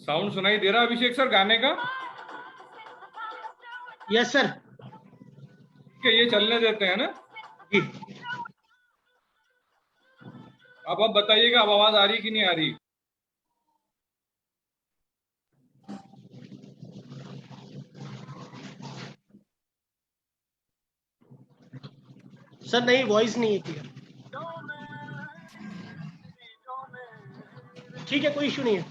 Sound सुनाई दे रहा अभिषेक sir गाने का? Yes sir. ठीक है, ये चलने देते हैं ना जी। अब आप बताइएगा, अब आवाज आ रही कि नहीं आ रही? सर नहीं, वॉइस नहीं है क्लियर। ठीक है, कोई इशू नहीं है।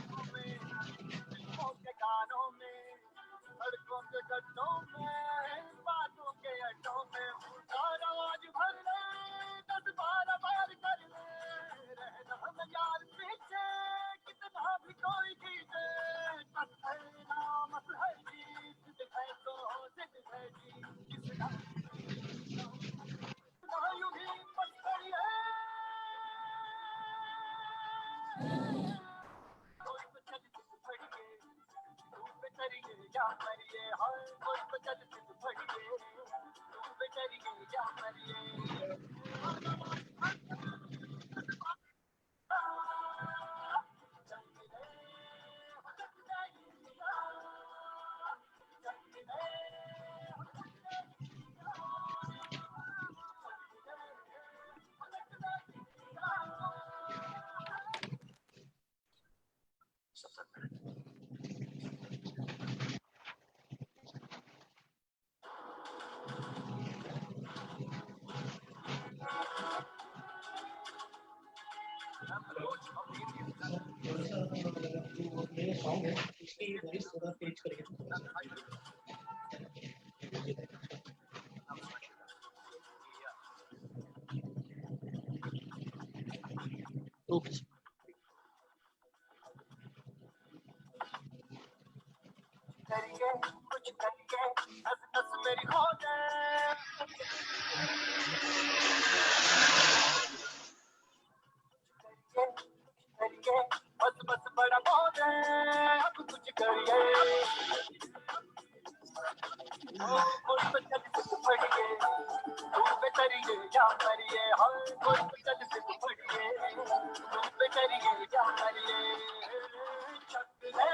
सॉन्ग है इसकी वॉइस थोड़ा तेज करके ओके। करिए कुछ करिए, हंस हंस मेरी खो जाए, करिए बस बस बड़ा बहुत है, अब कुछ करिए, कोई तो चल से पड़िए, तू बेतरिए या मरिए, हाँ कोई तो चल से पड़िए, तू बेतरिए या मरिए, चक ले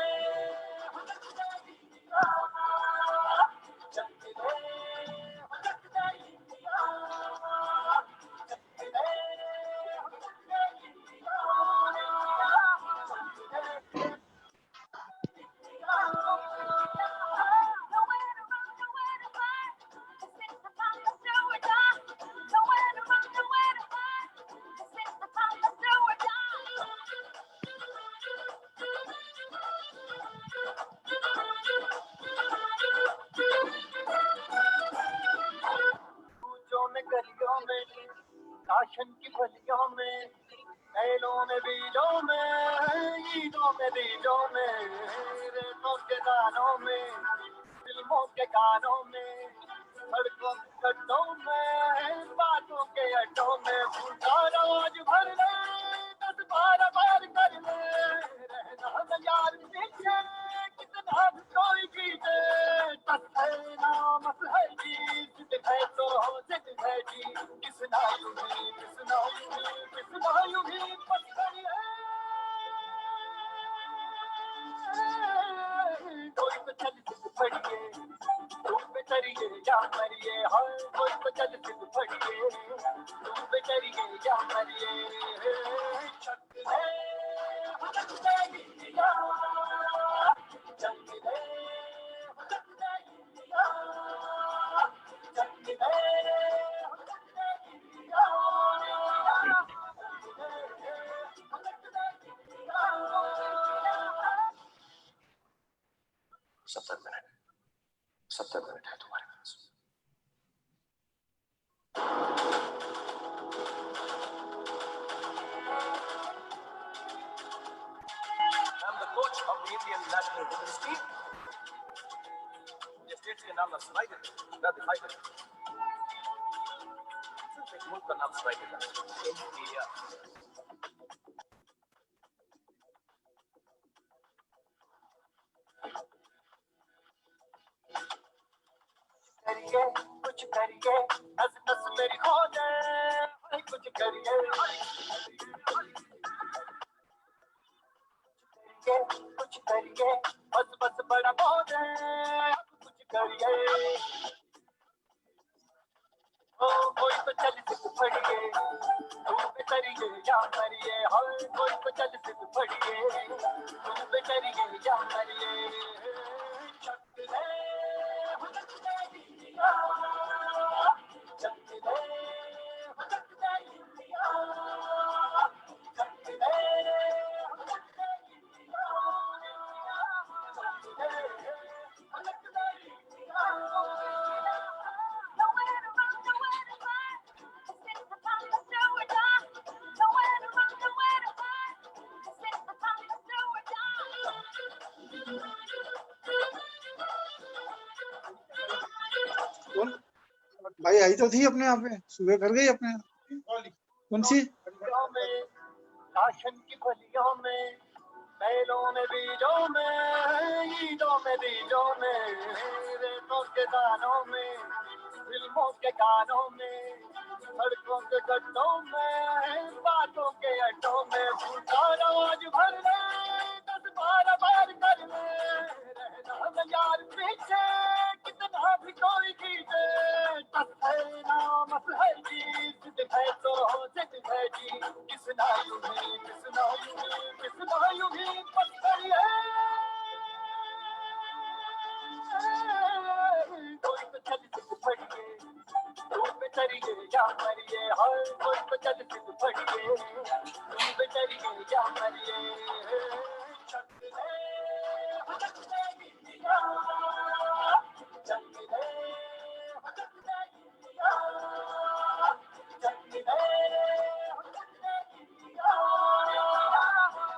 गलियों में, काशन की गलियों में, नैलों में बीजों में, ईदों में बीजों में, रेतों के दानों में, फिल्मों के गानों में, सड़कों के गड्ढों में, बातों के अड्डों में, भूलता रोज भर ले, 10-12 बार कर ले, रहना न यार पीछे, कितना भी कोई जीते, नाम है जीत है तो हो जिद है जी, किसना यूं ही पत्थरी है, कोई तो चल सिद्ध फड़िए, तुम बेचरिए या मरिए, हाँ कोई तो चल सिद्ध फड़िए, तुम बेचरिए या मरिए, शक है सत्तर मिनट है तुम्हारे पास। I'm the coach of the Indian national women's team. ये स्टेट के नाम सुनाई देते, ना दिखाई देते। सिर्फ एक मुल्क का नाम सुनाई देता है, इंडिया। करिए कुछ करिए, हंस हंस मेरी खो जाए, कुछ करिए, करिए कुछ कुछ करिए, बस बस बड़ा बहुत है, अब कुछ करिए। ओ कोई तो चल सिद्ध फड़िए, तू बेचरिए या मरिए, हर कोई तो चल सिद्ध फड़िए, तू बेचरिए या मरिए। चकले हुचकले इंडिया, चकले हुचकले इंडिया, चकले हुचकले इंडिया, चकले हुचकले इंडिया। कौन भाई आई तो थी अपने यहाँ पे, सुबह कर गई अपने कौन सी? गलियों में, राशन की गलियों में, बैलों में बीजों में, ईदों में बीजों में, रेतों के दानों में, फिल्मों के गानों में, सड़कों के गड्ढों में, बातों के अड्डों में, भूखा रवाज भर ले, 10-12 बार कर ले, रहना न यार पीछे, कितना भी कोई खींचे, टस है नाम है जी, जिद है तो जिद है जी, किसना यूं ही, किसना यूं ही, किसना यूं ही पत्थरिए। कोई तो चल सिद्ध फड़िए, तू बेचरिए या मरिए, हर कोई तो चल सिद्ध फड़िए, तू बेचरिए या मरिए। चकले हुचकले इंडिया, चकले हुचकले इंडिया, चकले हुचकले इंडिया,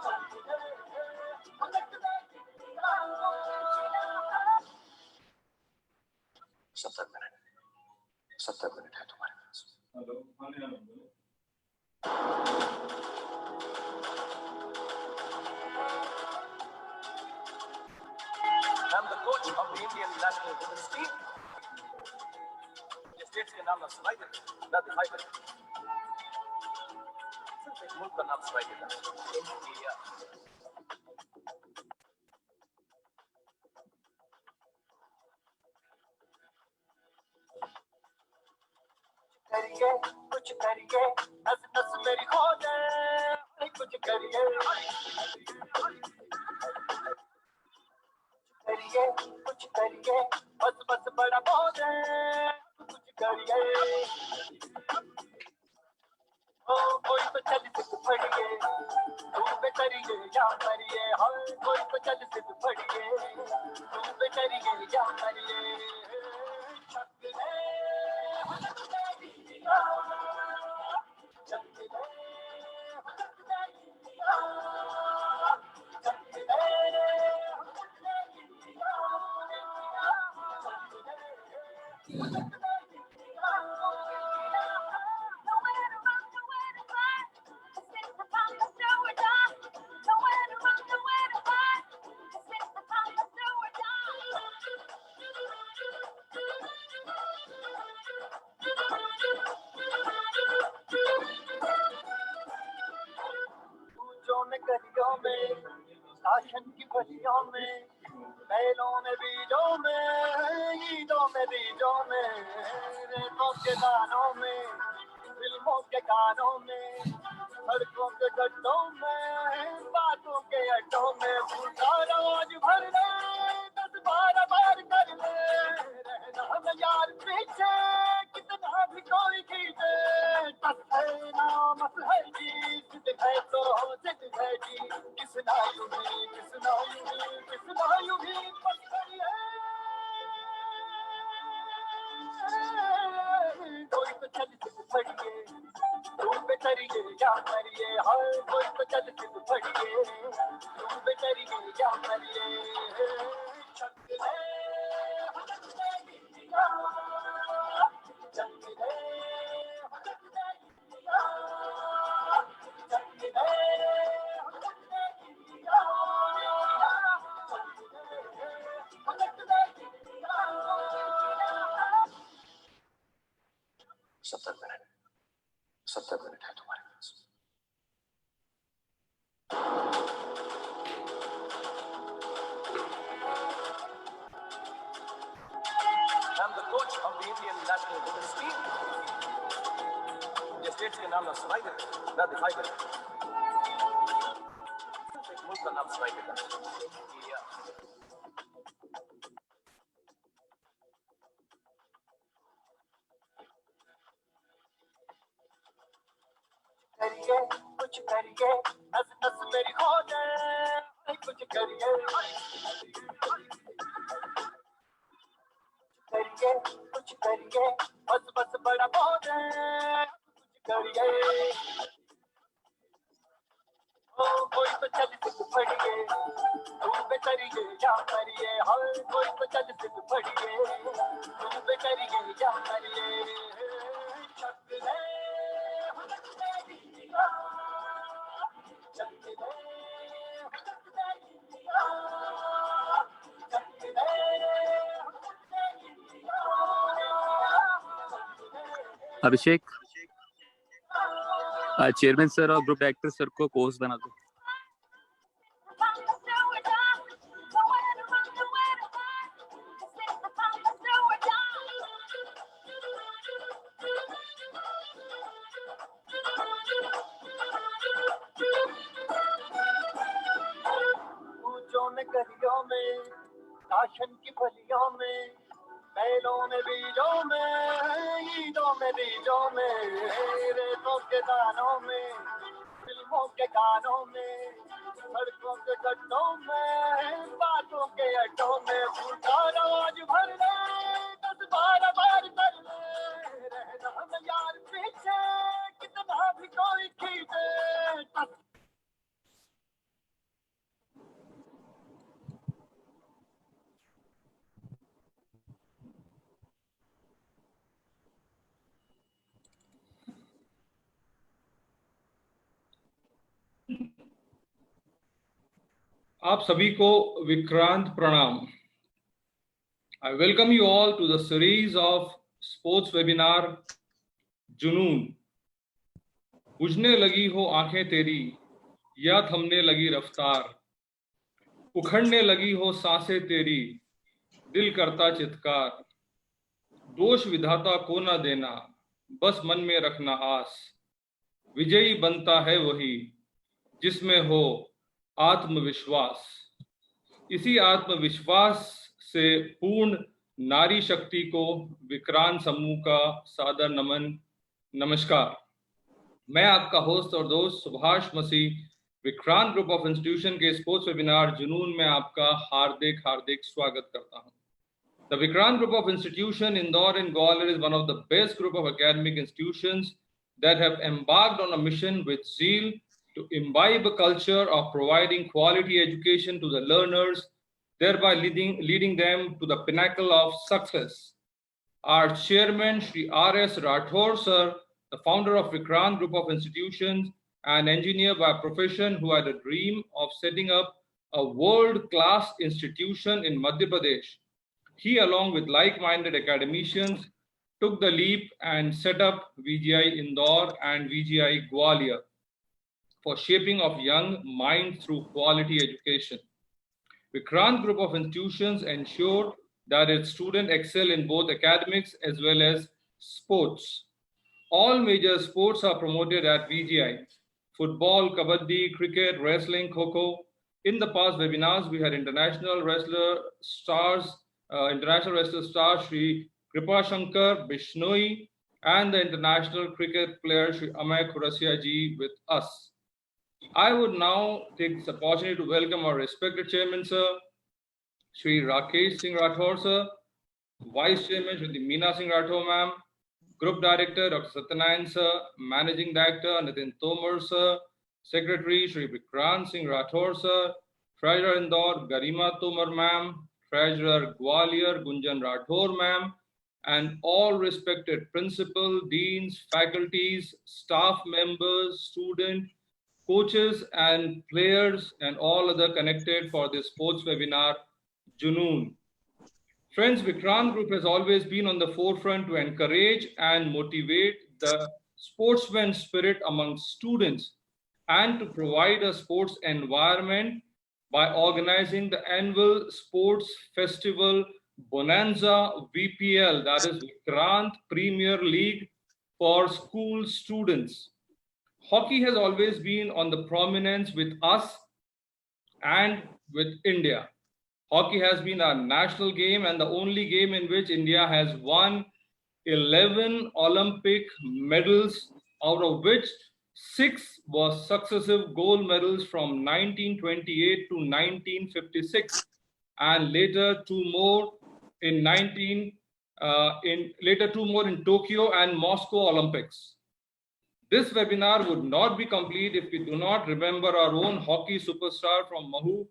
चकले हुचकले इंडिया। 70 मिनट है तुम्हारे पास। हेलो, आने वाला हूँ। I'm the coach of the Indian national women's team. ये स्टेट्स के नाम ना सुनाई देते, ना दिखाई देते। सिर्फ एक मुल्क का नाम सुनाई देता है, इंडिया। करिए, कुछ करिए, नस नस मेरी खोले, कुछ करिए, करिए, कुछ करिए, बस बस बड़ा बहुत है, कुछ करिए। ओ कोई तो चल सिद्ध फड़िए, तू बेचरिए या मरिए, हर कोई तो चल सिद्ध फड़िए, तू बेचरिए या मरिए। चकले हुचकले इंडिया, चकले हुचकले इंडिया, चकले हुचकले इंडिया, चकले हुचकले इंडिया। पूजों में गलियों में, शासन की गलियों में, बैलों में बीजों में, ईदों में बीजों में, रेतों के दानों में, फिल्मों के गानों में, सड़कों के गड्ढों में, बातों के अड्डों में, भूखा रवाज भर ले, 10-12 बार कर ले, रहना न यार पीछे, कितना भी कोई खींचे, टस है नाम है जी, जिद है तो जिद है जी, किसना यूं ही, किसना यूं ही, किसना यूं ही पत्थरिए। कोई तो चल सिद्ध फड़िए, तू बेचरिए या मरिए, हर कोई तो चल सिद्ध फड़िए, तू बेचरिए या मरिए। चकले हुचकले इंडिया, चकले हुचकले इंडिया, चकले हुचकले इंडिया, चकले हुचकले इंडिया। 70 मिनट है तुम्हारे पास। ना सुनाई देते ना दिखाई देते, एक मुल्क का नाम सुनाई देता है, इंडिया। करिए कुछ करिए, नस नस मेरी खो जाए, कुछ करिए करिए कुछ करिए, बस बस बड़ा बहुत है, कुछ करिए। ओ कोई तो चल सिख पड़िए, तू बेतरिए या करिए, हर कोई तो चल सिख पड़िए, तू बेतरिए या करिए। चक ले अभिषेक, चेयरमैन सर और ग्रुप डायरेक्टर सर को कोर्स बना दो। ऊंचों में गलियों में, राशन की फलियों में, बैलों में बीजों में, ईदों में बीजों में, रेतों के दानों में, फिल्मों के गानों में, सड़कों के गड्ढों में, बातों के अड्डों में, फूटा रवाज भर ले, 10-12 बार कर ले, रहना हम यार पीछे, कितना भी कोई खींचे। आप सभी को विक्रांत प्रणाम। I welcome you all to the series of sports webinar जुनून। बुझने लगी हो आंखें तेरी या थमने लगी रफ्तार, उखड़ने लगी हो सांसें तेरी, दिल करता चित्कार। दोष विधाता को ना देना, बस मन में रखना आस, विजयी बनता है वही जिसमें हो आत्मविश्वास। इसी आत्मविश्वास से पूर्ण नारी शक्ति को विक्रांत समूह का सादर नमन। नमस्कार, मैं आपका होस्ट और दोस्त सुभाष मसीह विक्रांत ग्रुप ऑफ इंस्टीट्यूशन के स्पोर्ट्स वेबिनार जुनून में आपका हार्दिक हार्दिक स्वागत करता हूं। The Vikrant Group of Institution Indore and Gwalior is one of the best group of academic institutions that have embarked on a mission with zeal to imbibe a culture of providing quality education to the learners, thereby leading them to the pinnacle of success. Our chairman, Shri R.S. Rathore, sir, the founder of Vikrant Group of Institutions, an engineer by profession who had a dream of setting up a world-class institution in Madhya Pradesh. He, along with like-minded academicians, took the leap and set up VGI Indore and VGI Gwalior for shaping of young minds through quality education. Vikrant Group of Institutions ensure that its students excel in both academics as well as sports. All major sports are promoted at VGI: football, kabaddi, cricket, wrestling, kho-kho. In the past webinars, we had international wrestler stars Shri Kripa Shankar Bishnoi and the international cricket player Shri Amay Khurasia ji with us. I would now take this opportunity to welcome our respected chairman, sir, Shri Rakesh Singh Rathore, sir, Vice Chairman Shri Meena Singh Rathore, ma'am, Group Director Dr. Satyanarayan, sir, Managing Director Nitin Tomar, sir, Secretary Shri Vikrant Singh Rathore, sir, Treasurer Indore Garima Tomar, ma'am, Treasurer Gwalior Gunjan Rathore, ma'am, and all respected principal, deans, faculties, staff members, students, coaches and players, and all other connected for this sports webinar, Junoon. Friends, Vikrant Group has always been on the forefront to encourage and motivate the sportsman spirit among students and to provide a sports environment by organizing the annual sports festival Bonanza VPL, that is Vikrant Premier League for school students. hockey has always been on the prominence with us and with India. Hockey has been our national game and the only game in which India has won 11 Olympic medals, out of which 6 were successive gold medals from 1928 to 1956, and later two more in Tokyo and Moscow Olympics. This webinar would not be complete if we do not remember our own hockey superstar from Mahu,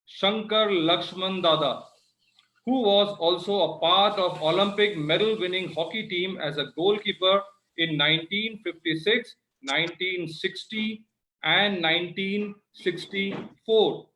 Shankar Lakshman Dada, who was also a part of Olympic medal-winning hockey team as a goalkeeper in 1956, 1960, and 1964.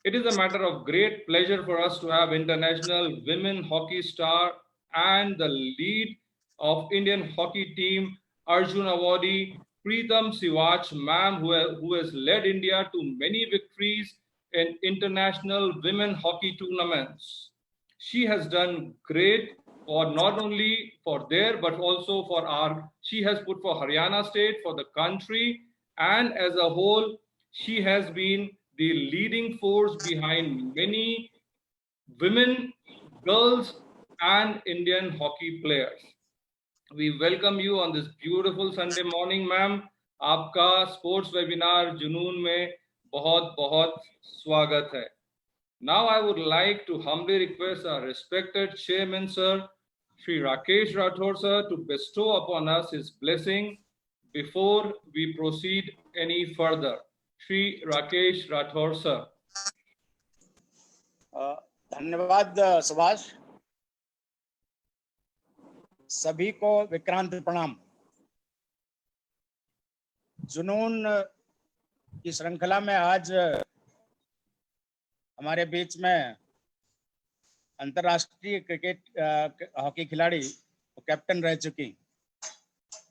It is a matter of great pleasure for us to have international women hockey star and the lead of Indian hockey team, Arjun Awardee, Preetam Siwach, ma'am, who has led India to many victories in international women hockey tournaments. She has done great for not only for there, but also for she has put for Haryana state, for the country, and as a whole, she has been the leading force behind many women, girls, and Indian hockey players. We welcome you on this beautiful Sunday morning, ma'am. आपका sports webinar जुनून में बहुत बहुत स्वागत है. Now I would like to humbly request our respected chairman, sir, Shri Rakesh Rathore, sir, to bestow upon us his blessing before we proceed any further. Shri Rakesh Rathore, sir. धन्यवाद सुभाष. सभी को विक्रांत प्रणाम. जुनून की श्रृंखला में आज हमारे बीच में अंतर्राष्ट्रीय क्रिकेट हॉकी खिलाड़ी कैप्टन रह चुकी,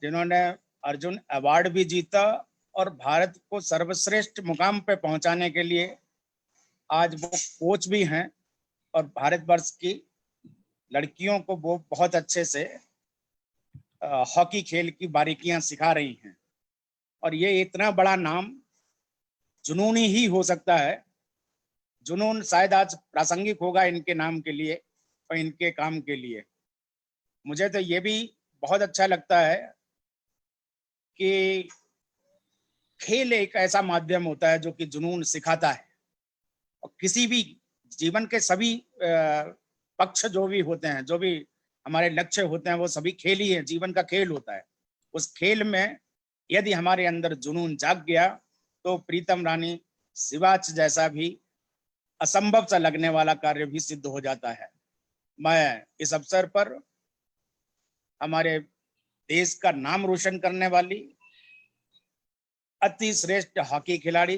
जिन्होंने अर्जुन अवार्ड भी जीता और भारत को सर्वश्रेष्ठ मुकाम पे पहुंचाने के लिए आज वो कोच भी हैं और भारतवर्ष की लड़कियों को वो बहुत अच्छे से हॉकी खेल की बारीकियां सिखा रही हैं. और ये इतना बड़ा नाम जुनून ही हो सकता है. जुनून शायद आज प्रासंगिक होगा इनके नाम के लिए और इनके काम के लिए. मुझे तो ये भी बहुत अच्छा लगता है कि खेल एक ऐसा माध्यम होता है जो कि जुनून सिखाता है. और किसी भी जीवन के सभी पक्ष जो भी होते हैं, जो भी हमारे लक्ष्य होते हैं, वो सभी खेल ही है. जीवन का खेल होता है. उस खेल में यदि हमारे अंदर जुनून जाग गया तो प्रीतम रानी सिवाच जैसा भी असंभव सा लगने वाला कार्य भी सिद्ध हो जाता है. मैं इस अवसर पर हमारे देश का नाम रोशन करने वाली अति श्रेष्ठ हॉकी खिलाड़ी,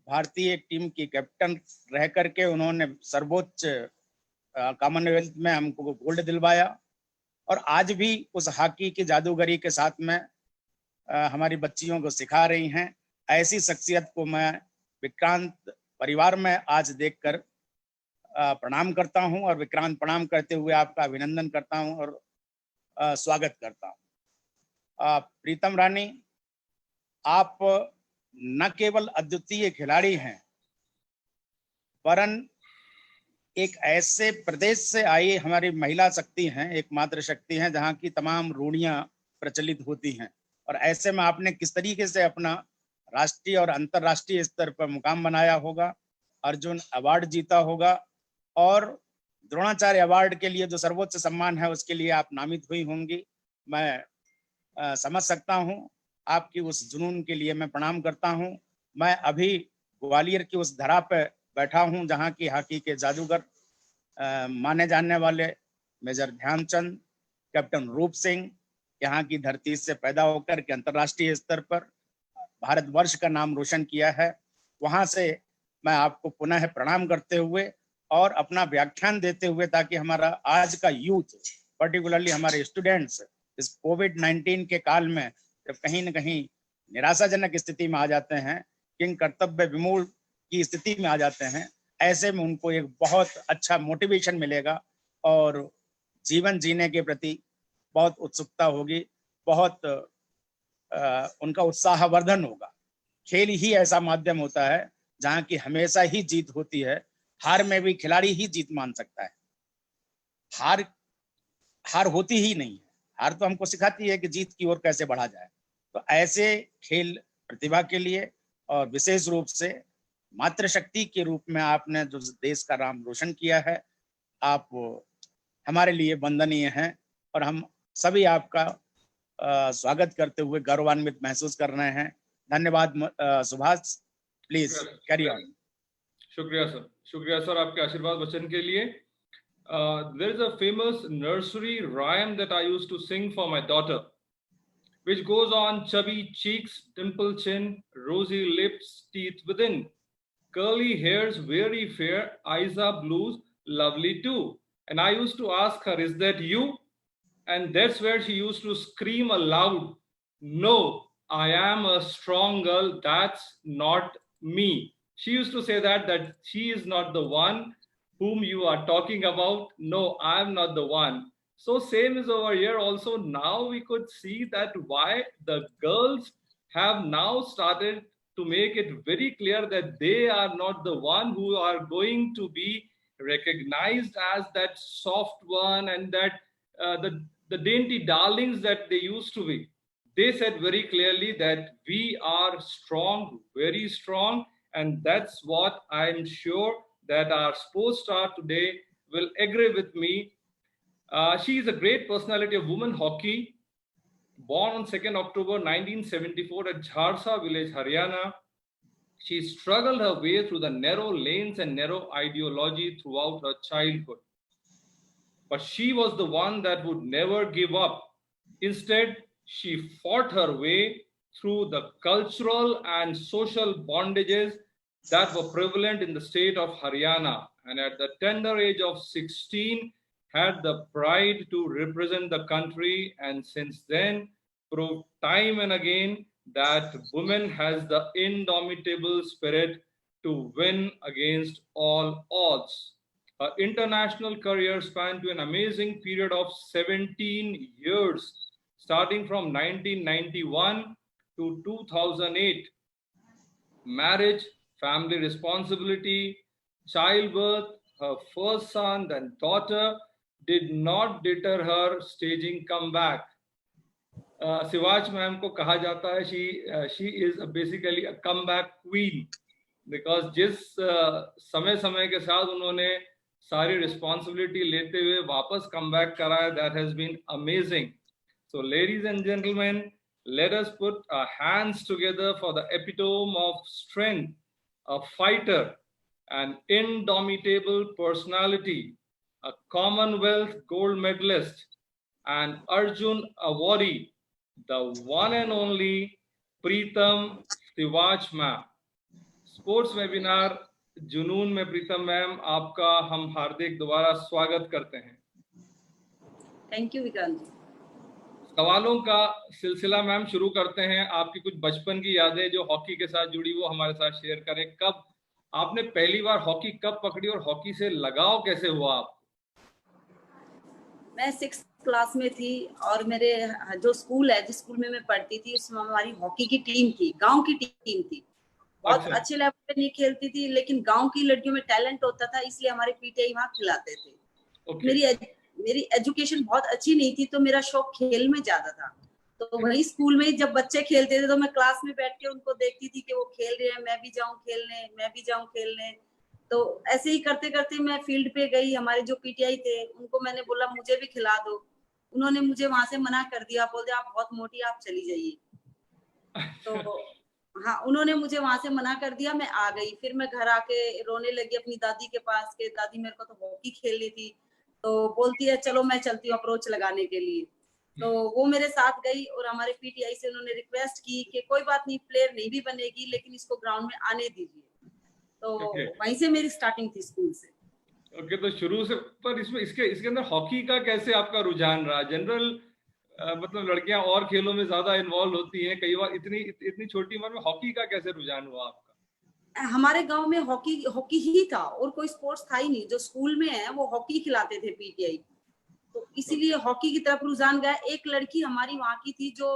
भारतीय टीम की कैप्टन रह करके उन्होंने सर्वोच्च कॉमनवेल्थ में हमको गोल्ड दिलवाया और आज भी उस हॉकी की जादूगरी के साथ में हमारी बच्चियों को सिखा रही हैं. ऐसी शख्सियत को मैं विक्रांत परिवार में आज देखकर प्रणाम करता हूं और विक्रांत प्रणाम करते हुए आपका अभिनंदन करता हूं और स्वागत करता हूं. प्रीतम रानी, आप न केवल अद्वितीय खिलाड़ी हैं, वरन एक ऐसे प्रदेश से आई हमारी महिला शक्ति हैं, एकमात्र शक्ति हैं जहां की तमाम रूढ़ियां प्रचलित होती हैं. और ऐसे में आपने किस तरीके से अपना राष्ट्रीय और अंतर्राष्ट्रीय स्तर पर मुकाम बनाया होगा, अर्जुन अवार्ड जीता होगा और द्रोणाचार्य अवार्ड के लिए जो सर्वोच्च सम्मान है उसके लिए आप नामित हुई होंगी. मैं समझ सकता हूं. आपकी उस जुनून के लिए मैं प्रणाम करता हूं. मैं अभी ग्वालियर की उस धरा पे बैठा हूं जहां की हॉकी के जादूगर माने जाने वाले मेजर ध्यानचंद, कैप्टन रूप सिंह यहाँ की धरती से पैदा होकर के अंतर्राष्ट्रीय स्तर पर भारतवर्ष का नाम रोशन किया है. वहां से मैं आपको पुनः प्रणाम करते हुए और अपना व्याख्यान देते हुए, ताकि हमारा आज का यूथ, पर्टिकुलरली हमारे स्टूडेंट्स, इस कोविड-19 के काल में जब कहीं न कहीं निराशाजनक स्थिति में आ जाते हैं, किंग कर्तव्य विमूढ़ की स्थिति में आ जाते हैं, ऐसे में उनको एक बहुत अच्छा मोटिवेशन मिलेगा और जीवन जीने के प्रति बहुत उत्सुकता होगी, बहुत उनका उत्साहवर्धन होगा। खेल ही ऐसा माध्यम होता है जहाँ की हमेशा ही जीत होती है, हार में भी खिलाड़ी ही जीत मान सकता है, हार होती ही नहीं है। हार तो हमको सिखाती है कि जीत की ओर कैसे बढ़ा जाए। तो ऐसे खेल प्रतिभा के लिए और विशेष रूप से मातृशक्ति के रूप में आपने जो देश का नाम रोशन किया है, आप हमारे लिए वंदनीय हैं और हम सभी आपका स्वागत करते हुए गौरवान्वित महसूस कर रहे हैं। धन्यवाद सुभाष, प्लीज कैरी ऑन। शुक्रिया सर आपके आशीर्वाद वचन के लिए। There is a famous nursery rhyme that I used to sing for my daughter, which goes on: chubby cheeks, dimple chin, rosy lips, teeth within, curly hairs very fair, eyes are blues, lovely too. And I used to ask her, is that you? And that's where she used to scream aloud, no, I am a strong girl, that's not me. She used to say that she is not the one whom you are talking about. No, I am not the one. So same is over here also. Now we could see that why the girls have now started to make it very clear that they are not the one who are going to be recognized as that soft one and that the dainty darlings that they used to be. They said very clearly that we are strong, very strong, and that's what I'm sure that our sports star today will agree with me. She is a great personality of women hockey, born on 2nd October 1974 at Jharsa village, Haryana. She struggled her way through the narrow lanes and narrow ideology throughout her childhood. But she was the one that would never give up. Instead, she fought her way through the cultural and social bondages that were prevalent in the state of Haryana, and at the tender age of 16, had the pride to represent the country, and since then proved time and again that woman has the indomitable spirit to win against all odds. Her international career spanned to an amazing period of 17 years, starting from 1991 to 2008. Marriage, family responsibility, childbirth, her first son, then daughter, did not deter her staging comeback. शिवाज ma'am को कहा जाता है she is basically a comeback queen, because जिस समय के साथ उन्होंने सारी रिस्पॉन्सिबिलिटी लेते हुए वापस कमबैक करा है, that has been amazing. So ladies and gentlemen, let us put our hands together for the epitome of strength, a fighter, an indomitable personality, a Commonwealth gold medalist, an Arjun awardee, the one and only Preetam Shivaj ma'am. Sports webinar जुनून में प्रीतम ma'am आपका हम हार्दिक दोबारा स्वागत करते हैं। Thank you Vikrant. सवालों का सिलसिला मैम शुरू करते हैं। आपकी कुछ बचपन की यादें जो हॉकी के साथ जुड़ी वो हमारे साथ शेयर करें। कब आपने पहली बार हॉकी कब पकड़ी और हॉकी से लगाव कैसे हुआ आपको? मैं 6th क्लास में थी और मेरे जो स्कूल है, जिस स्कूल में मैं पढ़ती थी, उसमें हमारी हॉकी की टीम थी, गांव की टीम थी। बहुत अच्छे लेवल पे नहीं खेलती थी, लेकिन गांव की लड़कियों में टैलेंट होता था, इसलिए हमारे पीटीआई वहां खिलाते थे। मेरी एजुकेशन बहुत अच्छी नहीं थी, तो मेरा शौक खेल में ज्यादा था। तो वही स्कूल में जब बच्चे खेलते थे तो मैं क्लास में बैठ के उनको देखती थी कि वो खेल रहे हैं, मैं भी जाऊं खेलने। तो ऐसे ही करते करते मैं फील्ड पे गई। हमारे जो पीटीआई थे उनको मैंने बोला मुझे भी खिला दो। उन्होंने मुझे वहां से मना कर दिया, बोलते आप बहुत मोटी, आप चली जाइए। तो हाँ, उन्होंने मुझे वहां से मना कर दिया, मैं आ गई। फिर मैं घर आके रोने लगी अपनी दादी के पास के दादी मेरे को तो हॉकी खेलनी थी। तो बोलती है चलो मैं चलती हूँ अप्रोच लगाने के लिए। तो वो मेरे साथ गई और हमारे पीटीआई से उन्होंने रिक्वेस्ट की कि कोई बात नहीं, प्लेयर नहीं भी बनेगी लेकिन इसको ग्राउंड में आने दीजिए। तो वहीं से मेरी स्टार्टिंग थी स्कूल से। तो शुरू से। पर इसमें इसके अंदर हॉकी का कैसे आपका रुझान रहा? जनरल मतलब लड़कियां और खेलों में ज्यादा इन्वॉल्व होती हैं, कई बार इतनी छोटी उम्र में हॉकी का कैसे रुझान हुआ आपका? हमारे गांव में हॉकी ही था और कोई स्पोर्ट्स था ही नहीं। जो स्कूल में है वो हॉकी खिलाते थे पीटीआई। तो इसीलिए हॉकी की तरफ रुझान गया। एक लड़की हमारी वहाँ की थी जो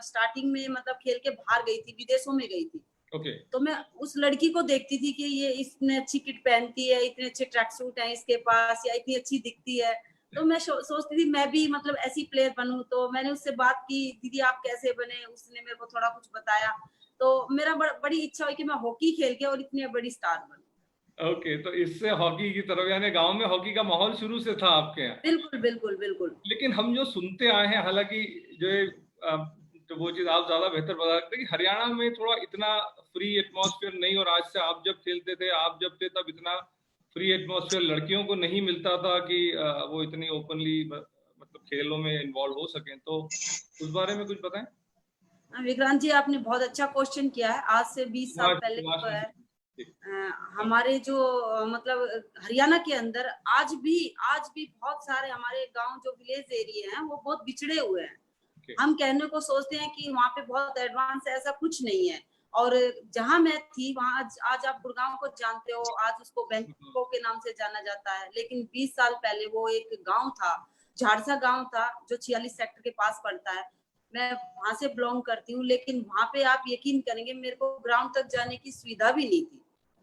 स्टार्टिंग में मतलब खेल के बाहर गई थी, विदेशों में गई थी। ओके तो मैं उस लड़की को देखती थी कि ये इतने अच्छी किट पहनती है, इतने अच्छे ट्रैक सूट हैं इसके पास, या इतनी अच्छी दिखती है। तो मैं सोचती थी मैं भी मतलब ऐसी प्लेयर बनूं। तो मैंने उससे बात की, दीदी आप कैसे बने? उसने मेरे को थोड़ा कुछ बताया। तो मेरा बड़ी इच्छा हुई कि मैं हॉकी खेल के और इतनी बड़ी स्टार बनूं। ओके, तो इससे हॉकी की तरफ, यानी गांव में हॉकी का माहौल शुरू से था आपके यहाँ। बिल्कुल बिल्कुल बिल्कुल। लेकिन हम जो सुनते आए हैं, हालांकि जो तो वो चीज आप ज्यादा बेहतर बता सकते हैं कि हरियाणा में थोड़ा इतना फ्री एटमॉस्फेयर नहीं, और आज से आप जब खेलते थे, आप जब थे तब इतना फ्री एटमॉस्फेयर लड़कियों को नहीं मिलता था कि वो इतनी ओपनली मतलब खेलों में इन्वॉल्व हो सकें। तो उस बारे में कुछ बताएं। विक्रांत जी, आपने बहुत अच्छा क्वेश्चन किया है। आज से 20 साल पहले जो है हमारे जो मतलब हरियाणा के अंदर आज भी बहुत सारे हमारे गांव जो विलेज एरिया हैं वो बहुत बिछड़े हुए हैं। हम कहने को सोचते हैं कि वहाँ पे बहुत एडवांस है, ऐसा कुछ नहीं है। और जहाँ मैं थी वहाँ आज आप गुड़गांव को जानते हो, आज उसको बैंकॉक के नाम से जाना जाता है। लेकिन 20 साल पहले वो एक गांव था, झाड़सा गांव था, जो 46 सेक्टर के पास पड़ता है। मैं वहां से बिलोंग करती हूँ, लेकिन वहां पे आप यकीन करेंगे मेरे को ग्राउंड तक जाने की सुविधा भी नहीं थी।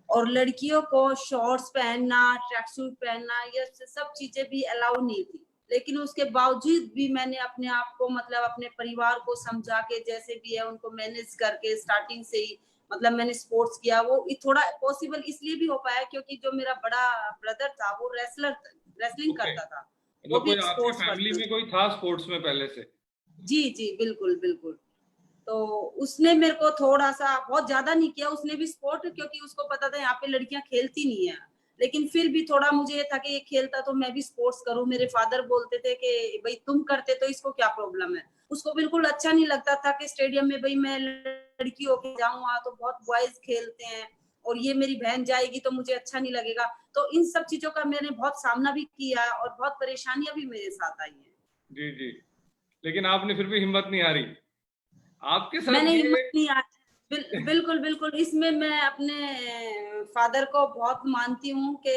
और लड़कियों को शॉर्ट्स पहनना, ट्रैक सूट पहनना, ये सब चीजें भी अलाउ नहीं थी। लेकिन उसके बावजूद भी मैंने अपने आप को मतलब अपने परिवार को समझा के जैसे भी है उनको मैनेज करके स्टार्टिंग से ही मतलब मैंने स्पोर्ट्स किया। वो थोड़ा पॉसिबल इसलिए भी हो पाया क्योंकि जो मेरा बड़ा ब्रदर था वो रेसलिंग करता था। वो भी कोई आपके स्पोर्ट्स फैमिली पर्सन। में कोई था स्पोर्ट्स में पहले से? जी जी बिल्कुल बिल्कुल। तो उसने मेरे को थोड़ा सा, बहुत ज्यादा नहीं किया उसने भी सपोर्ट, क्योंकि उसको पता था यहाँ पे लड़कियां खेलती नहीं है। लेकिन फिर भी थोड़ा मुझे ये था कि ये खेलता तो मैं भी स्पोर्ट्स करूं। मेरे फादर बोलते थे कि भाई तुम करते तो इसको क्या प्रॉब्लम है। उसको बिल्कुल अच्छा नहीं लगता था कि स्टेडियम में भाई मैं लड़की होके जाऊं, वहां तो बहुत बॉयज खेलते हैं और ये मेरी बहन जाएगी तो मुझे अच्छा नहीं लगेगा। तो इन सब चीजों का मैंने बहुत सामना भी किया और बहुत परेशानियां भी मेरे साथ आई है। जी जी, लेकिन आपने फिर भी हिम्मत नहीं हारी। आपके साथ मैंने ये हिम्मत नहीं बिल्कुल बिल्कुल। इसमें मैं अपने फादर को बहुत मानती हूँ कि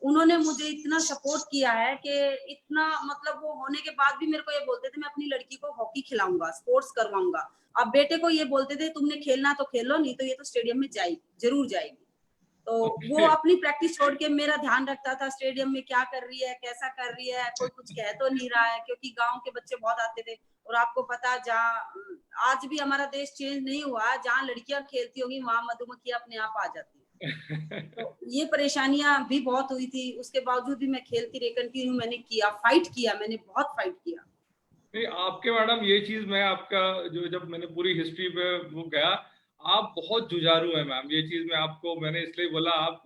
उन्होंने मुझे इतना सपोर्ट किया है कि इतना मतलब वो होने के बाद भी मेरे को ये बोलते थे मैं अपनी लड़की को हॉकी खिलाऊंगा, स्पोर्ट्स करवाऊंगा। अब बेटे को ये बोलते थे तुमने खेलना तो खेलो, नहीं तो ये तो स्टेडियम में जाएगी, जरूर जाएगी। तो वो अपनी प्रैक्टिस छोड़ के मेरा ध्यान रखता था स्टेडियम में क्या कर रही है, कैसा कर रही है, कोई कुछ कह तो नहीं रहा है, क्योंकि गांव के बच्चे बहुत आते थे। और आपको पता, जहाँ आज भी हमारा देश चेंज नहीं हुआ, जहाँ लड़कियां खेलती होंगी वहां मधुमक्खियां अपने आप आ जाती है। तो ये परेशानियां भी बहुत हुई थी, उसके बावजूद भी मैं खेलती रही, कंटिन्यू मैंने किया, फाइट किया, मैंने बहुत फाइट किया। नहीं, आपके मैडम ये चीज मैं आपका जो जब मैंने पूरी हिस्ट्री पे वो गया, आप बहुत जुझारू है मैम। ये चीज मैं आपको मैंने इसलिए बोला, आप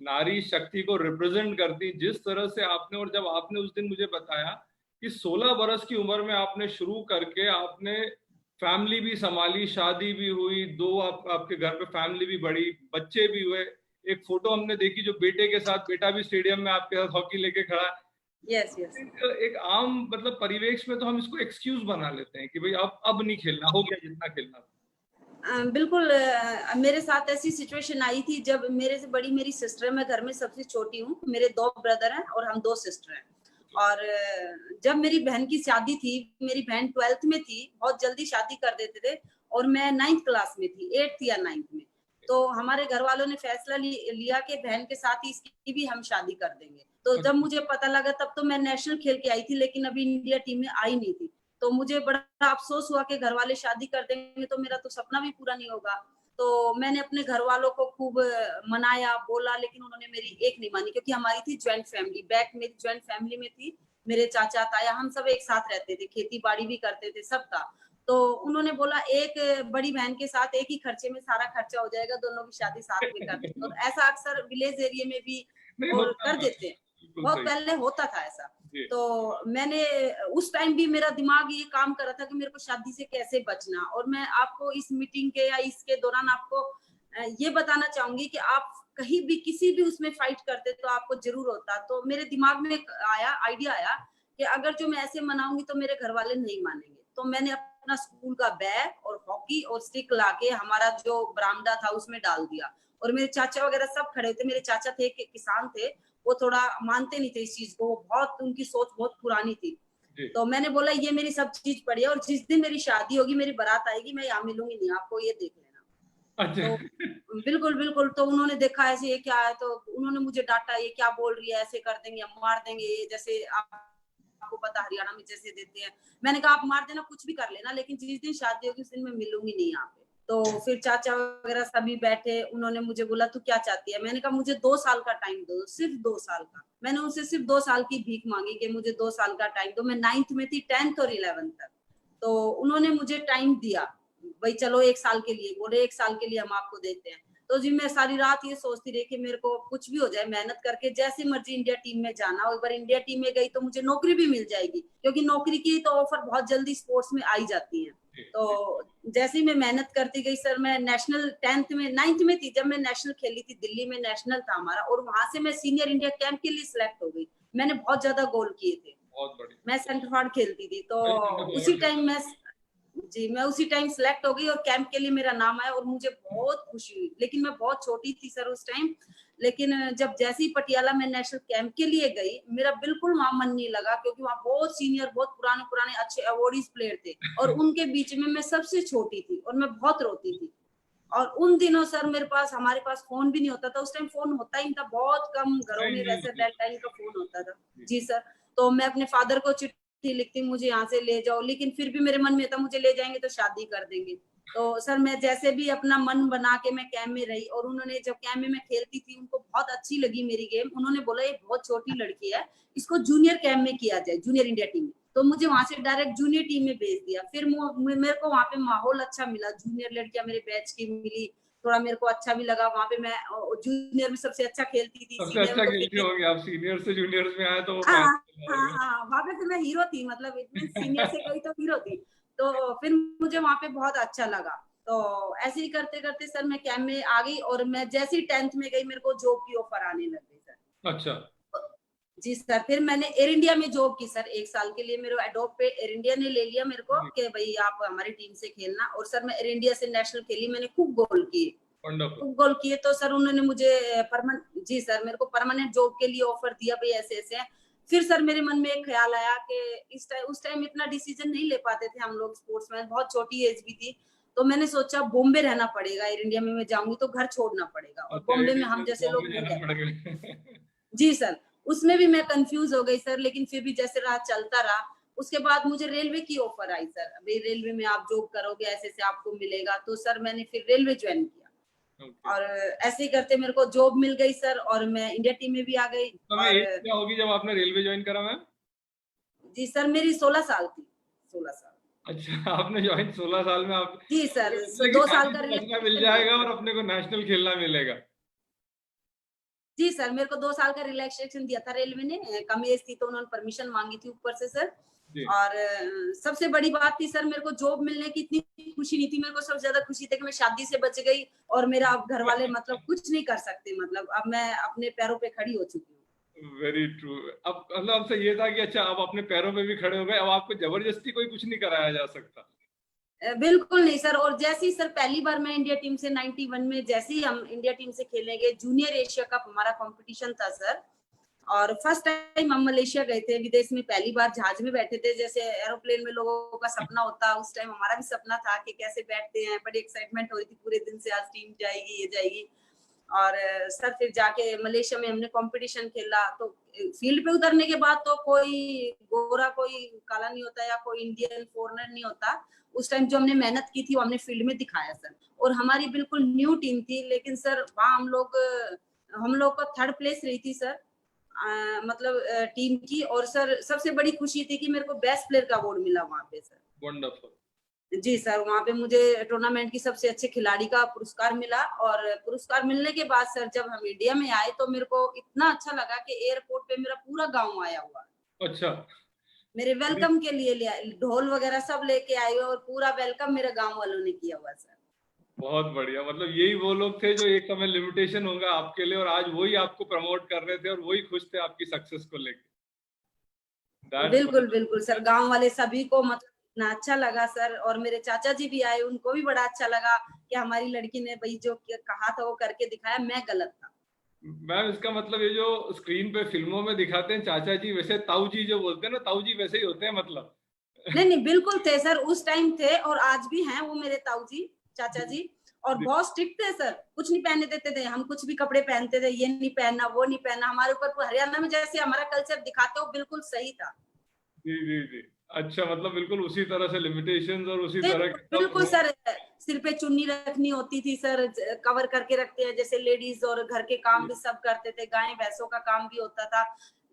नारी शक्ति को रिप्रेजेंट करती जिस तरह से आपने। और जब आपने उस दिन मुझे बताया कि 16 बरस की उम्र में आपने शुरू करके आपने फैमिली भी संभाली, शादी भी हुई, दो आपके घर पे फैमिली भी बड़ी, बच्चे भी हुए। एक फोटो हमने देखी जो बेटे के साथ, बेटा भी स्टेडियम में आपके साथ हॉकी लेके खड़ा है। Yes yes. एक आम मतलब परिवेश में तो हम इसको एक्सक्यूज बना लेते हैं कि भाई अब नहीं खेलना, हो गया जितना खेलना था। बिल्कुल। मेरे साथ ऐसी सिचुएशन आई थी जब मेरे से बड़ी मेरी सिस्टर है, मैं घर में सबसे छोटी हूँ, मेरे 2 ब्रदर हैं और हम 2 सिस्टर हैं। और जब मेरी बहन की शादी थी, मेरी बहन 12th में थी, बहुत जल्दी शादी कर देते थे और मैं 9th क्लास में थी, 8th या 9th में। तो हमारे घर वालों ने फैसला लिया कि बहन के साथ ही इसकी भी हम शादी कर देंगे। तो जब मुझे पता लगा तब तो मैं नेशनल खेल के आई थी, लेकिन अभी इंडिया टीम में आई नहीं थी। तो मुझे बड़ा अफसोस हुआ कि घर वाले शादी कर देंगे तो मेरा तो सपना भी पूरा नहीं होगा। तो मैंने अपने घर वालों को खूब मनाया, बोला, लेकिन उन्होंने मेरी एक नहीं मानी, क्योंकि हमारी थी ज्वाइंट फैमिली, बैक मेरी ज्वाइंट फैमिली में थी, मेरे चाचा ताया हम सब एक साथ रहते थे, खेती बाड़ी भी करते थे, सब था। तो उन्होंने बोला एक बड़ी बहन के साथ एक ही खर्चे में सारा खर्चा हो जाएगा, दोनों की शादी साथ में कर देते। और ऐसा अक्सर विलेज एरिया में भी नहीं और होता कर था, देते हैं, बहुत पहले होता था ऐसा। जी। तो मैंने उस टाइम भी मेरा दिमाग ये काम कर रहा था कि मेरे को शादी से कैसे बचना। और मैं आपको इस मीटिंग के या इसके दौरान आपको ये बताना चाहूंगी कि आप कहीं भी किसी भी उसमें फाइट करते तो आपको जरूर होता। तो मेरे दिमाग में आइडिया आया कि अगर जो मैं ऐसे मनाऊंगी तो मेरे घर वाले नहीं मानेंगे। तो मैंने अपना स्कूल का बैग और हॉकी और स्टिक लाके हमारा जो बरामदा था उसमें डाल दिया। और मेरे चाचा वगैरह सब खड़े थे, मेरे चाचा थे किसान थे, वो थोड़ा मानते नहीं थे इस चीज को, वो बहुत उनकी सोच बहुत पुरानी थी। जी। तो मैंने बोला ये मेरी सब चीज पड़ी है और जिस दिन मेरी शादी होगी, मेरी बारात आएगी, मैं यहाँ मिलूंगी नहीं आपको, ये देख लेना। अच्छा। तो बिल्कुल बिल्कुल, तो उन्होंने देखा ऐसे ये क्या है, तो उन्होंने मुझे डांटा, ये क्या बोल रही है, ऐसे कर देंगे, हम मार देंगे, ये जैसे आपको पता हरियाणा में जैसे देते हैं। मैंने कहा आप मार देना, कुछ भी कर लेना, लेकिन जिस दिन शादी होगी उस दिन मैं मिलूंगी नहीं यहाँ पे। तो फिर चाचा वगैरह सभी बैठे, उन्होंने मुझे बोला तू क्या चाहती है। मैंने कहा मुझे 2 साल का टाइम दो, सिर्फ 2 साल का। मैंने उनसे सिर्फ 2 साल की भीख मांगी कि मुझे 2 साल का टाइम दो। मैं 9th में थी, 10th और 11th तक। तो उन्होंने मुझे टाइम दिया, भाई चलो 1 साल के लिए, बोले 1 साल के लिए हम आपको देते हैं। तो जी मैं सारी रात ये सोचती रही कि मेरे को कुछ भी हो जाए, मेहनत करके जैसी मर्जी इंडिया टीम में जाना। और एक बार इंडिया टीम में गई तो मुझे नौकरी भी मिल जाएगी, क्योंकि नौकरी की तो ऑफर बहुत जल्दी स्पोर्ट्स में आई जाती है। तो जैसे ही मैं मेहनत करती गई सर, मैं नेशनल 10th में 9th में थी जब मैं नेशनल खेली थी, दिल्ली में नेशनल था हमारा, और वहां से मैं सीनियर इंडिया कैंप के लिए सिलेक्ट हो गई। मैंने बहुत ज्यादा गोल किए थे, बहुत बढ़िया। मैं सेंटर फॉरवर्ड खेलती थी। तो भाई सेंटर फॉरवर्ड उसी टाइम खेलता मैं उसी टाइम सिलेक्ट हो गई और कैंप के लिए मेरा नाम आया और मुझे बहुत खुशी हुई। लेकिन मैं बहुत छोटी थी सर उस टाइम। लेकिन जब जैसे ही पटियाला में नेशनल कैंप के लिए गई, मेरा बिल्कुल वहां मन नहीं लगा, क्योंकि वहां बहुत सीनियर, बहुत पुराने पुराने अच्छे अवार्डीज प्लेयर थे और उनके बीच में मैं सबसे छोटी थी और मैं बहुत रोती थी। और उन दिनों सर हमारे पास फोन भी नहीं होता था। उस टाइम फोन होता ही था, बहुत कम घरों में नहीं वैसे होती। लैंडलाइन का फोन होता था। जी सर। तो मैं अपने फादर को चिट्ठी लिखती, मुझे यहाँ से ले जाओ, लेकिन फिर भी मेरे मन में था मुझे ले जाएंगे तो शादी कर देंगे। तो सर मैं जैसे भी अपना मन बना के मैं कैंप में रही, और उन्होंने जब कैंप में मैं खेलती थी उनको बहुत अच्छी लगी मेरी गेम। उन्होंने बोला ये बहुत छोटी लड़की है, इसको जूनियर कैंप में किया जाए, जूनियर इंडिया टीम में। तो मुझे वहां से डायरेक्ट जूनियर टीम में भेज दिया। फिर मेरे को वहां पे माहौल अच्छा मिला, जूनियर लड़कियां मेरे बैच की मिली, थोड़ा मेरे को अच्छा भी लगा। वहां पे मैं जूनियर में सबसे अच्छा खेलती थी, सबसे सीनियर अच्छा में तो खेलती फिर होंगी आप, सीनियर से जूनियर्स में आए तो वो हाँ फाइनल हाँ में हाँ, वहां पे फिर मैं हीरो थी, मतलब इतने सीनियर से गई तो हीरो थी। तो फिर मुझे वहां पे बहुत अच्छा लगा। तो ऐसे ही करते करते सर मैं कैंप में आ गई, और मैं जैसे ही 10th में गई मेरे को जॉब की ऑफर आने लग गई सर। अच्छा। जी सर। फिर मैंने एयर इंडिया में जॉब की सर, 1 साल के लिए मेरे एडोप पे एयर इंडिया ने ले लिया मेरे को कि भाई आप हमारी टीम से खेलना। और सर मैं एयर इंडिया से नेशनल खेली, मैंने खूब गोल किए, वंडरफुल। खूब गोल किए। तो सर उन्होंने मुझे जी सर मेरे को परमानेंट जॉब के लिए ऑफर दिया, भाई ऐसे ऐसे। फिर सर मेरे मन में एक ख्याल आया कि उस टाइम इतना डिसीजन नहीं ले पाते थे हम लोग स्पोर्ट्समैन, बहुत छोटी एज भी थी। तो मैंने सोचा बॉम्बे रहना पड़ेगा, एयर इंडिया में मैं जाऊंगी तो घर छोड़ना पड़ेगा, और अच्छा, बॉम्बे में इंडिया हम से जैसे लोग बॉम्बे नहीं जाना रह पाते। पड़ेगा। जी सर। उसमें भी मैं कंफ्यूज हो गई सर, लेकिन फिर भी जैसे रहा चलता रहा। उसके बाद मुझे रेलवे की ऑफर आई सर, भाई रेलवे में आप जॉब करोगे, ऐसे से आपको मिलेगा। तो सर मैंने फिर रेलवे ज्वाइन किया, Okay. और ऐसे ही करते मेरे को जॉब मिल गई सर, और मैं इंडिया टीम में भी आ गई। समय और एज क्या होगी जब आपने रेलवे ज्वाइन करा मैम? जी सर मेरी 16 साल थी, 16 साल। अच्छा, आपने ज्वाइन 16 साल में आप जी सर। मतलब कि 2 साल शादी का से बचना मिल रिलैक्सेशन जाएगा दिया। और अपने को नेशनल खेलना मिलेगा। जी सर मेरे को 2 साल का रिलैक्सेशन दिया था रेलवे ने, कम एज थी तो उन्होंने परमिशन मांगी थी ऊपर से सर। जी। और सबसे बड़ी बात थी सर, मेरे को जॉब मिलने की इतनी खुशी नहीं थी, मेरे को सबसे ज्यादा खुशी थी कि मैं शादी से बच गई, और मेरा अब घर वाले मतलब कुछ नहीं कर सकते, मतलब अब मैं अपने पैरों पे खड़ी हो चुकी हूँ। Very true. अब मतलब आपसे ये था कि अच्छा आप अपने पैरों पे भी खड़े हो गए, अब आपको जबरदस्ती कोई कुछ नहीं कराया जा सकता। बिल्कुल नहीं सर। और जैसे ही सर पहली बार मैं इंडिया टीम से 91 में जैसे ही हम इंडिया टीम से खेलने गए, जूनियर एशिया कप हमारा कंपटीशन था सर, और फर्स्ट टाइम हम मलेशिया गए थे, विदेश में पहली बार जहाज में बैठे थे, जैसे एरोप्लेन में लोगों का सपना होता है, उस टाइम हमारा भी सपना था कि कैसे बैठते हैं, बड़ी एक्साइटमेंट हो रही थी पूरे दिन से, आज टीम जाएगी, ये जाएगी। और सर फिर जाके मलेशिया में हमने कंपटीशन खेला। तो फील्ड पे उतरने के बाद तो कोई गोरा कोई काला नहीं होता, या कोई इंडियन फॉरेनर नहीं होता। उस टाइम जो हमने मेहनत की थी वो हमने फील्ड में दिखाया सर। और हमारी बिल्कुल न्यू टीम थी, लेकिन सर वहाँ हम लोग को 3rd प्लेस रही थी सर, मतलब टीम की। और सर सबसे बड़ी खुशी थी कि मेरे को बेस्ट प्लेयर का अवार्ड मिला वहाँ पे सर। वंडरफुल। जी सर। वहाँ पे मुझे टूर्नामेंट की सबसे अच्छे खिलाड़ी का पुरस्कार मिला। और पुरस्कार मिलने के बाद सर जब हम इंडिया में आए तो मेरे को इतना अच्छा लगा कि एयरपोर्ट पे मेरा पूरा गांव आया हुआ, अच्छा। मेरे वेलकम के लिए ढोल वगैरह सब लेके आए, और पूरा वेलकम मेरे गांव वालों ने किया हुआ सर। बहुत बढ़िया। मतलब यही वो लोग थे जो एक समय लिमिटेशन होगा आपके लिए, और आज वही आपको प्रमोट कर रहे थे और वही खुश थे आपकी सक्सेस को लेकर। बिल्कुल बिल्कुल सर। गांव वाले सभी को मतलब इतना अच्छा लगा सर, और मेरे चाचा जी भी आए, उनको भी बड़ा अच्छा लगा कि हमारी लड़की ने भाई जो कहा था वो करके दिखाया, मैं गलत था। मैम इसका मतलब ये जो स्क्रीन पे फिल्मों में दिखाते हैं चाचा जी, वैसे ताऊ जी जो बोलते हैं ना, ताऊ जी वैसे ही होते हैं मतलब। नहीं नहीं, बिल्कुल थे सर, उस टाइम थे और आज भी हैं वो मेरे ताऊ जी, चाचा जी। और बहुत स्ट्रिक्ट थे सर, कुछ नहीं पहनने देते थे, हम कुछ भी कपड़े पहनते थे, ये नहीं पहनना वो नहीं पहनना, हमारे ऊपर हरियाणा में जैसे हमारा कल्चर दिखाते हो बिल्कुल सही था। जी जी जी। अच्छा, मतलब बिल्कुल उसी तरह से लिमिटेशंस और उसी तरह के बिल्कुल सब। सर, सिर पे चुन्नी रखनी होती थी सर, कवर करके रखते हैं जैसे लेडीज, और घर के काम भी सब करते थे, गाय भैंसों का काम भी होता था,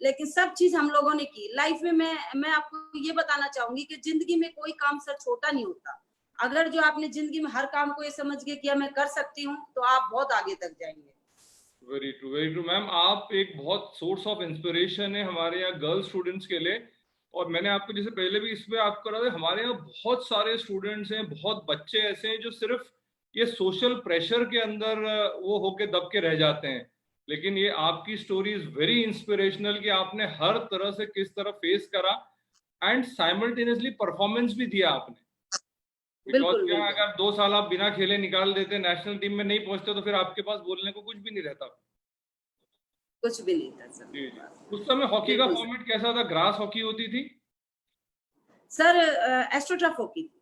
लेकिन सब चीज हम लोगों ने की लाइफ में। मैं आपको ये बताना चाहूंगी कि जिंदगी में कोई काम सर छोटा नहीं होता। अगर जो आपने जिंदगी में हर काम को ये समझ के किया मैं कर सकती हूँ, तो आप बहुत आगे तक जाएंगे। Very true, very true ma'am. आप एक बहुत सोर्स ऑफ इंस्पिरेशन है हमारे यहाँ गर्ल स्टूडेंट्स के लिए। और मैंने आपको जैसे पहले भी इस पे आप करा था, हमारे यहाँ बहुत सारे स्टूडेंट्स हैं, बहुत बच्चे ऐसे हैं जो सिर्फ ये सोशल प्रेशर के अंदर वो होके दब के रह जाते हैं। लेकिन ये आपकी स्टोरी इज वेरी इंस्पिरेशनल कि आपने हर तरह से किस तरह फेस करा एंड साइमल्टेनियसली परफॉर्मेंस भी दिया आपने। बिकॉज बिल्कुल क्या, बिल्कुल, अगर 2 साल आप बिना खेले निकाल देते, नेशनल टीम में नहीं पहुंचते, तो फिर आपके पास बोलने को कुछ भी नहीं रहता। कुछ भी नहीं था सर जी मेरे जी। पास। उस समय हॉकी का बिल्कुल सर, फॉर्मेट कैसा था? ग्रास हॉकी होती थी? सर एस्ट्रोटर्फ हॉकी थी।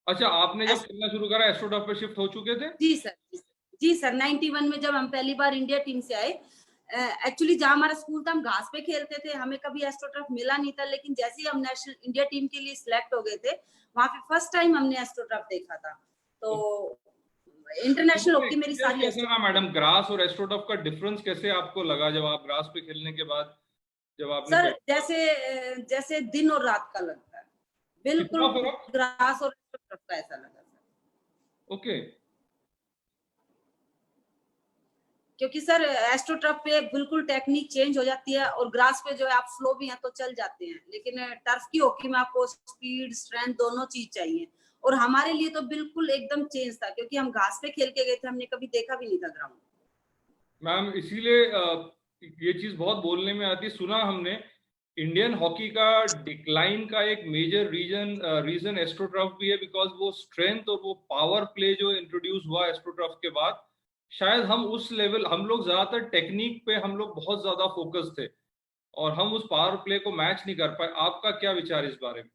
अच्छा, आपने जब खेलना शुरू करा एस्ट्रोटर्फ पे शिफ्ट हो चुके थे? जी सर, जी सर, 91 में जब हम पहली बार इंडिया टीम से आए, एक्चुअली जहाँ हमारा स्कूल था हम घास पे खेलते थे, हमें कभी एस्ट्रोटर्फ मिला नहीं था, लेकिन जैसे ही हम नेशनल इंडिया टीम के लिए सिलेक्ट हो गए थे, वहां पे फर्स्ट टाइम हमने एस्ट्रोटर्फ देखा था। तो इंटरनेशनल उसमें हॉकी मेरी एक्सपीरियंस सारी कैसा रहा मैडम? ग्रास और एस्ट्रोटर्फ का डिफरेंस कैसे आपको लगा जब आप ग्रास पे खेलने के बाद, जब आपने सर पहली जैसे दिन और रात का लगता है, कितना बिल्कुल फर्क? ग्रास और एस्ट्रोटर्फ का ऐसा लगा सर। ओके। क्योंकि सर एस्ट्रोटर्फ पे बिल्कुल टेक्निक चेंज हो जाती है, और ग्रास पे जो है आप स्लो भी हैं तो चल जाते हैं, लेकिन टर्फ की हॉकी में आपको स्पीड स्ट्रेंथ दोनों चीज चाहिए, और हमारे लिए तो बिल्कुल एकदम चेंज था, क्योंकि हम घास पे खेल के गए थे, हमने कभी देखा भी नहीं था ग्राउंड। मैम इसीलिए ये चीज बहुत बोलने में आती है, सुना हमने इंडियन हॉकी का डिक्लाइन का एक मेजर रीजन एस्ट्रोटर्फ भी है, बिकॉज वो स्ट्रेंथ और वो पावर प्ले जो इंट्रोड्यूस हुआ एस्ट्रोटर्फ के बाद, शायद हम उस लेवल, हम लोग ज्यादातर टेक्निक पे हम लोग बहुत ज्यादा फोकस थे और हम उस पावर प्ले को मैच नहीं कर पाए। आपका क्या विचार इस बारे में?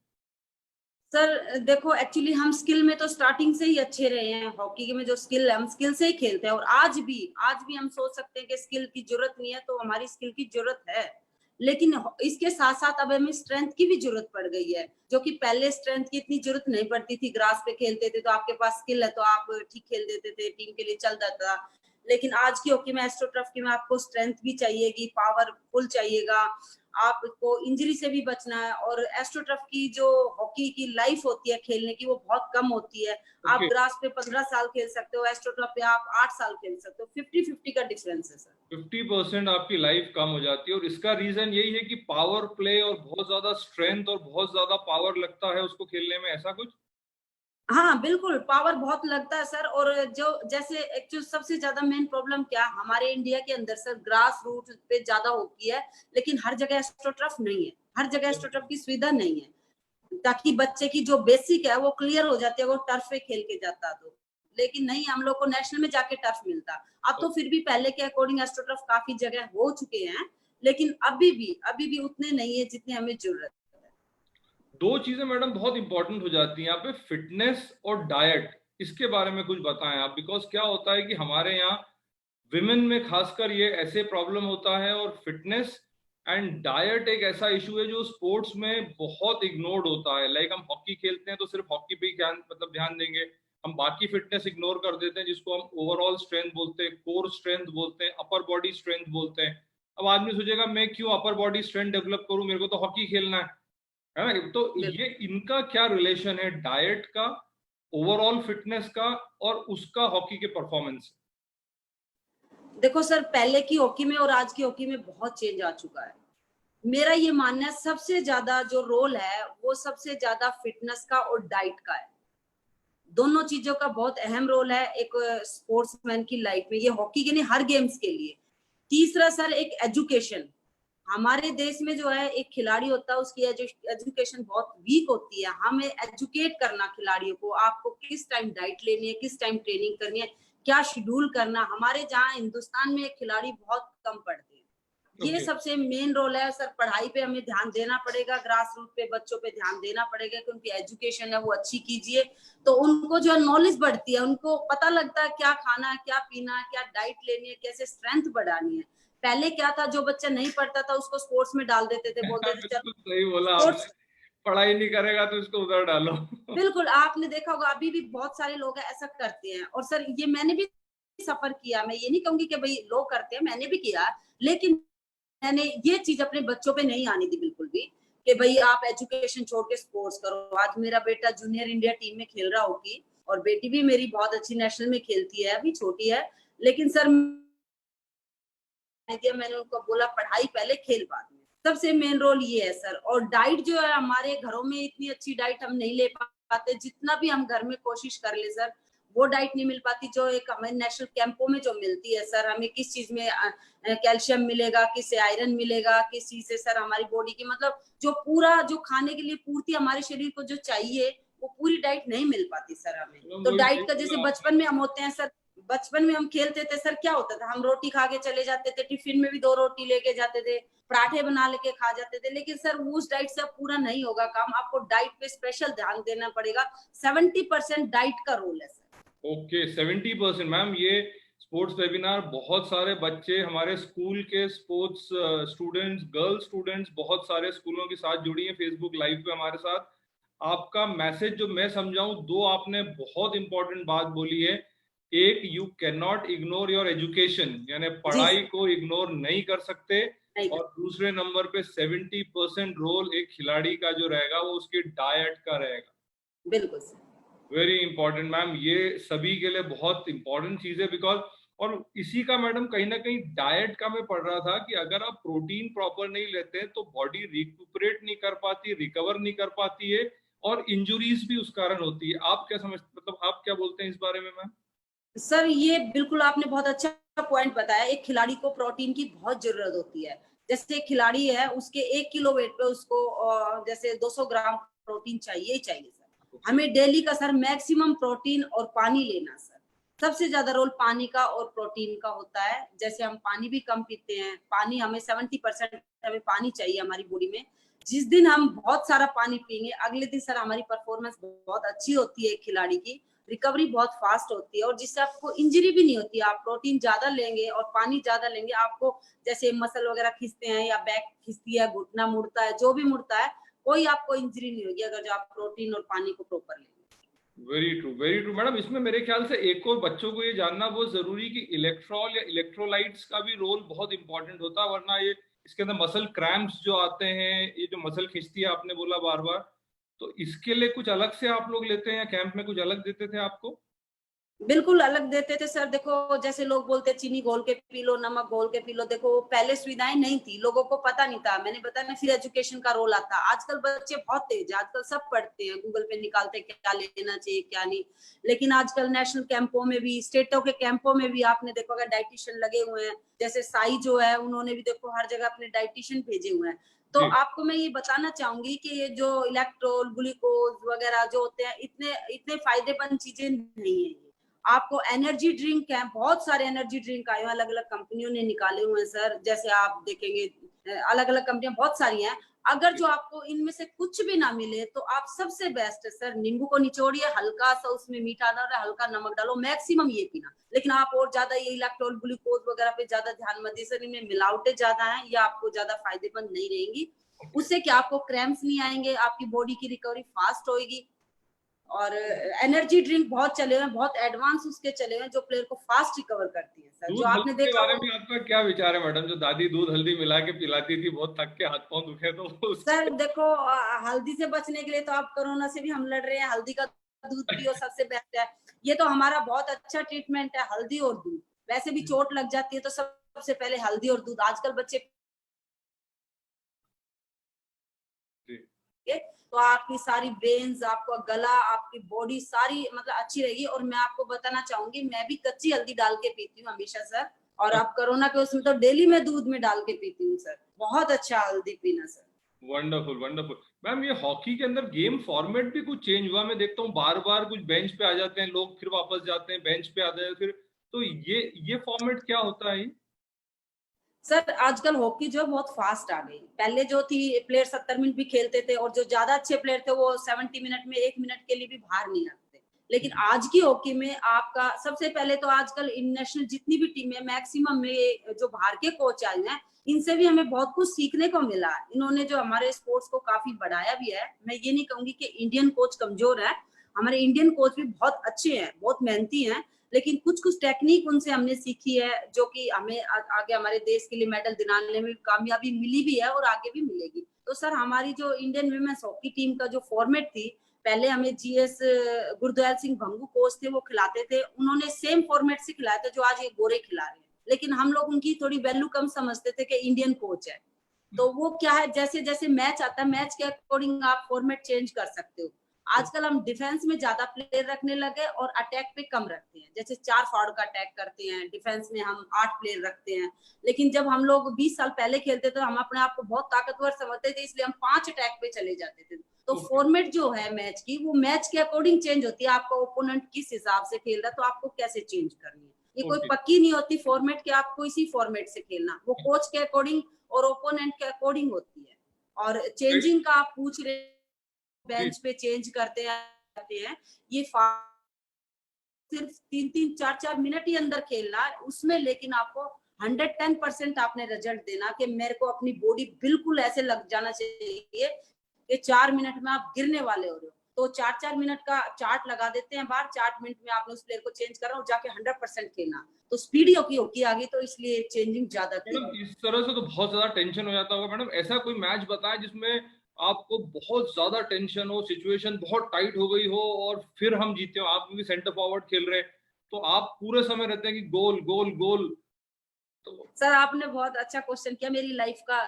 सर देखो, एक्चुअली हम स्किल में तो स्टार्टिंग से ही अच्छे रहे हैं, हॉकी में जो स्किल है हम स्किल से ही खेलते हैं, और आज भी हम सोच सकते हैं कि स्किल की जरूरत नहीं है, तो हमारी स्किल की जरूरत है, लेकिन इसके साथ साथ अब हमें स्ट्रेंथ की भी जरूरत पड़ गई है, जो कि पहले स्ट्रेंथ की इतनी जरूरत नहीं पड़ती थी। ग्रास पे खेलते थे तो आपके पास स्किल है तो आप ठीक खेल देते थे, टीम के लिए चल जाता था, लेकिन आज की हॉकी में एस्ट्रोटर्फ की में आपको स्ट्रेंथ भी चाहिएगी, पावरफुल चाहिएगा, आपको इंजरी से भी बचना है, और एस्ट्रोटर्फ की जो हॉकी की लाइफ होती है खेलने की वो बहुत कम होती है। आप ओके। ग्रास पे 15 साल खेल सकते हो, एस्ट्रोटर्फ पे आप 8 साल खेल सकते हो, 50-50 का डिफरेंस है सर। 50% आपकी लाइफ कम हो जाती है और इसका रीजन यही है कि पावर प्ले और बहुत ज्यादा स्ट्रेंथ और बहुत ज्यादा पावर लगता है उसको खेलने में, ऐसा कुछ? हाँ बिल्कुल, पावर बहुत लगता है सर, और जो जैसे एक्चुअली सबसे ज्यादा मेन प्रॉब्लम क्या हमारे इंडिया के अंदर सर, ग्रास रूट पे ज्यादा होती है, लेकिन हर जगह एस्ट्रोटर्फ नहीं है, हर जगह एस्ट्रोटर्फ की सुविधा नहीं है, ताकि बच्चे की जो बेसिक है वो क्लियर हो जाती है, वो टर्फ पे खेल के जाता तो, लेकिन नहीं, हम लोग को नेशनल में जाके टर्फ मिलता। अब तो फिर भी पहले के अकॉर्डिंग एस्ट्रोटर्फ काफी जगह हो चुके हैं, लेकिन अभी भी उतने नहीं है जितने हमें जरूरत है। दो चीजें मैडम बहुत इंपॉर्टेंट हो जाती हैं यहाँ पे, फिटनेस और डाइट। इसके बारे में कुछ बताएं आप, बिकॉज क्या होता है कि हमारे यहाँ विमेन में खासकर ये ऐसे प्रॉब्लम होता है, और फिटनेस एंड डाइट एक ऐसा इशू है जो स्पोर्ट्स में बहुत इग्नोर्ड होता है। लाइक हम हॉकी खेलते हैं तो सिर्फ हॉकी पे ही ध्यान देंगे, हम बाकी फिटनेस इग्नोर कर देते हैं, जिसको हम ओवरऑल स्ट्रेंथ बोलते हैं, कोर स्ट्रेंथ बोलते हैं, अपर बॉडी स्ट्रेंथ बोलते हैं। अब आदमी सोचेगा मैं क्यों अपर बॉडी स्ट्रेंथ डेवलप करूं, मेरे को तो हॉकी खेलना है ना? तो ये इनका क्या रिलेशन है डाइट का, ओवरऑल फिटनेस का और उसका हॉकी के परफॉर्मेंस? देखो सर, पहले की हॉकी में और आज की हॉकी में बहुत चेंज आ चुका है। मेरा ये मानना है सबसे ज्यादा जो रोल है वो सबसे ज्यादा फिटनेस का और डाइट का है। दोनों चीजों का बहुत अहम रोल है एक स्पोर्ट्समैन की लाइफ में, ये हॉकी के नहीं हर गेम्स के लिए। तीसरा सर, एक एजुकेशन। हमारे देश में जो है एक खिलाड़ी होता है उसकी एजुकेशन बहुत वीक होती है। हमें एजुकेट करना खिलाड़ियों को, आपको किस टाइम डाइट लेनी है, किस टाइम ट्रेनिंग करनी है, क्या शेड्यूल करना, हमारे जहाँ हिंदुस्तान में खिलाड़ी बहुत कम पढ़ते हैं। ये Okay. सबसे मेन रोल है सर। पढ़ाई पे हमें ध्यान देना पड़ेगा, ग्रास रूट पे बच्चों पे ध्यान देना पड़ेगा कि उनकी एजुकेशन है वो अच्छी कीजिए, तो उनको जो नॉलेज बढ़ती है, उनको पता लगता है क्या खाना है, क्या पीना है, क्या डाइट लेनी है, कैसे स्ट्रेंथ बढ़ानी है। पहले क्या था, जो बच्चा नहीं पढ़ता था उसको स्पोर्ट्स में डाल देते थे, बोलते थे चल बिल्कुल सही बोला स्पोर्ट्स। आपने, पढ़ाई नहीं करेगा तो इसको उधर डालो। बिल्कुल, आपने देखा होगा अभी भी बहुत सारे लोग ऐसा करते हैं। और सर ये मैंने भी सफर किया, मैं ये नहीं कहूंगी कि भाई लोग करते हैं, मैंने भी किया, लेकिन मैंने ये चीज अपने बच्चों पे नहीं आनी थी बिल्कुल भी कि भाई आप एजुकेशन छोड़ के स्पोर्ट्स करो। आज मेरा बेटा जूनियर इंडिया टीम में खेल रहा हॉकी, और बेटी भी मेरी बहुत अच्छी नेशनल में खेलती है, अभी छोटी है, लेकिन सर मैंने उनको बोला पढ़ाई पहले खेल बाद में। सबसे मेन रोल ये है सर। और डाइट जो है, हमारे घरों में इतनी अच्छी डाइट हम नहीं ले पाते, जितना भी हम घर में कोशिश कर ले सर, वो डाइट नहीं मिल पाती जो एक हमें नेशनल कैंपों में जो मिलती है सर। हमें किस चीज में कैल्शियम मिलेगा, किससे आयरन मिलेगा, किस चीज से सर हमारी बॉडी की मतलब जो पूरा जो खाने के लिए पूर्ति हमारे शरीर को जो चाहिए, वो पूरी डाइट नहीं मिल पाती सर हमें। तो डाइट का जैसे बचपन में हम होते हैं सर, बचपन में हम खेलते थे सर, क्या होता था, हम रोटी खा के चले जाते थे, टिफिन में भी 2 रोटी लेके जाते थे, पराठे बना लेके खा जाते थे, लेकिन सर उस डाइट से पूरा नहीं होगा काम। आपको डाइट पे स्पेशल ध्यान देना पड़ेगा। 70% डाइट का रोल है सर। ओके, 70%। मैम ये स्पोर्ट्स वेबिनार बहुत सारे बच्चे, हमारे स्कूल के स्पोर्ट्स स्टूडेंट्स, गर्ल स्टूडेंट्स बहुत सारे स्कूलों के साथ जुड़ी हैं फेसबुक लाइव पे हमारे साथ। आपका मैसेज जो मैं समझाऊं, 2 आपने बहुत इंपॉर्टेंट बात बोली है। एक, you can not ignore your education, यानी पढ़ाई को इग्नोर नहीं कर सकते। और दूसरे नंबर पे 70% रोल एक खिलाड़ी का जो रहेगा वो उसकी डाइट का रहेगा। बिल्कुल सर, वेरी इंपॉर्टेंट मैम, ये सभी के लिए बहुत इंपॉर्टेंट चीज है। बिकॉज और इसी का मैडम कहीं ना कहीं डाइट का मैं पढ़ रहा था कि अगर आप प्रोटीन प्रॉपर नहीं लेते हैं तो बॉडी रिकूपरेट नहीं कर पाती, रिकवर नहीं कर पाती है, और इंजुरीज भी उस कारण होती है। आप क्या समझ, मतलब आप क्या बोलते हैं इस बारे में मैम? सर ये बिल्कुल आपने बहुत अच्छा पॉइंट बताया। एक खिलाड़ी को प्रोटीन की बहुत जरूरत होती है। जैसे एक खिलाड़ी है, उसके 1 किलो वेट पे उसको जैसे 200 ग्राम प्रोटीन चाहिए ही चाहिए सर। हमें डेली का सर मैक्सिमम प्रोटीन और पानी लेना सर। सबसे ज्यादा रोल पानी का और प्रोटीन का होता है। जैसे हम पानी भी कम पीते हैं, पानी हमें 70% हमें पानी चाहिए हमारी बॉडी में। जिस दिन हम बहुत सारा पानी पियेंगे, अगले दिन सर हमारी परफॉर्मेंस बहुत अच्छी होती है, खिलाड़ी की रिकवरी बहुत फास्ट होती है, और जिससे आपको इंजरी भी नहीं होती है। आप प्रोटीन ज्यादा लेंगे और पानी ज्यादा लेंगे, आपको जैसे मसल वगैरह खींचते हैं या बैक खींचती है, घुटना मुड़ता है, जो भी मुड़ता है, कोई आपको इंजरी नहीं होगी अगर जो आप प्रोटीन और पानी को प्रॉपर लेंगे। Very true, very true madam. इसमें मेरे ख्याल से एक और बच्चों को ये जानना बहुत जरूरी कि इलेक्ट्रॉल या इलेक्ट्रोलाइट्स का भी रोल बहुत इंपॉर्टेंट होता है, वरना ये इसके अंदर मसल क्रैम्प्स जो आते हैं, ये जो मसल खींचती है आपने बोला बार बार, तो इसके लिए कुछ अलग से आप लोग लेते हैं या कैंप में कुछ अलग देते थे आपको? बिल्कुल अलग देते थे सर। देखो जैसे लोग बोलते चीनी घोल के पी लो, नमक घोल के पी लो, देखो पहले सुविधाएं नहीं थी, लोगों को पता नहीं था। मैंने बताया ना, फिर एजुकेशन का रोल आता। आजकल बच्चे बहुत तेज है, आजकल सब पढ़ते हैं, गूगल पे निकालते क्या लेना चाहिए क्या नहीं। लेकिन आजकल नेशनल कैंपों में भी, स्टेटों के कैंपों में भी आपने देखो अगर डाइटिशियन लगे हुए हैं, जैसे साई जो है उन्होंने भी देखो हर जगह अपने डाइटिशियन भेजे हुए हैं। तो आपको मैं ये बताना चाहूंगी कि ये जो इलेक्ट्रोल, ग्लूकोज वगैरह जो होते हैं, इतने इतने फायदेमंद चीजें नहीं है। आपको एनर्जी ड्रिंक है, बहुत सारे एनर्जी ड्रिंक आए हैं, अलग अलग कंपनियों ने निकाले हुए हैं सर। जैसे आप देखेंगे अलग अलग कंपनियां बहुत सारी हैं। अगर जो आपको इनमें से कुछ भी ना मिले तो आप सबसे बेस्ट है सर, नींबू को निचोड़िए, हल्का सा उसमें मीठा डालो, हल्का नमक डालो, मैक्सिमम ये पीना। लेकिन आप और ज्यादा ये इलेक्ट्रोल, ग्लूकोज वगैरह पे ज्यादा ध्यान मत दीजिए सर, इनमें मिलावटें ज्यादा है, या आपको ज्यादा फायदेमंद नहीं रहेंगी। उससे क्या आपको क्रैम्प्स नहीं आएंगे, आपकी बॉडी की रिकवरी फास्ट होगी। और एनर्जी ड्रिंक बहुत चले हुए हैं, बहुत एडवांस उसके चले हुए हैं, जो प्लेयर को फास्ट रिकवर करती है सर। जो आपने देखा बारे में आपका क्या विचार है मैडम? जो दादी दूध हल्दी मिला के पिलाती थी, बहुत थक के हाथ पांव दुखे तो सर देखो हल्दी से बचने के लिए तो आप कोरोना से भी हम लड़ रहे हैं, हल्दी का दूध पियो सबसे बेस्ट है। ये तो हमारा बहुत अच्छा ट्रीटमेंट है, हल्दी और दूध। वैसे भी चोट लग जाती है तो सबसे पहले हल्दी और दूध। आजकल बच्चे तो आपकी सारी वेन्स, आपका गला, आपकी बॉडी सारी मतलब अच्छी रहेगी। और मैं आपको बताना चाहूंगी, मैं भी कच्ची हल्दी डाल के पीती हूँ हमेशा सर, और अब कोरोना के उसमें तो डेली मैं दूध में डाल के पीती हूँ सर। बहुत अच्छा हल्दी पीना सर। Wonderful, wonderful ma'am. ये हॉकी के अंदर गेम फॉर्मेट भी कुछ चेंज हुआ? मैं देखता हूँ बार बार कुछ बेंच पे आ जाते हैं लोग, फिर वापस जाते हैं, बेंच पे आते हैं, फिर तो ये फॉर्मेट क्या होता है? सर आजकल हॉकी जो है बहुत फास्ट आ गई। पहले जो थी प्लेयर 70 मिनट भी खेलते थे और जो ज्यादा अच्छे प्लेयर थे वो 70 मिनट में 1 मिनट के लिए भी बाहर नहीं आते। लेकिन आज की हॉकी में आपका सबसे पहले तो आजकल इंटरनेशनल जितनी भी टीमें मैक्सिमम में जो बाहर के कोच आए हैं, इनसे भी हमें बहुत कुछ सीखने को मिला। इन्होंने जो हमारे स्पोर्ट्स को काफी बढ़ाया भी है। मैं ये नहीं कहूंगी कि इंडियन कोच कमजोर है, हमारे इंडियन कोच भी बहुत अच्छे हैं, बहुत मेहनती हैं, लेकिन कुछ कुछ टेक्निक उनसे हमने सीखी है जो कि हमें आगे हमारे देश के लिए मेडल दिलाने में कामयाबी मिली भी है और आगे भी मिलेगी। तो सर हमारी जो इंडियन विमेंस हॉकी टीम का जो फॉर्मेट थी, पहले हमें जीएस गुरदयाल सिंह भंगू कोच थे, वो खिलाते थे। उन्होंने सेम फॉर्मेट से खिलाए थे जो आज ये गोरे खिला रहे हैं, लेकिन हम लोग उनकी थोड़ी वैल्यू कम समझते थे कि इंडियन कोच है। तो वो क्या है, जैसे जैसे मैच आता है मैच के अकॉर्डिंग आप फॉर्मेट चेंज कर सकते हो। आजकल हम डिफेंस में ज्यादा प्लेयर रखने लगे और अटैक पे कम रखते हैं। जैसे 4 फॉरवर्ड का अटैक करते हैं, डिफेंस में हम 8 प्लेयर रखते हैं। लेकिन जब हम लोग 20 साल पहले खेलते थे हम अपने आप को बहुत ताकतवर समझते थे, इसलिए हम 5 अटैक पे चले जाते थे। तो फॉर्मेट जो है मैच की, वो मैच के अकॉर्डिंग चेंज होती है। आपका ओपोनेंट किस हिसाब से खेल रहा है तो आपको कैसे चेंज करनी है, ये कोई पक्की नहीं होती फॉर्मेट की आपको इसी फॉर्मेट से खेलना। वो कोच के अकॉर्डिंग और ओपोनेंट के अकॉर्डिंग होती है। और चेंजिंग का आप पूछ रहे, बेंच पे चेंज करते हैं, ये सिर्फ 3-3, 4-4 मिनट ही अंदर खेलना उसमें, लेकिन आपको 110% आपने रिजल्ट देना कि मेरे को अपनी बॉडी बिल्कुल ऐसे लग जाना चाहिए कि 4 मिनट में आप गिरने वाले हो रहे हो। तो 4-4 मिनट का चार्ट लगा देते हैं बाहर, 4 मिनट में आपने उस प्लेयर को चेंज करना और जाके 100% खेलना। तो स्पीडी हॉकी आ गई, तो इसलिए चेंजिंग ज्यादा की। मैडम इस तरह से तो बहुत ज्यादा टेंशन हो जाता होगा। मैडम ऐसा कोई मैच बताएं जिसमें आपको बहुत ज्यादा टेंशन हो, सिचुएशन बहुत टाइट हो गई हो और फिर हम जीते हो। आप भी सेंटर फॉरवर्ड खेल रहे हैं तो आप पूरे समय रहते हैं कि गोल गोल गोल। तो सर आपने बहुत अच्छा क्वेश्चन किया। मेरी लाइफ का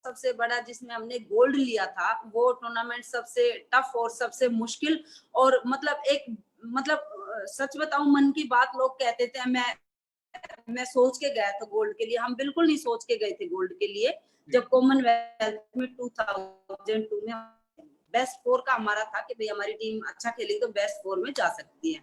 सबसे बड़ा जिसमें हमने गोल्ड लिया था, वो टूर्नामेंट सबसे टफ और सबसे मुश्किल और मतलब सच बताऊं मन की बात, लोग कहते थे मैं सोच के गया था गोल्ड के लिए। हम बिल्कुल नहीं सोच के गए थे गोल्ड के लिए। जब कॉमनवेल्थ में 2002 में बेस्ट 4 का हमारा था कि भाई हमारी टीम अच्छा खेलेगी तो बेस्ट 4 में जा सकती है।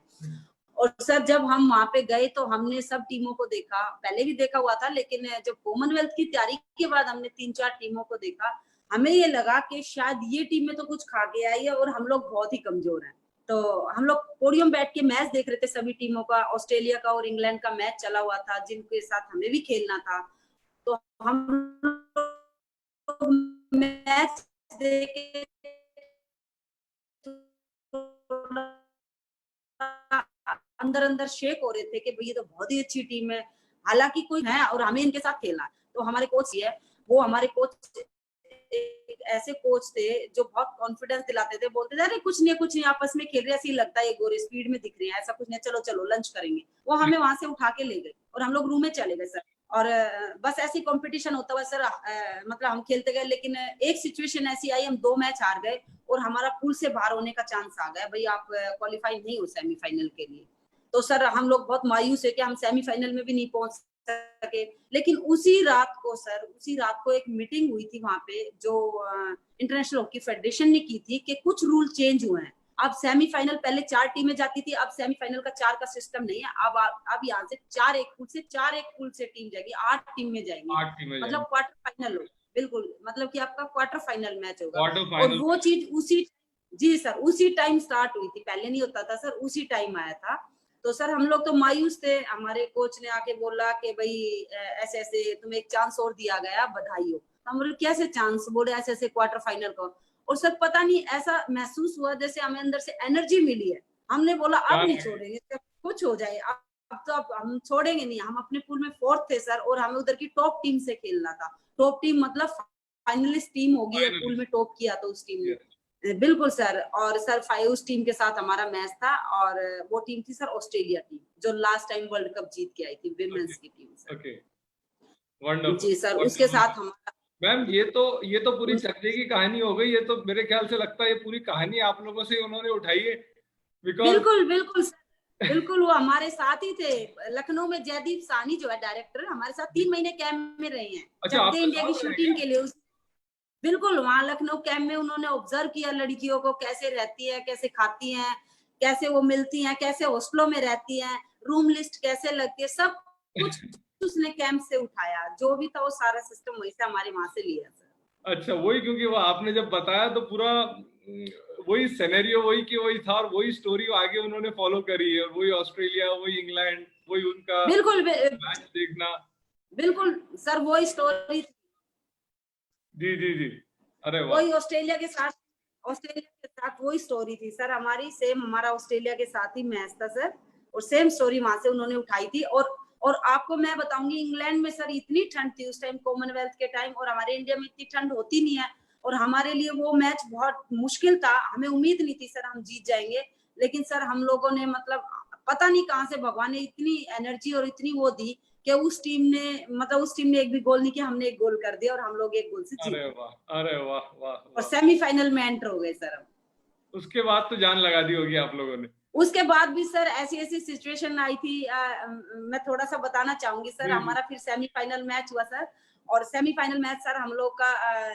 और सर जब हम वहां पे गए तो हमने सब टीमों को देखा, पहले भी देखा हुआ था, लेकिन जब कॉमनवेल्थ की तैयारी के बाद हमने 3-4 टीमों को देखा, हमें ये लगा कि शायद ये टीम में तो कुछ खा के आई है और हम लोग बहुत ही कमजोर हैं। तो हम लोग पोडियम बैठ के मैच देख रहे थे सभी टीमों का। ऑस्ट्रेलिया का और इंग्लैंड का मैच चला हुआ था जिनके साथ हमें भी खेलना था। तो हम मैच देख अंदर अंदर शेक हो रहे थे कि भाई ये तो बहुत ही अच्छी टीम है, हालांकि कोई है और हमें इनके साथ खेलना है। तो हमारे कोच है, वो हमारे कोच एक ऐसे कोच थे जो बहुत कॉन्फिडेंस दिलाते थे, बोलते थे अरे कुछ नहीं आपस में खेल रहे, ऐसे ही लगता है ये गोरे स्पीड में दिख रहे हैं, ऐसा कुछ नहीं, चलो चलो लंच करेंगे। वो हमें वहां से उठा के ले गए और हम लोग रूम में चले गए सर। और बस ऐसी कंपटीशन होता हुआ सर मतलब हम खेलते गए। लेकिन एक सिचुएशन ऐसी आई, हम 2 मैच हार गए और हमारा पूल से बाहर होने का चांस आ गया, भाई आप क्वालिफाई नहीं हो सेमीफाइनल के लिए। तो सर हम लोग बहुत मायूस है कि हम सेमीफाइनल में भी नहीं पहुंच सके। लेकिन उसी रात को एक मीटिंग हुई थी वहां पे जो इंटरनेशनल हॉकी फेडरेशन ने की थी कि कुछ रूल चेंज हुए हैं। अब सेमीफाइनल पहले 4 टीमें जाती थी, अब सेमीफाइनल का 4 का सिस्टम नहीं है। अब यहाँ से 4 एक पूल से टीम जाएगी, 8 टीम में जाएंगी, मतलब क्वार्टर फाइनल हो, बिल्कुल मतलब कि आपका क्वार्टर फाइनल मैच होगा। और वो चीज उसी टाइम स्टार्ट हुई थी, पहले नहीं होता था सर, उसी टाइम आया था। तो सर हम लोग तो मायूस थे। हमारे कोच ने आके बोला कि भाई ऐसे ऐसे तुम्हें एक चांस और दिया गया, बधाई हो। हम बोले कैसे चांस? बोले ऐसे ऐसे क्वार्टर फाइनल को। और सर पता नहीं ऐसा महसूस हुआ जैसे हमें अंदर से एनर्जी मिली है। हमने बोला अब नहीं छोड़ेंगे, कुछ हो जाए अब तो अब हम छोड़ेंगे नहीं। हम अपने पूल में 4th थे सर और हमें उधर की टॉप टीम से खेलना था। टॉप टीम मतलब फाइनलिस्ट टीम होगी, पूल में टॉप किया तो उस टीम ने, बिल्कुल सर। और सर 5 टीम के साथ हमारा मैच था और वो टीम थी सर ऑस्ट्रेलिया टीम, जो लास्ट टाइम वर्ल्ड कप जीत के आई थी, विमेंस की टीम सर। ओके वंडरफुल जी सर, उसके साथ हमारा मैम ये तो पूरी चर्चे की कहानी हो गई। ये तो मेरे ख्याल से लगता है ये पूरी कहानी आप लोगों से उन्होंने उठाई है। बिल्कुल बिल्कुल वो हमारे साथ ही थे। लखनऊ में जयदीप सानी जो है डायरेक्टर, हमारे साथ 3 महीने कैंप में रहे हैं। अच्छा, इंडिया की शूटिंग के लिए बिल्कुल वहां लखनऊ कैंप में उन्होंने ऑब्जर्व किया लड़कियों को, कैसे रहती है, कैसे खाती हैं, कैसे वो मिलती हैं, कैसे हॉस्टलों में रहती हैं। रूम लिस्ट कैसे लगती है, सब कुछ उसने कैंप से उठाया, जो भी था वो सारा सिस्टम वही से हमारे वहां से लिया सर। अच्छा, वही, क्योंकि वो आपने जब बताया तो पूरा वही सिनेरियो वही की वही था, और वही स्टोरी आगे उन्होंने फॉलो करी है, और वही ऑस्ट्रेलिया, वही इंग्लैंड, वही उनका बिल्कुल मैच देखना। बिल्कुल सर, वही स्टोरी, जी जी जी, अरे वाह। वही ऑस्ट्रेलिया के साथ वही स्टोरी थी सर हमारी, सेम हमारा ऑस्ट्रेलिया के साथ ही मैच था सर, और सेम स्टोरी वहां से उन्होंने उठाई थी। और आपको मैं बताऊंगी, इंग्लैंड में सर इतनी ठंड थी उस टाइम, कॉमनवेल्थ के टाइम, और हमारे इंडिया में इतनी ठंड होती नहीं है, और हमारे लिए वो मैच बहुत मुश्किल था। हमें उम्मीद नहीं थी सर हम जीत जाएंगे, लेकिन सर हम लोगों ने मतलब पता नहीं कहाँ से भगवान ने इतनी एनर्जी और इतनी वो दी कि उस टीम ने एक भी गोल नहीं किया, हमने एक गोल कर दिया और हम लोग एक गोल से जीत अरे गए वाह, अरे वाह वाह और वाह। सेमीफाइनल में एंटर हो गए सर हम। उसके बाद तो जान लगा दी होगी आप लोगों ने। उसके बाद भी सर ऐसी सिचुएशन आई थी, मैं थोड़ा सा बताना चाहूंगी सर। जी, जी। हमारा फिर सेमीफाइनल मैच हुआ सर, और सेमीफाइनल मैच सर हम लोग का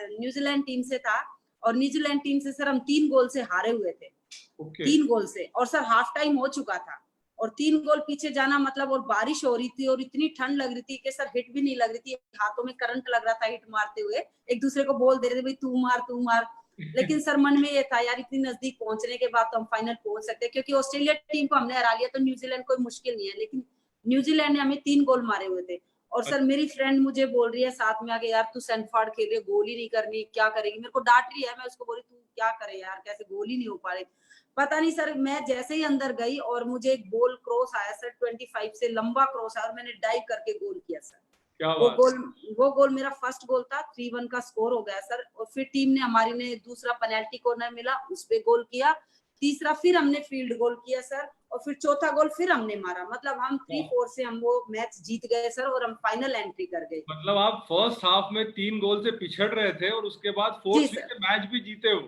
न्यूजीलैंड टीम से था, और न्यूजीलैंड टीम से सर हम 3 गोल से हारे हुए थे। ओके। 3 गोल से, और सर हाफ टाइम हो चुका था, और 3 गोल पीछे जाना मतलब, और बारिश हो रही थी और इतनी ठंड लग रही थी कि सर हिट भी नहीं लग रही थी, हाथों में करंट लग रहा था हिट मारते हुए, एक दूसरे को बोल दे रहे थे भाई तू मार। लेकिन सर मन में ये था यार, इतनी नजदीक पहुंचने के बाद तो हम फाइनल पहुंच सकते हैं, क्योंकि ऑस्ट्रेलिया टीम को हमने हरा लिया तो न्यूजीलैंड कोई मुश्किल नहीं है, लेकिन न्यूजीलैंड ने हमें 3 गोल मारे हुए थे। और सर मेरी फ्रेंड मुझे बोल रही है साथ में आके, यार तू सेंटफॉर्ड खेल रही है, गोल ही नहीं करनी, क्या करेगी? मेरे को डांट रही है, मैं उसको बोली तू क्या करे यार, कैसे गोल ही नहीं हो पा रहे। पता नहीं सर, मैं जैसे ही अंदर गई और मुझे एक बॉल क्रॉस आया सर, 25 से लंबा क्रॉस आया, और मैंने डाइव करके गोल किया सर। क्या वो बात। गोल मेरा फर्स्ट गोल था। 3-1 का स्कोर हो गया सर, और फिर टीम ने हमारी ने दूसरा पेनल्टी कॉर्नर मिला, उस पे गोल किया, तीसरा फिर हमने फील्ड गोल किया सर, और फिर चौथा गोल फिर हमने मारा। मतलब हम 3-4 से हम वो मैच जीत गए सर, और हम फाइनल एंट्री कर गए। मतलब आप फर्स्ट हाफ में 3 गोल से पिछड़ रहे थे, और उसके बाद जी फोर्थ सर, मैच भी जीते हो,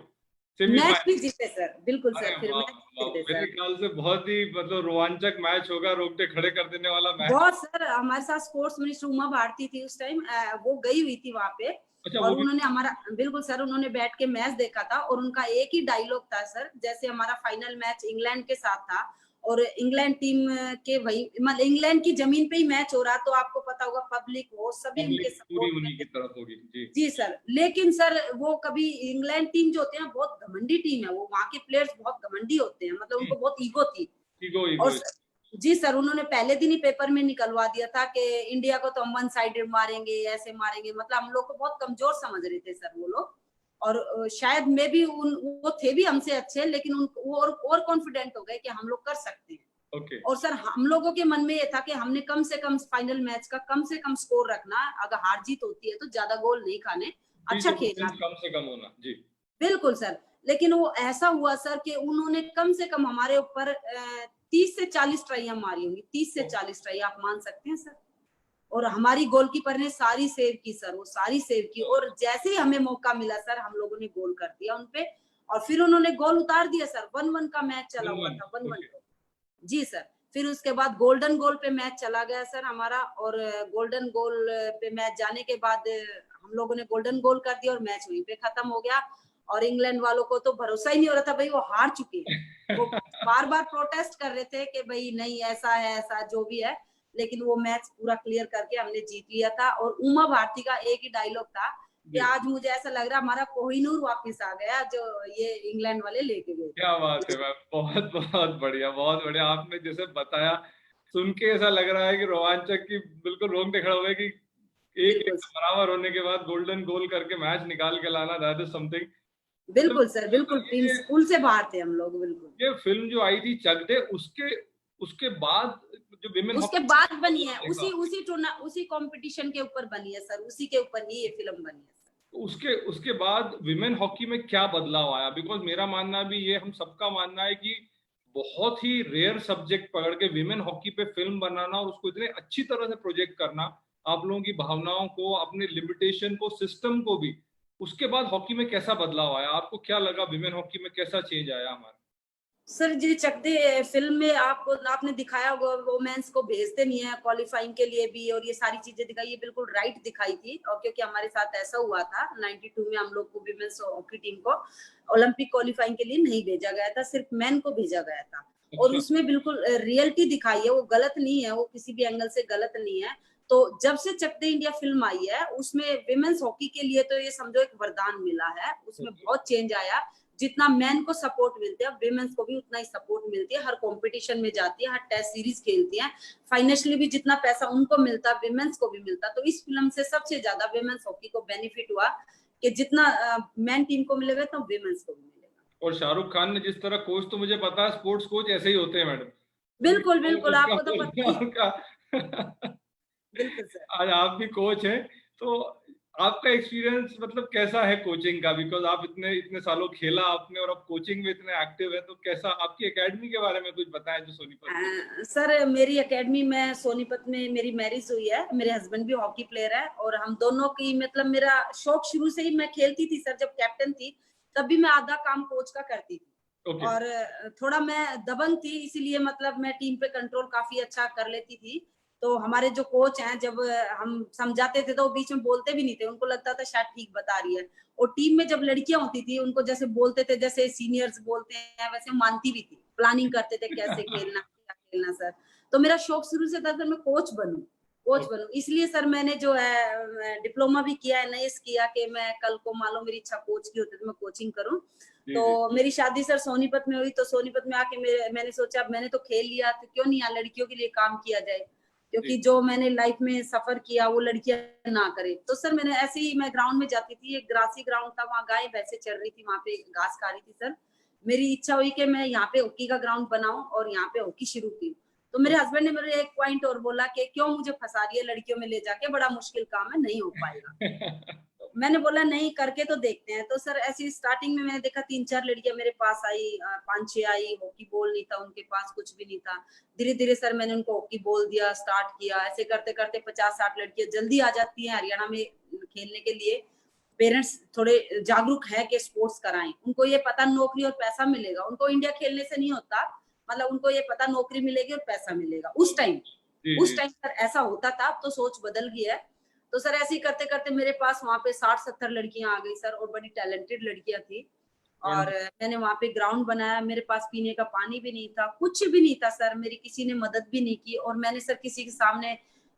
मैच सेमीफाइनल। भी जीते सर, बिल्कुल अरे सर, फिर वाह मैच वाह, जीते मेरे सर। ख्याल से बहुत ही मतलब रोमांचक मैच होगा, रोकते खड़े कर देने वाला मैच। बहुत सर, हमारे साथ स्पोर्ट्स मिनिस्टर उमा भारती थी उस टाइम, वो गई हुई थी वहां पे, अच्छा, और वो भी। उन्होंने हमारा, बिल्कुल सर, उन्होंने बैठ के मैच देखा था, और उनका एक ही डायलॉग था सर, जैसे हमारा फाइनल मैच इंग्लैंड के साथ था, और इंग्लैंड टीम के वही मतलब इंग्लैंड की जमीन पे ही मैच हो रहा, तो आपको पता होगा पब्लिक हो सभी उनके पब्लिक पूरी सपोर्ट में उन्हीं की थे। तरफ होगी जी। जी सर, लेकिन सर वो कभी, इंग्लैंड टीम जो होते हैं बहुत घमंडी टीम है, वो वहां के प्लेयर्स बहुत घमंडी होते हैं, मतलब उनको बहुत ईगो थी। ईगो और ईगो। जी सर, उन्होंने पहले दिन ही पेपर में निकलवा दिया था कि इंडिया को तो हम 1 साइडेड मारेंगे, ऐसे मारेंगे, मतलब हम लोग को बहुत कमजोर समझ रहे थे सर वो लोग। और शायद में भी वो थे भी हमसे अच्छे, लेकिन वो और कॉन्फिडेंट हो गए कि हम लोग कर सकते हैं। ओके। और सर हम लोगों के मन में ये था कि हमने कम से कम फाइनल मैच का कम से कम स्कोर रखना, अगर हार जीत होती है तो ज्यादा गोल नहीं खाने, अच्छा खेलना। कम से कम होना जी। बिल्कुल सर, लेकिन वो ऐसा हुआ सर कि उन्होंने कम से कम हमारे ऊपर 30 से 40 ट्राइयां मारी होंगी, 30 से 40 ट्राई आप मान सकते हैं सर। और हमारी गोलकीपर ने सारी सेव की सर, वो सारी सेव की, और जैसे ही हमें मौका मिला सर हम लोगों ने गोल कर दिया उनपे, और फिर उन्होंने गोल उतार दिया सर। 1-1 का मैच चला हुआ था, 1-1। जी सर, फिर उसके बाद गोल्डन गोल पे मैच चला गया सर हमारा, और गोल्डन गोल पे मैच जाने के बाद हम लोगों ने गोल्डन गोल कर दिया, और मैच वहीं पे खत्म हो गया। और इंग्लैंड वालों को तो भरोसा ही नहीं हो रहा था भाई वो हार चुके हैं, वो बार बार प्रोटेस्ट कर रहे थे कि भाई नहीं ऐसा है, ऐसा जो भी है, लेकिन वो मैच पूरा क्लियर करके हमने जीत लिया था। और उमा भारती का एक ही डायलॉग था कि आज मुझे ऐसा लग रहा हमारा कोहिनूर वापस आ गया, जो ये इंग्लैंड वाले लेके गए। क्या बात है मैम, बहुत बहुत बढ़िया, बहुत बढ़िया। आपने जैसे बताया, सुन के ऐसा लग रहा है कि रोमांचक की बिल्कुल रोंगटे खड़े हुए, कि एक एक से बराबर होने के बाद गोल्डन गोल करके मैच निकाल के लाना, दैट इज समथिंग। बिल्कुल सर, बिल्कुल, टीम स्कूल से बाहर थे हम लोग, बिल्कुल। ये फिल्म जो आई थी चक दे, उसके उसके बाद जो विमेन उसके हॉकी, बाद बनी है, उसी कंपटीशन के ऊपर बनी है सर, उसी के ऊपर ही ये फिल्म बनी है सर। उसके उसके बाद विमेन हॉकी में क्या बदलाव आया? बिकॉज मेरा मानना भी ये, हम सबका मानना है कि बहुत ही रेयर सब्जेक्ट पकड़ के विमेन हॉकी पे फिल्म बनाना, और उसको इतने अच्छी तरह से प्रोजेक्ट करना, आप लोगों की भावनाओं को, अपने लिमिटेशन को, सिस्टम को भी, उसके बाद हॉकी में कैसा बदलाव आया? आपको क्या लगा विमेन हॉकी में कैसा चेंज आया हमारा? सर जी, चक दे फिल्म में आपने दिखाया वोमेन्स को भेजते नहीं है क्वालिफाइंग के लिए भी, और ये सारी चीजें दिखाई, ये बिल्कुल राइट दिखाई थी। और क्योंकि हमारे साथ ऐसा हुआ था 92 में, हम लोग को विमेन्स हॉकी टीम को ओलंपिक क्वालिफाइंग के लिए नहीं भेजा गया था, सिर्फ मेन को भेजा गया था। और अच्छा। उसमें बिल्कुल रियलिटी दिखाई है, वो गलत नहीं है, वो किसी भी एंगल से गलत नहीं है। तो जब से चक दे इंडिया फिल्म आई है उसमें विमेन्स हॉकी के लिए तो ये समझो एक वरदान मिला है, उसमें बहुत चेंज आया। जितना मैन को सपोर्ट मिलते हैं विमेन्स को भी उतना ही सपोर्ट मिलती है, हर कंपटीशन में जाती है, हर टेस्ट सीरीज खेलती है, फाइनेंशियली भी जितना पैसा उनको मिलता है विमेन्स को भी मिलता। तो इस फिल्म से सबसे ज्यादा विमेन्स हॉकी को बेनिफिट हुआ कि जितना मैन टीम को मिलेगा तो विमेन्स को भी मिलेगा। और शाहरुख खान ने जिस तरह कोच, तो मुझे पता है स्पोर्ट्स कोच ऐसे ही होते हैं मैडम। बिल्कुल बिल्कुल, आपको तो पता ही। उनका बिल्कुल सर। आज आप भी कोच हैं, तो आपका एक्सपीरियंस मतलब कैसा है कोचिंग का? बिकॉज आप इतने इतने सालों खेला आपने और अब कोचिंग में इतने एक्टिव है, तो कैसा आपकी एकेडमी के बारे में कुछ बताएं जो सोनीपत में। सर मेरी एकेडमी में सोनीपत में मेरी मैरिज हुई है, मेरे हस्बैंड भी हॉकी प्लेयर है और हम दोनों की मतलब मेरा शौक शुरू से ही, मैं खेलती थी सर, जब कैप्टन थी तब भी मैं आधा काम कोच का करती थी। Okay. और थोड़ा मैं दबंग थी, इसीलिए मतलब मैं टीम पे कंट्रोल काफी अच्छा कर लेती थी। तो हमारे जो कोच हैं जब हम समझाते थे तो वो बीच में बोलते भी नहीं थे, उनको लगता था शायद ठीक बता रही है। और टीम में जब लड़कियां होती थी उनको जैसे बोलते थे, जैसे सीनियर्स बोलते हैं वैसे मानती भी थी, प्लानिंग करते थे कैसे खेलना क्या खेलना सर। तो मेरा शौक शुरू से था सर मैं कोच बनूं, इसलिए सर मैंने जो है डिप्लोमा भी किया है, नहीं किया कि मैं कल को मान लो मेरी इच्छा कोच की होती तो मैं कोचिंग करूं। तो मेरी शादी सर सोनीपत में हुई, तो सोनीपत में आके मैंने सोचा अब मैंने तो खेल लिया तो क्यों नहीं यहाँ लड़कियों के लिए काम किया जाए, क्योंकि जो मैंने लाइफ में सफर किया वो लड़कियां ना करे। तो सर मैंने ऐसे ही, मैं ग्राउंड में जाती थी, एक ग्रासी ग्राउंड था, वहाँ गाय भैंसे चल रही थी, वहां पे घास खा रही थी सर। मेरी इच्छा हुई कि मैं यहाँ पे हॉकी का ग्राउंड बनाऊं और यहाँ पे हॉकी शुरू की। तो मेरे हस्बैंड ने मेरे एक पॉइंट और बोला कि क्यों मुझे फंसा रही है लड़कियों में ले जाके, बड़ा मुश्किल काम है, नहीं हो पाएगा। मैंने बोला नहीं, करके तो देखते हैं। तो सर ऐसी स्टार्टिंग में मैंने देखा 3-4 लड़कियां मेरे पास आई, 5-6 आई, हॉकी बॉल नहीं था उनके पास, कुछ भी नहीं था। धीरे धीरे सर मैंने उनको हॉकी बॉल दिया, स्टार्ट किया, ऐसे करते करते 50-60 लड़कियां जल्दी आ जाती हैं हरियाणा में खेलने के लिए। पेरेंट्स थोड़े जागरूक है कि स्पोर्ट्स कराएं, उनको ये पता नौकरी और पैसा मिलेगा, उनको इंडिया खेलने से नहीं होता, मतलब उनको ये पता नौकरी मिलेगी और पैसा मिलेगा। उस टाइम सर ऐसा होता था, अब तो सोच बदल गई है। तो सर ऐसे ही करते करते मेरे पास वहां पे 60-70 लड़कियां आ गई सर, और बड़ी टैलेंटेड लड़कियां थी। और मैंने वहां पे ग्राउंड बनाया, मेरे पास पीने का पानी भी नहीं था, कुछ भी नहीं था सर, मेरी किसी ने मदद भी नहीं की, और मैंने सर किसी के सामने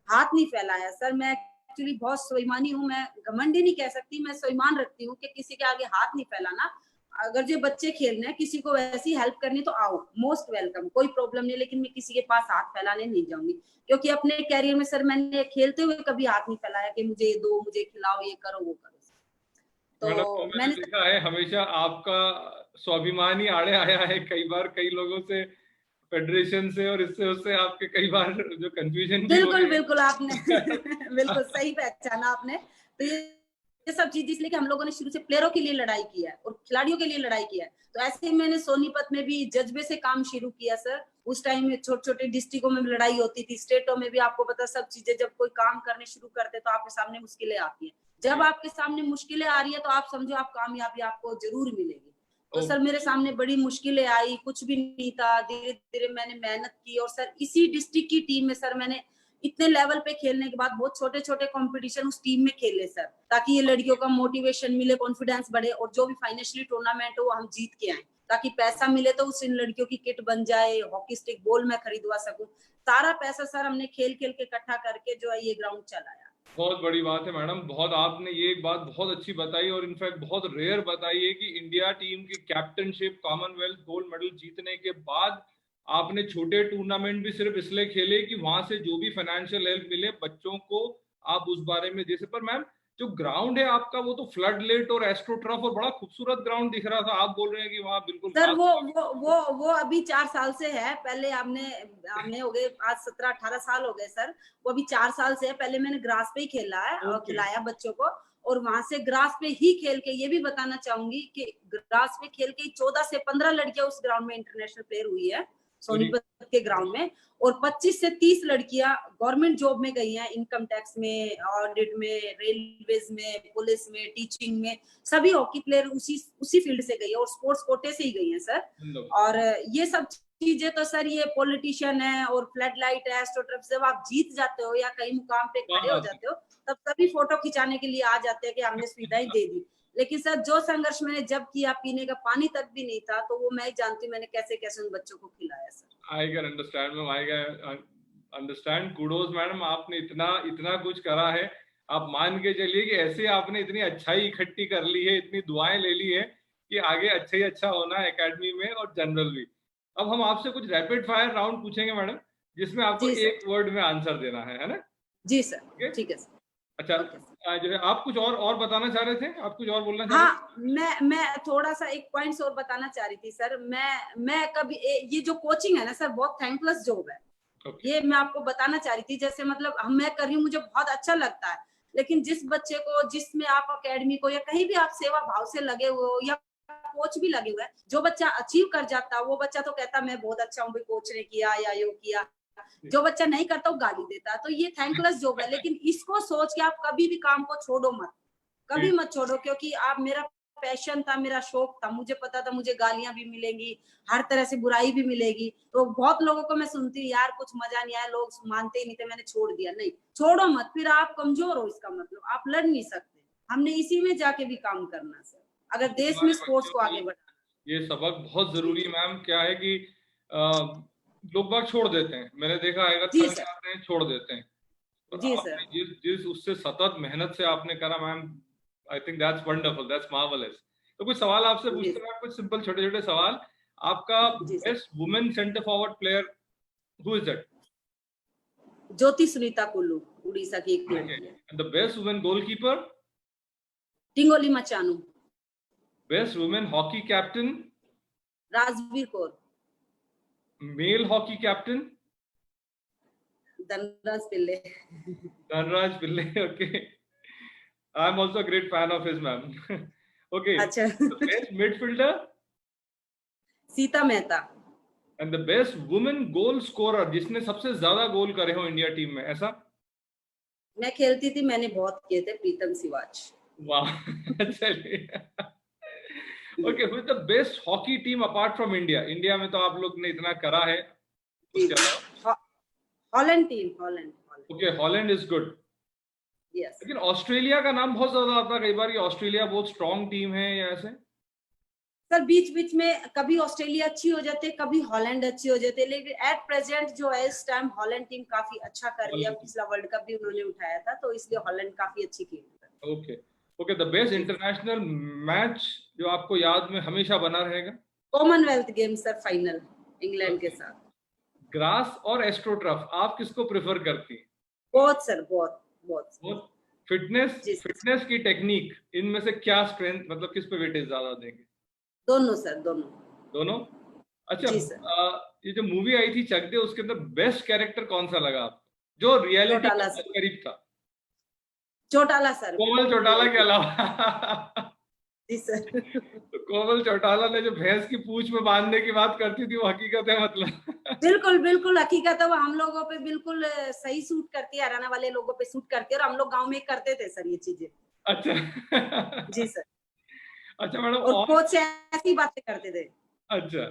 हाथ नहीं फैलाया सर। मैं एक्चुअली बहुत स्वाभिमानी हूँ, मैं घमंडी नहीं कह सकती, मैं स्वाभिमान रखती हूँ कि किसी के आगे हाथ नहीं फैलाना। अगर जो बच्चे खेलने हैं, किसी को वैसी हेल्प करनी तो आओ, मोस्ट वेलकम, कोई प्रॉब्लम नहीं, लेकिन मैं किसी के पास हाथ फैलाने नहीं जाऊंगी, क्योंकि अपने कैरियर में सर मैंने खेलते हुए कभी हाथ नहीं फैलाया कि मुझे दो, मुझे खिलाओ, ये करो वो करो। तो मैंने देखा है हमेशा आपका स्वाभिमान ही आड़े आया है कई बार, कई लोगों से, फेडरेशन से और इससे उससे आपके कई बार जो कंफ्यूजन भी हो रही है। बिल्कुल आपने बिल्कुल सही पहचाना आपने। तो ये सब चीज इसलिए कि हम लोगों ने शुरू से प्लेयरों के लिए लड़ाई की है और खिलाड़ियों के लिए लड़ाई की है। तो ऐसे ही मैंने सोनीपत में भी जज्बे से काम शुरू किया सर। उस टाइम में छोटे छोटे डिस्ट्रिक्टों में भी लड़ाई होती थी, स्टेटों में भी, आपको पता सब चीजें, जब कोई काम करने शुरू करते तो आपके सामने मुश्किलें आती है। जब आपके सामने मुश्किलें आ रही है तो आप समझो आप कामयाबी आपको जरूर मिलेगी। तो सर मेरे सामने बड़ी मुश्किलें आई, कुछ भी नहीं था, धीरे धीरे मैंने मेहनत की, और सर इसी डिस्ट्रिक्ट की टीम में सर मैंने इतने लेवल पे खेलने के बाद बहुत छोटे छोटे कंपटीशन उस टीम में खेले सर, ताकि ये लड़कियों का मोटिवेशन मिले, कॉन्फिडेंस बढ़े, और जो भी फाइनेंशियली टूर्नामेंट हो हम जीत के आए, ताकि पैसा मिले तो उस इन लड़कियों की किट बन जाए, हॉकी स्टिक बॉल मैं खरीदवा सकूं। सारा पैसा सर हमने खेल खेल के इकट्ठा करके जो है ये ग्राउंड चलाया। बहुत बड़ी बात है मैडम, बहुत आपने ये एक बात बहुत अच्छी बताई, और इनफैक्ट बहुत रेयर बताई है कि इंडिया टीम की कैप्टनशिप कॉमनवेल्थ गोल्ड मेडल जीतने के बाद आपने छोटे टूर्नामेंट भी सिर्फ इसलिए खेले कि वहां से जो भी फाइनेंशियल हेल्प मिले बच्चों को आप उस बारे में जैसे। पर मैम जो ग्राउंड है आपका वो तो फ्लड लेट और एस्ट्रोटर्फ और बड़ा खूबसूरत ग्राउंड दिख रहा था, आप बोल रहे हैं कि वहाँ बिल्कुल सर वो अभी 4 साल से है, पहले हमने हो गए आज 17-18 साल हो गए सर, वो अभी 4 साल से है। पहले मैंने ग्रास पे ही खेला है और खिलाया बच्चों को, और वहां से ग्रास पे ही खेल के, ये भी बताना चाहूंगी कि ग्रास पे खेल के 14 से 15 लड़कियां उस ग्राउंड में इंटरनेशनल प्लेयर हुई है सोनीपत के ग्राउंड में, और 25 से 30 लड़कियां गवर्नमेंट जॉब में गई हैं, इनकम टैक्स में, ऑडिट में, रेलवेज में, पुलिस में, टीचिंग में, सभी हॉकी प्लेयर उसी फील्ड से गई है, और स्पोर्ट्स कोटे से ही गई हैं सर। और ये सब चीजें तो सर ये पॉलिटिशियन है और फ्लड लाइट है, एस्ट्रोटर्फ, जब आप जीत जाते हो या कहीं मुकाम पे खड़े हो जाते हो तब सभी फोटो खिंचाने के लिए आ जाते हैं कि हमने सुविधाएं दे दी, लेकिन सर जो संघर्ष मैंने जब किया, पीने का पानी तक भी नहीं था, तो वो मैं जानती हूँ मैंने कैसे कैसे उन बच्चों को खिलाया sir. I can understand ma'am, I can understand. Kudos madam, आपने इतना इतना कुछ करा है। आप मान के चलिए कि ऐसे आपने इतनी अच्छाई इकट्ठी कर ली है, इतनी दुआएं ले ली है कि आगे अच्छा ही अच्छा होना है एकेडमी में और जनरल भी। अब हम आपसे कुछ रैपिड फायर राउंड पूछेंगे मैडम, जिसमें आपको जी सर। एक वर्ड में आंसर देना है ना? जी सर, ओके? ठीक है सर। अच्छा, ओके सर। जो है आप कुछ और बताना चाह रहे थे? आप कुछ और बोलना चाह रहे हाँ, मैं थोड़ा सा एक पॉइंट्स और बताना चाह रही थी सर। मैं कभी ये जो कोचिंग है ना सर, बहुत थैंकलेस जॉब है। थे? ओके। ये मैं आपको बताना चाह रही थी। जैसे मतलब मैं कर रही हूँ, मुझे बहुत अच्छा लगता है, लेकिन जिस बच्चे को, जिसमें आप अकेडमी को या कहीं भी आप सेवा भाव से लगे हुए हो या कोच भी लगे हुए हैं, जो बच्चा अचीव कर जाता है वो बच्चा तो कहता मैं बहुत अच्छा हूँ, कोच ने किया या यो किया। जो बच्चा नहीं करता वो गाली देता है। तो ये थैंकलेस जॉब है, लेकिन इसको सोच के आप कभी भी काम को छोड़ो मत, कभी मत छोड़ो, क्योंकि आप, मेरा पैशन था, मेरा शौक था, मुझे पता था मुझे गालियां भी मिलेंगी, हर तरह से बुराई भी मिलेगी। तो बहुत लोगों को मैं सुनती हूँ, यार कुछ मजा नहीं आया, लोग मानते ही नहीं थे, मैंने छोड़ दिया। नहीं, छोड़ो मत, फिर आप कमजोर हो, इसका मतलब आप लड़ नहीं सकते। हमने इसी में जाके भी काम करना सर, अगर देश में स्पोर्ट्स को आगे बढ़ाना। ये सबक बहुत जरूरी है मैम। क्या है कि लोग बाग छोड़ देते हैं, मैंने देखा है, अगर जी थक सर। जाते हैं छोड़ देते हैं। और जी आपने सर। जिस उससे सतत मेहनत से आपने करा ma'am, I think that's wonderful, that's marvellous. तो कुछ सवाल आपसे जी पूछते हैं, कुछ सिंपल छोटे छोटे सवाल। आपका जी sir. Best women centre forward player who is that? Jyoti Sunita Kullu, Orissa की एक लड़की है। And the best women goalkeeper? Tingoli Machanu. Best women hockey captain? Rajvir Kaur. Male hockey captain? Dhanraj Pillay. Dhanraj Pillay. Okay, I am also a great fan of his ma'am. Okay, अच्छा। The best midfielder? Sita Mehta. And the best women goal scorer, जिसने सबसे ज्यादा गोल करे हो India team में, ऐसा? मैं खेलती थी, मैंने बहुत किए थे, प्रीतम सिवाच। वाह। चलिए। Okay, who is the best hockey team apart from India? India में तो आप लोग ने इतना करा है, उसके अलावा? Holland team, Holland. Okay, Holland is good. Yes लेकिन ऑस्ट्रेलिया का नाम बहुत ज्यादा आता है कई बार, कि ऑस्ट्रेलिया बहुत स्ट्रॉन्ग टीम है या ऐसे? सर, बीच बीच में कभी ऑस्ट्रेलिया अच्छी हो जाती है, कभी हॉलैंड अच्छी हो जाती है, लेकिन एट प्रेजेंट जो है इस टाइम हॉलैंड टीम काफी अच्छा कर रही है। पिछला वर्ल्ड कप भी उन्होंने उठाया था, तो इसलिए हॉलैंड काफी अच्छी खेल रही है। Okay okay, the best international match जो आपको याद में हमेशा बना रहेगा? Commonwealth game sir, final England के साथ। ग्रास और एस्ट्रोटर्फ, आप किसको प्रेफर करती हैं? बहुत सर, बहुत बहुत। बहुत। फिटनेस, जी सर। फिटनेस की टेक्निक, इनमें से क्या स्ट्रेंथ, मतलब किस पे वेटेज ज्यादा देंगे? दोनों सर, दोनों। दोनों? अच्छा, जी सर। ये जो मूवी आई थी चक दे, उसके अंदर बेस्ट कैरेक्टर कौन सा लगा आपको, जो रियलिटी के चौटाला बहुत सर। करीब था? चौटाला सर। कोमल चौटाला के अलावा? जी सर। तो कोमल चौटाला ने जो भैंस की पूंछ में बांधने की बात करती थी, वो हकीकत है मतलब? बिल्कुल बिल्कुल हकीकत है, वो हम लोगों पे बिल्कुल सही सूट करती है, हरियाणा वाले लोगों पे सूट करती है, और हम लोग गांव में करते थे सर ये चीजें। अच्छा। जी सर। अच्छा मैडम, और कोच से ऐसी बातें करते थे। अच्छा,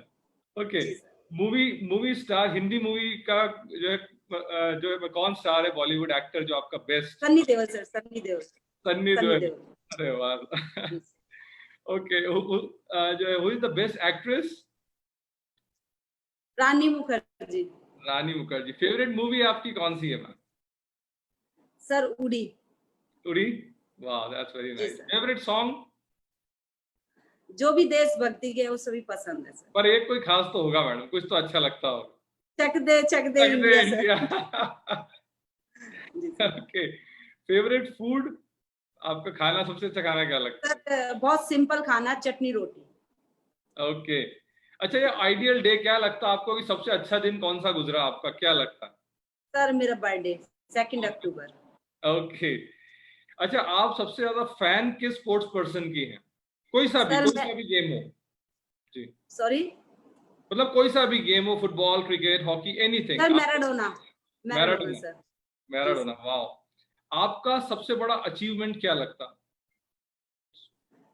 ओके। जी sir. Movie star, Hindi movie का जो है कौन स्टार है, बॉलीवुड एक्टर जो आपका बेस्ट? सन्नी देओल सर, सन्नी देओल। सन्नी सन्नी देओल। देओल। अरे वाह। जी। ओके, जो है who is the best actress? Rani Mukherjee. Rani Mukherjee. Favourite movie आपकी कौन सी है मैम? सर, उड़ी। उड़ी? वाह, दैट्स वेरी जी नाइस। सर। Favourite song? जो भी देशभक्ति के, वो सभी पसंद है सर। पर एक कोई खास तो होगा मैडम, कुछ तो अच्छा लगता होगा। चक दे चक दे इंडिया सर। इंडिया। जी सर। ओके, फेवरेट फूड, आपका खाना, सबसे अच्छा खाना क्या लगता है? सर, बहुत सिंपल खाना, चटनी रोटी। ओके। अच्छा, ये आइडियल डे क्या लगता है आपको, कि सबसे अच्छा दिन कौन सा गुजरा आपका, क्या लगता है? सर, मेरा बर्थडे 2 अक्टूबर। ओके। अच्छा, आप सबसे ज्यादा फैन किस स्पोर्ट्स पर्सन की हैं? कोई सा सर, भी गेम हो जी, सॉरी मतलब कोई सा भी गेम हो, football, cricket, hockey, anything. Sir, Maradona. Maradona. Sir. Maradona, वाह। आपका सबसे बड़ा अचीवमेंट क्या लगता?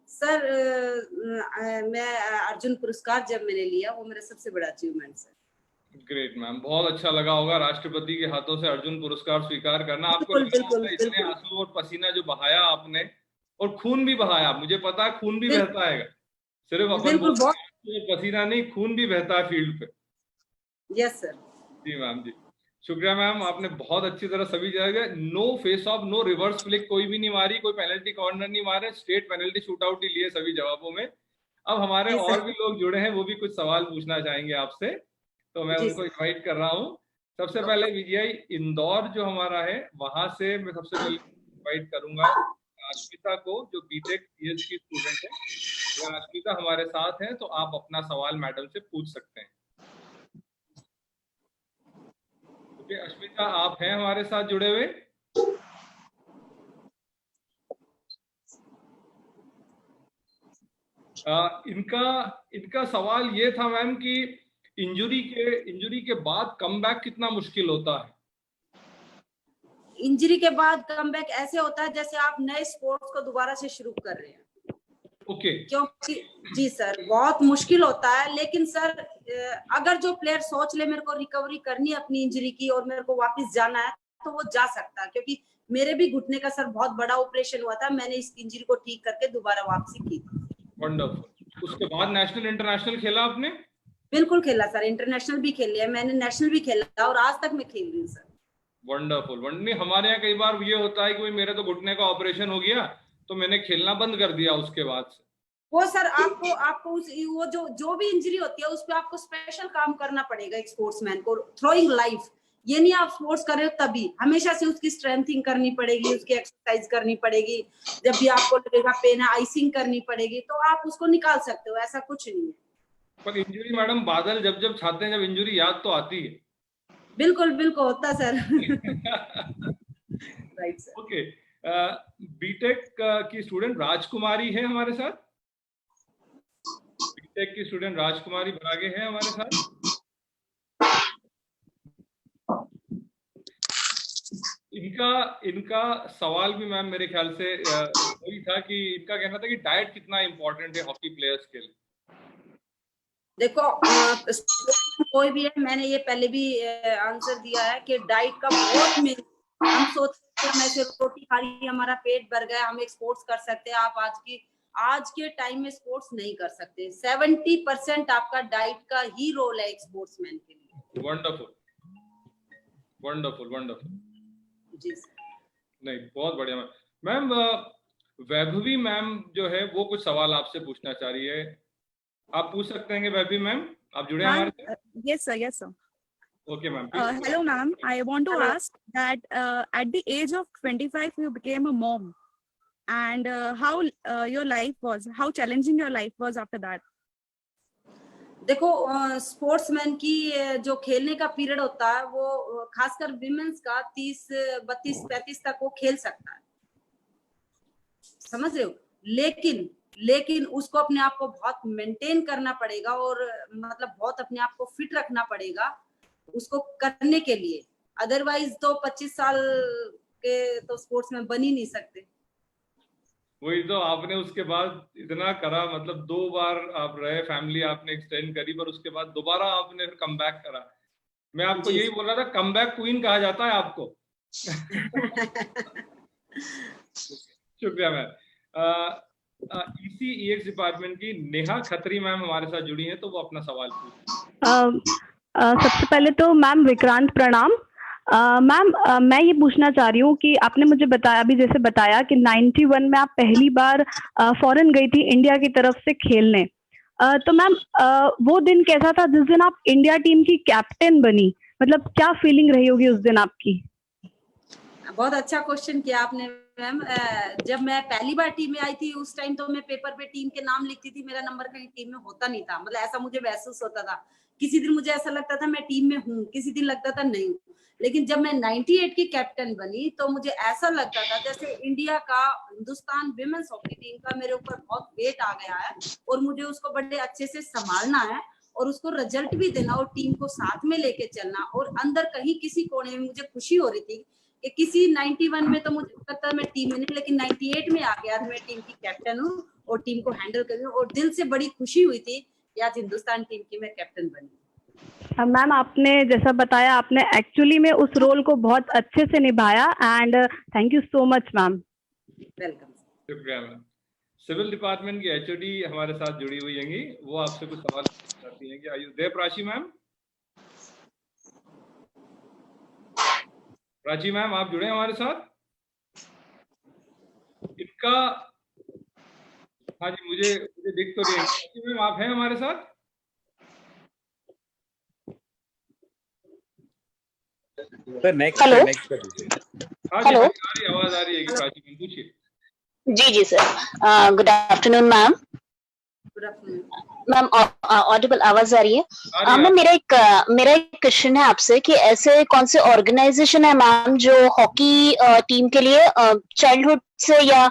सर, मैं अर्जुन पुरस्कार जब मैंने लिया, वो मेरा सबसे बड़ा अचीवमेंट सर। ग्रेट मैम, बहुत अच्छा लगा होगा राष्ट्रपति के हाथों से अर्जुन पुरस्कार स्वीकार करना। आपको बिल्कुल लगा बिल्कुल होगा इतने बिल्कुल। आंसू और पसीना जो बहाया आपने, और खून भी बहाया, मुझे पता है खून भी बहता है, सिर्फ अपन बिल्कुल, बोलते हैं कि पसीना नहीं, खून भी बहता है फील्ड पे। Yes sir. जी मैम जी, शुक्रिया मैम, आपने बहुत अच्छी तरह सभी जगह no face off, no reverse flick कोई भी नहीं मारी, कोई पेनल्टी कॉर्नर नहीं मारे, स्ट्रेट पेनल्टी शूट आउट ही लिए सभी जवाबों में। अब हमारे जी और सर। भी लोग जुड़े हैं, वो भी कुछ सवाल पूछना चाहेंगे आपसे, तो मैं जी उनको सर। इनवाइट कर रहा हूँ। सबसे पहले विजय इंदौर जो हमारा है वहां से मैं सबसे पहले इनवाइट करूंगा अश्मिता को, जो बीटेक सीएस की स्टूडेंट है। अगर अश्मिता हमारे साथ हैं तो आप अपना सवाल मैडम से पूछ सकते हैं। ओके अश्मिता, आप हैं हमारे साथ जुड़े हुए? इनका सवाल ये था मैम कि इंजरी के बाद कमबैक कितना मुश्किल होता है? इंजरी के बाद कमबैक ऐसे होता है जैसे आप नए स्पोर्ट्स को दोबारा से शुरू कर रहे हैं। ओके क्योंकि जी सर बहुत मुश्किल होता है, लेकिन सर अगर जो प्लेयर सोच ले मेरे को रिकवरी करनी है अपनी इंजरी की और मेरे को वापस जाना है तो वो जा सकता है, क्योंकि मेरे भी घुटने का सर बहुत बड़ा ऑपरेशन हुआ था, मैंने इस इंजरी को ठीक करके दोबारा वापसी की। वंडरफुल। उसके बाद नेशनल इंटरनेशनल खेला आपने? बिल्कुल खेला सर, इंटरनेशनल भी खेल लिया मैंने, नेशनल भी खेला और आज तक मैं खेल रही हूँ सर। वंडरफुल। नहीं हमारे यहाँ कई बार ये होता है कि मेरे तो घुटने का ऑपरेशन हो गया तो मैंने खेलना बंद कर दिया उसके बाद से। वो सर आपको उस वो जो भी इंजरी होती है उस पर आपको स्पेशल काम करना पड़ेगा एक स्पोर्ट्समैन को, थ्रोइंग लाइफ। ये नहीं आप स्पोर्ट्स कर रहे हो तभी, हमेशा से उसकी स्ट्रेंथिंग करनी पड़ेगी, उसकी एक्सरसाइज करनी पड़ेगी, जब भी आपको लगेगा पेन है आइसिंग करनी पड़ेगी, तो आप उसको निकाल सकते हो, ऐसा कुछ नहीं है। पर इंजरी मैडम बादल जब जब छाते हैं, जब इंजरी याद तो आती है। बिल्कुल बिल्कुल होता sir. Right sir. Okay BTech की स्टूडेंट राजकुमारी है हमारे साथ, बीटेक की स्टूडेंट राजकुमारी बरागे है हमारे साथ। इनका सवाल भी मैम मेरे ख्याल से वही था कि इनका कहना था कि डाइट कितना इंपॉर्टेंट है हॉकी प्लेयर्स के लिए। देखो कोई भी है, मैंने ये पहले भी आंसर दिया है कि डाइट का बहुत मेन, हम सोचते हैं हम ऐसे रोटी खा रही हमारा पेट भर गया हम एक स्पोर्ट्स कर सकते हैं, आप आज के टाइम में स्पोर्ट्स नहीं कर सकते। 70% आपका डाइट का ही रोल है एक स्पोर्ट्समैन के लिए। Wonderful wonderful wonderful. जी नहीं बहुत बढ़िया मैम। वैभवी मैम जो है वो कुछ सवाल आपसे पूछना चाह रही है, आप पूछ सकते हैं वैभवी मैम, आप जुड़े हैं हमारे साथ? Yes sir, yes sir. Okay ma'am. Hello ma'am, I want to ask that at the age of 25 you became a mom, and how your life was, how challenging your life was after that? देखो sportsman की जो खेलने का period होता है वो खासकर women's का 30, 32, 35 तक वो खेल सकता है, समझ रहे हो, लेकिन उसको अपने आप को बहुत मेंटेन करना पड़ेगा और मतलब बहुत अपने आप को फिट रखना पड़ेगा उसको करने के लिए, अदरवाइज तो 25 साल के तो स्पोर्ट्स में बन ही नहीं सकते। वही तो, आपने उसके बाद इतना करा, मतलब 2 बार आप रहे, फैमिली आपने एक्सटेंड करी, पर उसके बाद दोबारा आपने फिर कमबैक करा। मैं आपको यही बोल रहा था, कमबैक क्वीन कहा जाता है आपको। शुक्रिया मैम। ECEX डिपार्टमेंट की नेहा खत्री मैम हमारे साथ जुड़ी हैं, तो वो अपना सवाल पूछें। सबसे पहले तो मैम विक्रांत प्रणाम। मैम मैं ये पूछना चाह रही हूँ कि आपने मुझे बताया, अभी जैसे बताया कि 91 में आप पहली बार फॉरेन गई थी इंडिया की तरफ से खेलने, तो मैम वो दिन कैसा था जिस दिन आप इंडिया टीम की कैप्टन बनी, मतलब क्या फीलिंग रही होगी उस दिन आपकी? बहुत अच्छा क्वेश्चन किया आपने मैम। जब मैं पहली बार टीम में आई थी उस टाइम तो मैं पेपर पे टीम के नाम लिखती थी, मेरा नंबर कहीं टीम में होता नहीं था, मतलब ऐसा मुझे महसूस होता था। किसी दिन मुझे ऐसा लगता था मैं टीम में हूँ, किसी दिन लगता था नहीं हूँ, लेकिन जब मैं 98 की कैप्टन बनी तो मुझे ऐसा लगता था जैसे इंडिया का, हिंदुस्तान विमेंस हॉकी टीम का मेरे ऊपर बहुत वेट आ गया है और मुझे उसको बड़े अच्छे से संभालना है और उसको रिजल्ट भी देना और टीम को साथ में लेके चलना। और अंदर कहीं किसी कोने में मुझे खुशी हो रही थी कि किसी 91 में तो मुझे लगता है मैं टीम में नहीं, लेकिन 98 में आ गया मैं टीम की कैप्टन हूँ और टीम को हैंडल कर रही हूँ और दिल से बड़ी खुशी हुई थी कि आज हिंदुस्तान टीम की मैं कैप्टन बनी। मैम आपने जैसा बताया, आपने एक्चुअली में उस रोल को बहुत अच्छे से निभाया, and thank you so much ma'am. Welcome. शुक्रिया मैम। सिविल डिपार्टमेंट की एचओडी हमारे साथ जुड़ी हुई होंगी, वो आपसे कुछ सवाल करती हैं कि आयु दे प्राची मैम। प्राची मैम आप जुड़े हैं हमारे साथ? इनका हाँ जी, मुझे दिख तो रही है। प्राची मैम आप हैं हमारे साथ? सर नेक्स्ट कर दीजिए। हाँ जी, आवाज आ रही है कि प्राची मैम पूछिए। जी जी sir, good afternoon ma'am. Good afternoon ma'am, audible आवाज आ रही है? मैम मेरा एक क्वेश्चन है आपसे कि ऐसे कौन से ऑर्गेनाइजेशन है मैम जो हॉकी टीम के लिए चाइल्डहुड से या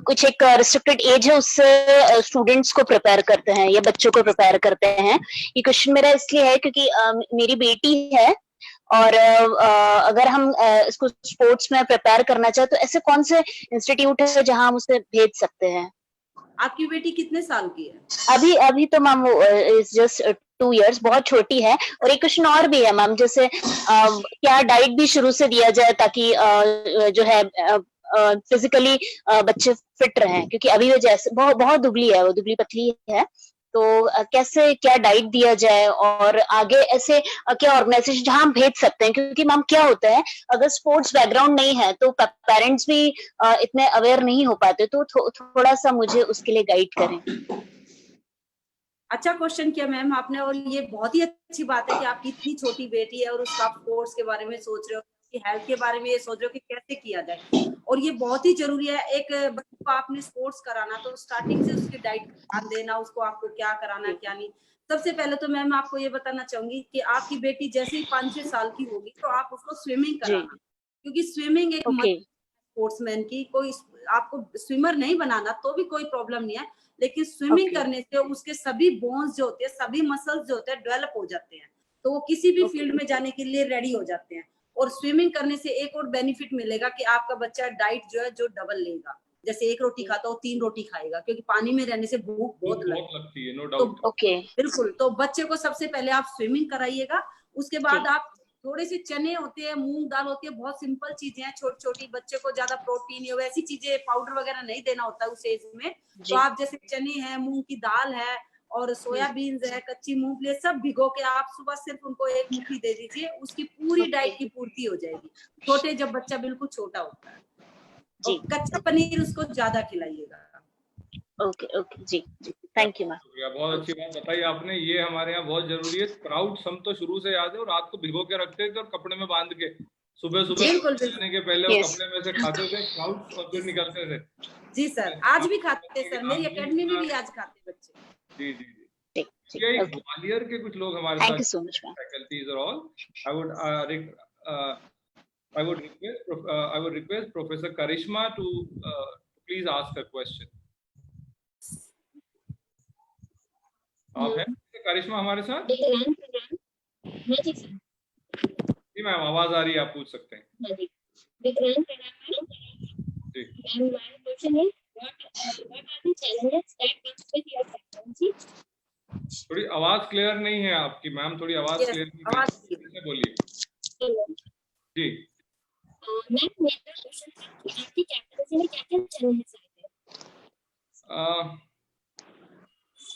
कुछ एक रिस्ट्रिक्टेड एज है उससे स्टूडेंट्स को प्रिपेयर करते हैं या बच्चों को प्रिपेयर करते हैं? ये क्वेश्चन मेरा इसलिए है क्योंकि मेरी बेटी है और अगर हम इसको स्पोर्ट्स में प्रिपेयर करना चाहे तो ऐसे कौन से इंस्टीट्यूट है जहां हम उसे भेज सकते हैं? आपकी बेटी कितने साल की है? अभी तो मैम इज जस्ट 2 years, बहुत छोटी है। और एक क्वेश्चन और भी है मैम, जैसे क्या डाइट भी शुरू से दिया जाए ताकि जो है फिजिकली बच्चे फिट रहें, क्योंकि अभी वो जैसे बहुत दुबली है, वो दुबली पतली है, तो कैसे क्या डाइट दिया जाए और आगे ऐसे क्या ऑर्गेनाइजेशन जहां हम भेज सकते हैं? क्योंकि मैम क्या होता है, अगर स्पोर्ट्स बैकग्राउंड नहीं है तो पेरेंट्स भी इतने अवेयर नहीं हो पाते, तो थोड़ा सा मुझे उसके लिए गाइड करें। अच्छा क्वेश्चन किया मैम आपने, और ये बहुत ही अच्छी बात है कि आपकी इतनी छोटी बेटी है और उसका आप स्पोर्ट्स के बारे में सोच रहे हो, उसकी हेल्थ के बारे में ये सोच रहे हो कि कैसे किया जाए, और ये बहुत ही जरूरी है। एक बच्चे को आपने स्पोर्ट्स कराना तो स्टार्टिंग से उसकी डाइट ध्यान देना, उसको आपको क्या कराना है क्या नहीं। सबसे पहले तो मैम आपको ये बताना चाहूंगी कि आपकी बेटी जैसे ही 5-6 साल की होगी तो आप उसको स्विमिंग कराना, क्योंकि स्विमिंग एक स्पोर्ट्समैन की, कोई आपको स्विमर नहीं बनाना तो भी कोई प्रॉब्लम नहीं है, लेकिन स्विमिंग करने से उसके सभी बोन्स जो होते हैं, सभी मसल्स जो होते हैं डेवलप हो जाते हैं, तो वो किसी भी फील्ड में जाने के लिए रेडी हो जाते हैं। और स्विमिंग करने से एक और बेनिफिट मिलेगा कि आपका बच्चा डाइट जो है जो डबल लेगा, जैसे 1 रोटी खाता हो 3 रोटी खाएगा, क्योंकि पानी में रहने से भूख बहुत लगती है, नो डाउट। बिल्कुल, तो बच्चे को सबसे पहले आप स्विमिंग कराइएगा, उसके बाद आप थोड़े से चने होते हैं, मूंग दाल होती है, बहुत सिंपल चीजें हैं, छोटी छोटी, बच्चे को ज्यादा प्रोटीन या वैसी चीजें पाउडर वगैरह नहीं देना होता है उस एज में, तो आप जैसे चने हैं, मूंग की दाल है और सोयाबीन्स है, कच्ची मूंगफली, सब भिगो के आप सुबह सिर्फ उनको 1 मुट्ठी दे दीजिए, उसकी पूरी डाइट की पूर्ति हो जाएगी। छोटे, जब बच्चा बिल्कुल छोटा होता है, और कच्चा पनीर उसको ज्यादा खिलाइएगा। ओके जी, थैंक यू मैम। बहुत अच्छी बात बताई आपने, ये हमारे यहाँ बहुत जरूरी है। स्प्राउट्स हम तो शुरू से याद है, और रात को भिगो के रखते थे और कपड़े में बांध के सुबह सोने के पहले वो कपड़े में से खाते थे स्प्राउट्स और फिर निकलते थे। जी सर, आज भी खाते हैं सर, मेरी एकेडमी में भी आज खाते बच्चे। जी जी जी, ग्वालियर के कुछ लोग हमारे साथ, फैकल्टीज और all, I would request Professor Karishma to please ask a question. आप हैं करिश्मा हमारे साथ? जी मैम, आवाज आ रही है, आप पूछ सकते हैं। थोड़ी आवाज क्लियर नहीं है आपकी मैम, थोड़ी आवाज क्लियर बोलिए। जी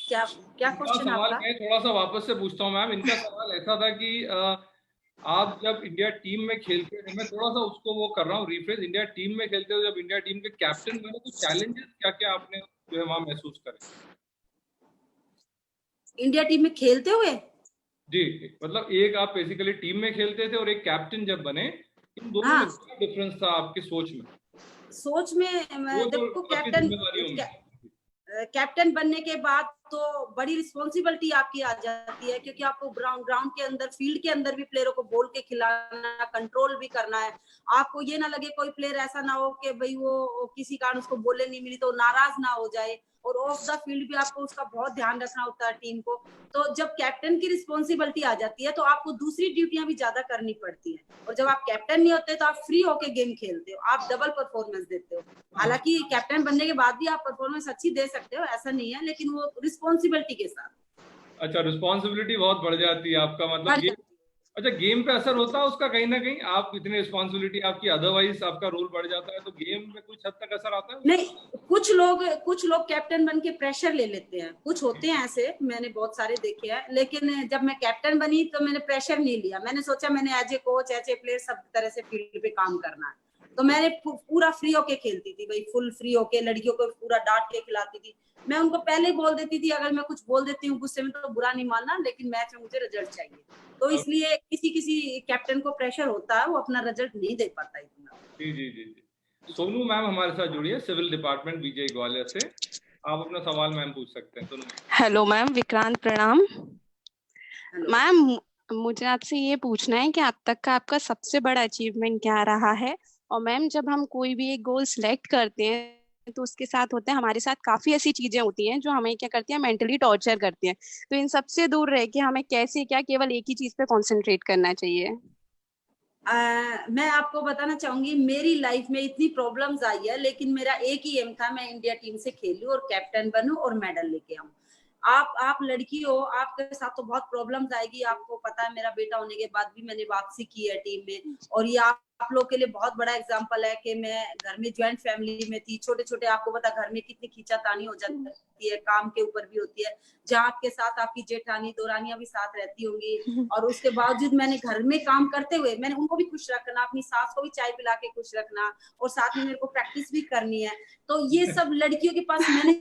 क्या क्वेश्चन आपका? मैं थोड़ा सा वापस से पूछता हूँ मैम। इनका सवाल ऐसा था कि आप जब इंडिया टीम में खेलते थे, मैं थोड़ा सा उसको वो कर रहा हूँ रिफ्रेश, इंडिया टीम में खेलते हो, जब इंडिया टीम के कैप्टन बने तो चैलेंजेस क्या क्या आपने जो है वहाँ महसूस करे? इंडिया टीम में खेलते हुए? जी, मतलब एक आप बेसिकली टीम में खेलते थे और एक कैप्टन जब बने, इन दोनों में क्या डिफरेंस था आपकी सोच में? सोच में देखो, कैप्टन बनने के बाद तो बड़ी रिस्पॉन्सिबिलिटी आपकी आ जाती है, क्योंकि आपको ग्राउंड के अंदर, फील्ड के अंदर भी प्लेयरों को बोल के खिलाना, कंट्रोल भी करना है। आपको ये ना लगे कोई प्लेयर ऐसा ना हो कि भाई वो किसी कारण उसको बोले नहीं मिली तो नाराज ना हो जाए, और ऑफ द फील्ड भी आपको उसका बहुत ध्यान रखना होता है टीम को। तो जब कैप्टन की रिस्पॉन्सिबिलिटी आ जाती है तो आपको दूसरी ड्यूटियां भी ज्यादा करनी पड़ती है, और जब आप कैप्टन नहीं होते तो आप फ्री होके गेम खेलते हो, आप डबल परफॉर्मेंस देते हो। हालांकि कैप्टन बनने के बाद भी आप परफॉर्मेंस अच्छी दे सकते हो, ऐसा नहीं है, लेकिन वो रिस्पॉन्सिबिलिटी के साथ। अच्छा, रिस्पॉन्सिबिलिटी बहुत बढ़ जाती है आपका, मतलब ये अच्छा, गेम पे असर होता है उसका कहीं ना कहीं? आप इतनी रिस्पॉन्सिबिलिटी आपकी, अदरवाइज आपका रोल बढ़ जाता है, तो गेम में कुछ हद तक असर आता है? नहीं, कुछ लोग कैप्टन बन के प्रेशर ले लेते हैं, कुछ होते हैं ऐसे, मैंने बहुत सारे देखे हैं। लेकिन जब मैं कैप्टन बनी तो मैंने प्रेशर नहीं लिया। मैंने सोचा मैंने as a coach, as a player सब तरह से फील्ड पे काम करना है, तो मैंने पूरा फ्री होके खेलती थी भाई, फुल फ्री होके लड़कियों को पूरा डांट के खिलाती थी। मैं उनको पहले ही बोल देती थी, अगर मैं कुछ बोल देती हूँ गुस्से में तो बुरा नहीं मानना, लेकिन मैच में मुझे रिजल्ट चाहिए। तो इसलिए किसी कैप्टन को प्रेशर होता है, वो अपना रिजल्ट नहीं दे पाता इतना। जी जी जी जी। सोनू मैम हमारे साथ जुड़ी है, सिविल डिपार्टमेंट बीजे ग्वालियर से। आप अपना सवाल मैम पूछ सकते हैं। सोनू। हेलो मैम, विक्रांत प्रणाम। मैम, मुझे आपसे ये पूछना है कि अब तक का आपका सबसे बड़ा अचीवमेंट क्या रहा है? और मैम, जब हम कोई भी एक गोल सिलेक्ट करते हैं तो उसके साथ होते हैं, हमारे साथ काफी ऐसी चीजें होती हैं जो हमें क्या करती हैं, मेंटली टॉर्चर करती हैं। तो इन सबसे दूर रह के हमें कैसे क्या केवल एक ही चीज पे कंसंट्रेट करना चाहिए? मैं आपको बताना चाहूंगी, मेरी लाइफ में इतनी प्रॉब्लम्स आई है, लेकिन मेरा एक ही एम था, मैं इंडिया टीम से खेलूं और कैप्टन बनूं और मेडल लेके आऊं। आप लड़की हो, आपके साथ तो बहुत प्रॉब्लम्स आएगी। आपको पता है, मेरा बेटा होने के बाद भी मैंने वापसी की है टीम में, और ये आप लोग के लिए बहुत बड़ा एग्जांपल है कि मैं घर में ज्वाइंट फैमिली में थी। छोटे छोटे, आपको पता, घर में कितनी खींचातानी हो जाती है, काम के ऊपर भी होती है, जहाँ आपके साथ आपकी जेठानी दौरानियां भी साथ रहती होंगी, और उसके बावजूद मैंने घर में काम करते हुए मैंने उनको भी खुश रखना, अपनी सास को भी चाय पिला के खुश रखना, और साथ में मेरे को प्रैक्टिस भी करनी है। तो ये सब लड़कियों के पास मैंने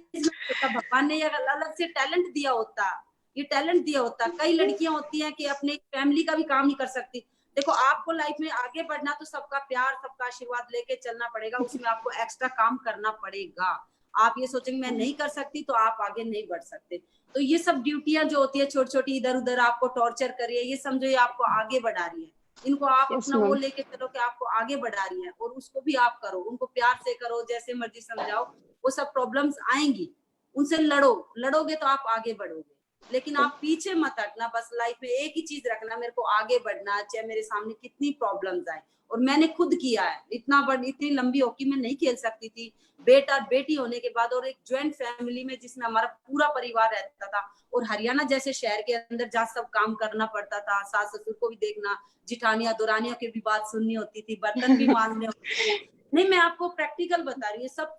भगवान ने अगर अलग से टैलेंट दिया होता, ये टैलेंट दिया होता। कई लड़कियां होती हैं कि अपने फैमिली का भी काम नहीं कर सकती। देखो, आपको लाइफ में आगे बढ़ना तो सबका प्यार, सबका आशीर्वाद लेके चलना पड़ेगा, उसमें आपको एक्स्ट्रा काम करना पड़ेगा। आप ये सोचेंगे मैं नहीं कर सकती तो आप आगे नहीं बढ़ सकते। तो ये सब ड्यूटियां जो होती है छोटी छोटी, इधर उधर आपको टॉर्चर कर रही है, ये समझो ये आपको आगे बढ़ा रही है। इनको आप अपना वो लेके चलो कि आपको आगे बढ़ा रही है, और उसको भी आप करो, उनको प्यार से करो, जैसे मर्जी समझाओ। वो सब प्रॉब्लम्स आएंगी, उनसे लड़ोगे तो आप आगे बढ़ोगे, लेकिन आप पीछे मत हटना। बस लाइफ में एक ही चीज रखना, मेरे को आगे बढ़ना, चाहे मेरे सामने कितनी प्रॉब्लम्स आए। और मैंने खुद किया है, इतनी लंबी हॉकी में नहीं खेल सकती थी, बेटा बेटी होने के बाद, और एक ज्वाइंट फैमिली में जिसमें हमारा पूरा परिवार रहता था, और हरियाणा जैसे शहर के अंदर जहाँ सब काम करना पड़ता था, सास ससुर को भी देखना, जिठानियां दौरानियों की भी बात सुननी होती थी, बर्तन भी मांजने होते थे। नहीं, मैं आपको प्रैक्टिकल बता रही हूँ, सब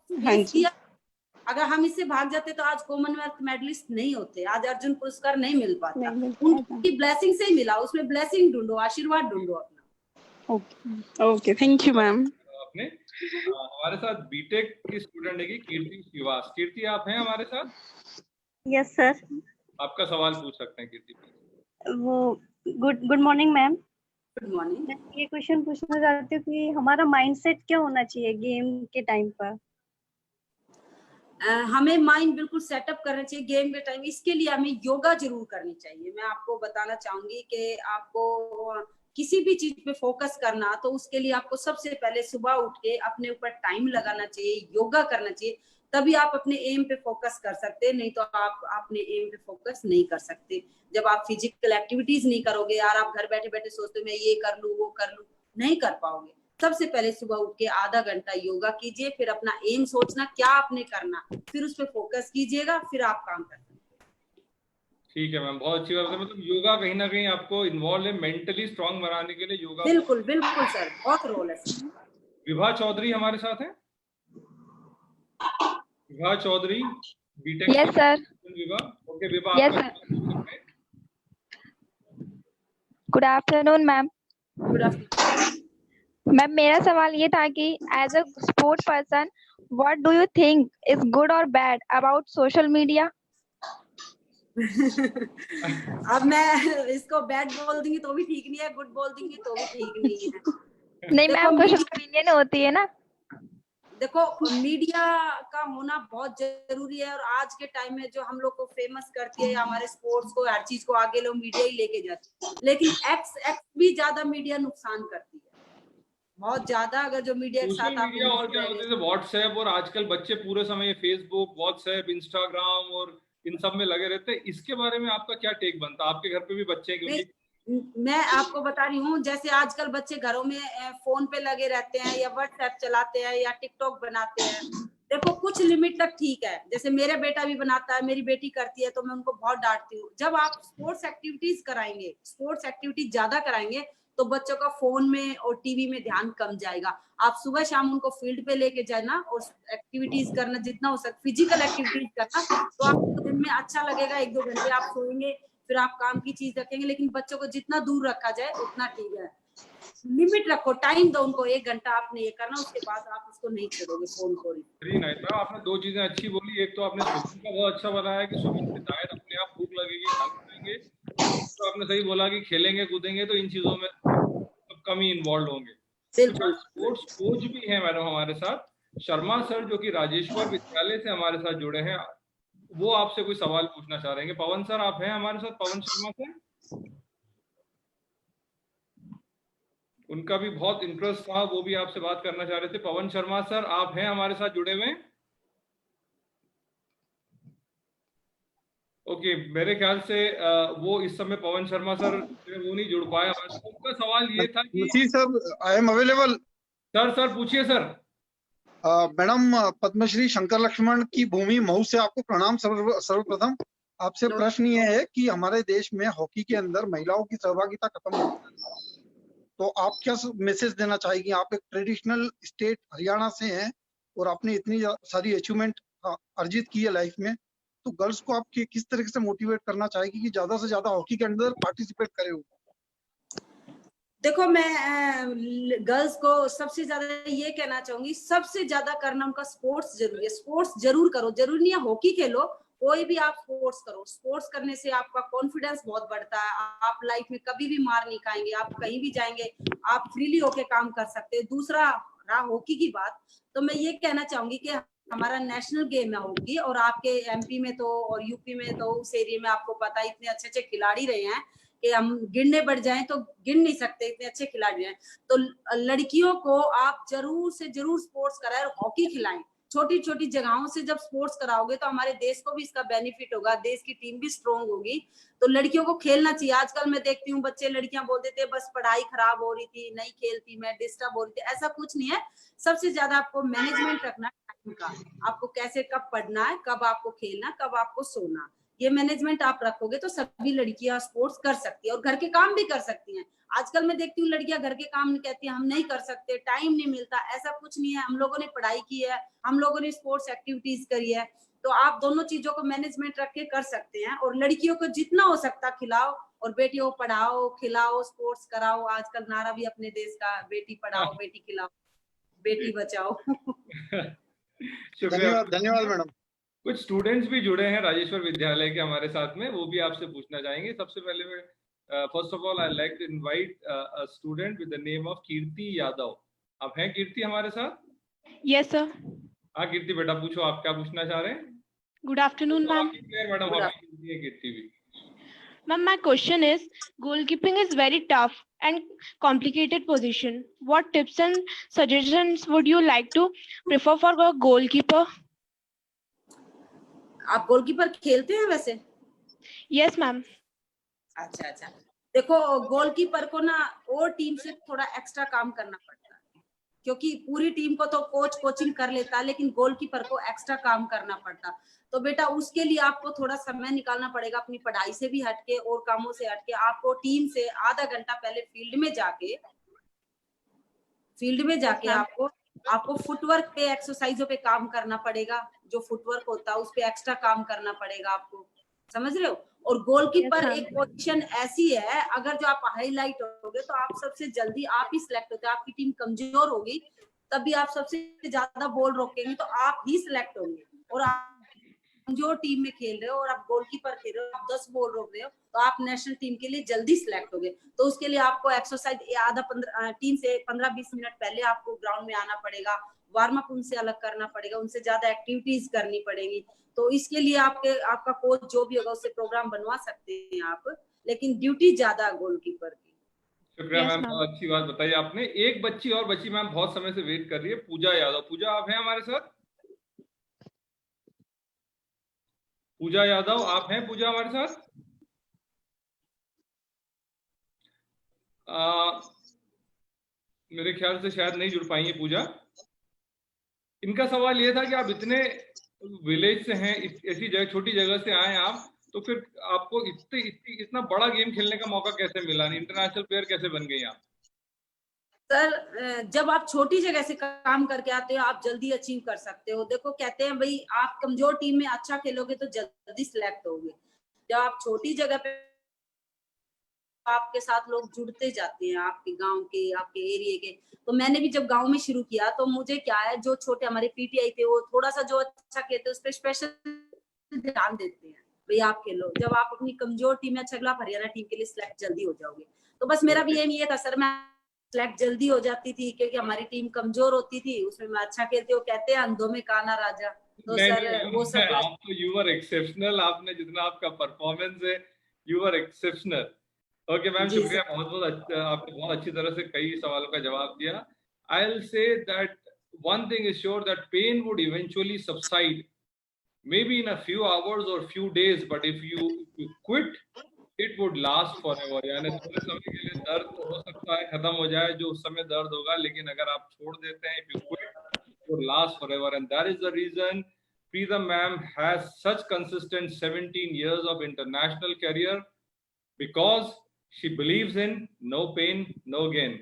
किया। अगर हम इससे भाग जाते तो आज कॉमनवेल्थ मेडलिस्ट नहीं होते, आज अर्जुन पुरस्कार नहीं मिल पाता। उनकी ब्लेसिंग से ही मिला, उसमें ब्लेसिंग ढूंढो, आशीर्वाद ढूंढो अपना। Okay, thank you ma'am. आपने हमारे साथ बीटेक की स्टूडेंट है कीर्ति श्रीवास। कीर्ति, आप हैं हमारे साथ? Yes sir. आपका सवाल पूछ सकते हैं कीर्ति। वो good morning ma'am. Good morning. मैं ये क्वेश्चन पूछना चाहती हूँ कि हमारा माइंडसेट क्या होना चाहिए गेम के टाइम पर? हमें माइंड बिल्कुल सेटअप करना चाहिए गेम के टाइम। इसके लिए हमें योगा जरूर करनी चाहिए। मैं आपको बताना चाहूंगी कि आपको किसी भी चीज पे फोकस करना, तो उसके लिए आपको सबसे पहले सुबह उठ के अपने ऊपर टाइम लगाना चाहिए, योगा करना चाहिए, तभी आप अपने एम पे फोकस कर सकते हैं। नहीं तो आप अपने एम पे फोकस नहीं कर सकते। जब आप फिजिकल एक्टिविटीज नहीं करोगे यार, आप घर बैठे बैठे सोचते हो मैं ये कर लूं वो कर लूं, नहीं कर पाओगे। सबसे पहले सुबह उठ के आधा घंटा योगा कीजिए, फिर अपना एम सोचना क्या आपने करना, फिर उस पर फोकस कीजिएगा, फिर आप काम करना। ठीक है मैम, बहुत अच्छी बात है। मतलब योगा कहीं ना कहीं आपको इन्वॉल्व है, मेंटली स्ट्रांग बनाने के लिए योगा। बिल्कुल बिल्कुल सर, बहुत रोल है। विभा चौधरी हमारे साथ है। Vibha Chaudhary BTech. Yes sir. Vibha, okay Vibha. Yes sir. Good afternoon ma'am. Good afternoon ma'am, मेरा सवाल ये था कि as a sport person what do you think is good और बैड अबाउट सोशल मीडिया? अब मैं इसको बैड बोल दूंगी तो भी ठीक नहीं है, गुड बोल दूंगी तो भी ठीक नहीं है। नहीं मैम, कुछ ओपिनियन होती है ना। देखो, मीडिया का होना बहुत जरूरी है, और आज के टाइम में जो हम लोग को फेमस करती है, हमारे स्पोर्ट्स को, हर चीज को आगे लोग मीडिया ही लेके जाते हैं। लेकिन एक्स भी ज्यादा मीडिया नुकसान करती है, बहुत ज्यादा। अगर जो मीडिया के साथ आप मीडिया और क्या होते हैं, व्हाट्सएप, और आजकल बच्चे पूरे समय फेसबुक, व्हाट्सएप, इंस्टाग्राम और इन सब में लगे रहते हैं। इसके बारे में आपका क्या टेक बनता है? आपके घर पे भी बच्चे हैं? क्योंकि मैं आपको बता रही हूँ, जैसे आजकल बच्चे घरों में फोन पे लगे रहते हैं, या व्हाट्सएप चलाते हैं, या टिकटॉक बनाते हैं, देखो कुछ लिमिट तक ठीक है, जैसे मेरा बेटा भी बनाता है, मेरी बेटी करती है, तो मैं उनको बहुत डांटती हूँ। जब आप स्पोर्ट्स एक्टिविटीज कराएंगे, स्पोर्ट्स एक्टिविटीज ज्यादा कराएंगे, तो बच्चों का फोन में और टीवी में ध्यान कम जाएगा। आप सुबह शाम उनको फील्ड पे लेके जाना और एक्टिविटीज करना, जितना हो सके फिजिकल एक्टिविटीज करना, तो आपको दिन में अच्छा लगेगा। 1-2 घंटे आप सोएंगे, फिर आप काम की चीज रखेंगे, लेकिन बच्चों को जितना दूर रखा जाए उतना ठीक है। लिमिट रखो, टाइम दो उनको, 1 घंटा आपने ये करना, उसके बाद आप उसको नहीं छोड़ोगे फोन को। वेरी नाइस मैम, आपने 2 चीजें अच्छी बोली। एक तो आपने स्विमिंग का बहुत अच्छा बताया कि स्विमिंग से शायद अपने आप भूख लगेगी, खाना खाएंगे। तो आपने सही बोला कि खेलेंगे कूदेंगे तो इन चीजों में तो कम ही इन्वॉल्व होंगे। स्पोर्ट्स कोच भी है मैडम हमारे साथ, शर्मा सर, जो कि राजेश्वर विद्यालय से हमारे साथ जुड़े हैं। वो आपसे कोई सवाल पूछना चाह रहे हैं। पवन सर आप हैं हमारे साथ, पवन शर्मा सर? उनका भी बहुत इंटरेस्ट था, वो भी आपसे बात करना चाह रहे थे। पवन शर्मा सर आप हैं हमारे साथ जुड़े हुए? ओके, मेरे ख्याल से वो इस समय पवन शर्मा सर वो नहीं जुड़ पाए हमारे साथ। उनका सवाल ये था कि sir I am available. Sir पूछिए सर। मैडम, पद्मश्री शंकर लक्ष्मण की भूमि मऊ से आपको प्रणाम। सर्वप्रथम आपसे प्रश्न ये है कि हमारे देश में हॉकी के अंदर महिलाओं की सहभागिता खत्म हो गई, तो आप क्या मैसेज देना चाहेगी? आप एक ट्रेडिशनल स्टेट हरियाणा से हैं और आपने इतनी सारी अचीवमेंट अर्जित की है लाइफ में, तो गर्ल्स को आप किस तरीके से मोटिवेट करना चाहेगी कि ज्यादा से ज्यादा हॉकी के अंदर पार्टिसिपेट करे? देखो, मैं गर्ल्स को सबसे ज्यादा ये कहना चाहूंगी, सबसे ज्यादा करना उनका स्पोर्ट्स जरूरी है। स्पोर्ट्स जरूर करो, जरूरी नहीं है हॉकी खेलो, कोई भी आप स्पोर्ट्स करो। स्पोर्ट्स करने से आपका कॉन्फिडेंस बहुत बढ़ता है, आप लाइफ में कभी भी मार नहीं खाएंगे, आप कहीं भी जाएंगे आप फ्रीली होके काम कर सकते हैं। दूसरा रहा हॉकी की बात, तो मैं ये कहना चाहूंगी कि हमारा नेशनल गेम है हॉकी, और आपके एमपी में तो और यूपी में तो उस एरिया में आपको पता है इतने अच्छे अच्छे खिलाड़ी रहे हैं कि हम गिनने बढ़ जाएं तो गिन नहीं सकते, इतने अच्छे खिलाड़ी हैं। तो लड़कियों को आप जरूर से जरूर स्पोर्ट्स कराएं और हॉकी खिलाएं। छोटी छोटी जगहों से जब स्पोर्ट्स कराओगे तो हमारे देश को भी इसका बेनिफिट होगा, देश की टीम भी स्ट्रॉन्ग होगी। तो लड़कियों को खेलना चाहिए। आजकल मैं देखती हूँ बच्चे लड़कियां बोल देते बस पढ़ाई खराब हो रही थी, नहीं खेलती मैं, डिस्टर्ब हो रही थी। ऐसा कुछ नहीं है। सबसे ज्यादा आपको मैनेजमेंट रखना है टाइम का, आपको कैसे कब पढ़ना है, कब आपको खेलना, कब आपको सोना, ये मैनेजमेंट आप रखोगे तो सभी लड़कियां स्पोर्ट्स कर सकती है और घर के काम भी कर सकती हैं। आजकल मैं देखती हूँ लड़कियां घर के काम नहीं कहती हम नहीं कर सकते, टाइम नहीं मिलता। ऐसा कुछ नहीं है, हम लोगों ने पढ़ाई की है, हम लोगों ने स्पोर्ट्स एक्टिविटीज करी है, तो आप दोनों चीजों को मैनेजमेंट रख के कर सकते हैं। और लड़कियों को जितना हो सकता खिलाओ और बेटियों को पढ़ाओ, खिलाओ, स्पोर्ट्स कराओ। आजकल नारा भी अपने देश का बेटी पढ़ाओ बेटी खिलाओ बेटी बचाओ। धन्यवाद मैडम। कुछ स्टूडेंट्स भी जुड़े हैं राजेश्वर विद्यालय के हमारे साथ में, वो भी आपसे पूछना चाहेंगे। सबसे पहले मैं first of all I like to invite a student with the name of Kirti Yadav. आप हैं कीर्ति हमारे साथ? Yes sir. हाँ कीर्ति बेटा, पूछो आप क्या पूछना चाह रहे हैं। Good afternoon ma'am. मैडम कीर्ति भी। Ma'am, my question is, goalkeeping is very tough and complicated position. What tips and suggestions would you like to prefer for a goalkeeper? आप गोलकीपर खेलते हैं वैसे? Yes, ma'am. अच्छा, देखो गोलकीपर को ना और टीम से थोड़ा एक्स्ट्रा काम करना पड़ता है, क्योंकि पूरी टीम को तो कोचिंग कर लेता है, लेकिन गोलकीपर को एक्स्ट्रा काम करना पड़ता। तो बेटा उसके लिए आपको थोड़ा समय निकालना पड़ेगा, अपनी पढ़ाई से भी हटके और कामों से हटके आपको टीम से आधा घंटा पहले फील्ड में जाके आपको फुटवर्क पे, एक्सरसाइजों पे काम करना पड़ेगा। जो फुटवर्क होता है उस पे एक्स्ट्रा काम करना पड़ेगा आपको, समझ रहे हो। और गोलकीपर एक पोजीशन ऐसी है, अगर जो आप हाईलाइट होगे तो आप सबसे जल्दी आप ही सिलेक्ट होते हैं। आपकी टीम कमजोर होगी तभी आप सबसे ज्यादा बॉल रोकेंगे तो आप ही सिलेक्ट होंगे। और आप जो टीम में खेल रहे हो और आप गोलकीपर खेल रहे हो, आप 10 बॉल रोक रहे हो तो आप नेशनल टीम के लिए जल्दी सिलेक्ट होगे। तो उसके लिए आपको एक्सरसाइज 3 से 15-20 मिनट पहले आपको ग्राउंड में आना पड़ेगा, वार्म अप उनसे अलग करना पड़ेगा, उनसे ज्यादा एक्टिविटीज करनी पड़ेगी। तो इसके लिए आपका कोच जो भी होगा उससे प्रोग्राम बनवा सकते हैं आप, लेकिन ड्यूटी ज्यादा गोलकीपर की। शुक्रिया मैम, बहुत अच्छी बात बताई आपने। एक बच्ची और बच्ची मैम बहुत समय से वेट कर रही है, पूजा यादव। पूजा आप हैं हमारे साथ? पूजा यादव आप हैं? पूजा हमारे साथ? मेरे ख्याल से शायद नहीं जुड़ पाई है पूजा। इनका सवाल ये था कि आप इतने विलेज से हैं, ऐसी जगह, छोटी जगह से आए आप, तो फिर आपको इतना बड़ा गेम खेलने का मौका कैसे मिला? इंटरनेशनल प्लेयर कैसे बन गई आप? सर, जब आप छोटी जगह से काम करके आते हो आप जल्दी अचीव कर सकते हो। देखो, कहते हैं भाई आप कमजोर टीम में अच्छा खेलोगे तो जल्दी सिलेक्ट होगे। जब आप छोटी जगह पे, आपके साथ लोग जुड़ते जाते हैं, आपके गांव के, आपके एरिया के। तो मैंने भी जब गांव में शुरू किया तो मुझे क्या है, जो छोटे हमारे पीटीआई थे वो थोड़ा सा जो अच्छा खेलते उस पर स्पेशल ध्यान देते हैं, भाई आप खेलो। जब आप अपनी कमजोर टीम में अच्छा खेलो, आप हरियाणा टीम के लिए सिलेक्ट जल्दी हो जाओगे। तो बस मेरा भी एम ये था सर, मैं सिलेक्ट जल्दी हो जाती थी क्योंकि हमारी टीम कमजोर होती थी, उसमें मैं अच्छा खेलती हूँ। कहते हैं अंधों में काना राजा। तो सर वो सब आप तो यू आर एक्सेप्शनल, आपने जितना आपका परफॉर्मेंस है, you are exceptional. Okay ma'am, शुक्रिया, बहुत बहुत अच्छा, आपने बहुत अच्छी तरह से कई सवालों का जवाब दिया। I will say that one thing is sure, that pain would eventually subside, maybe in a few hours or few days, but if you quit, it would last forever. यानी थोड़े समय के लिए दर्द हो सकता है खत्म हो जाए, जो उस समय दर्द होगा, लेकिन अगर आप छोड़ देते हैं, if you quit, it would last forever. And that is the reason Preetham ma'am has such consistent 17 years of international career, because she believes in no pain, no gain.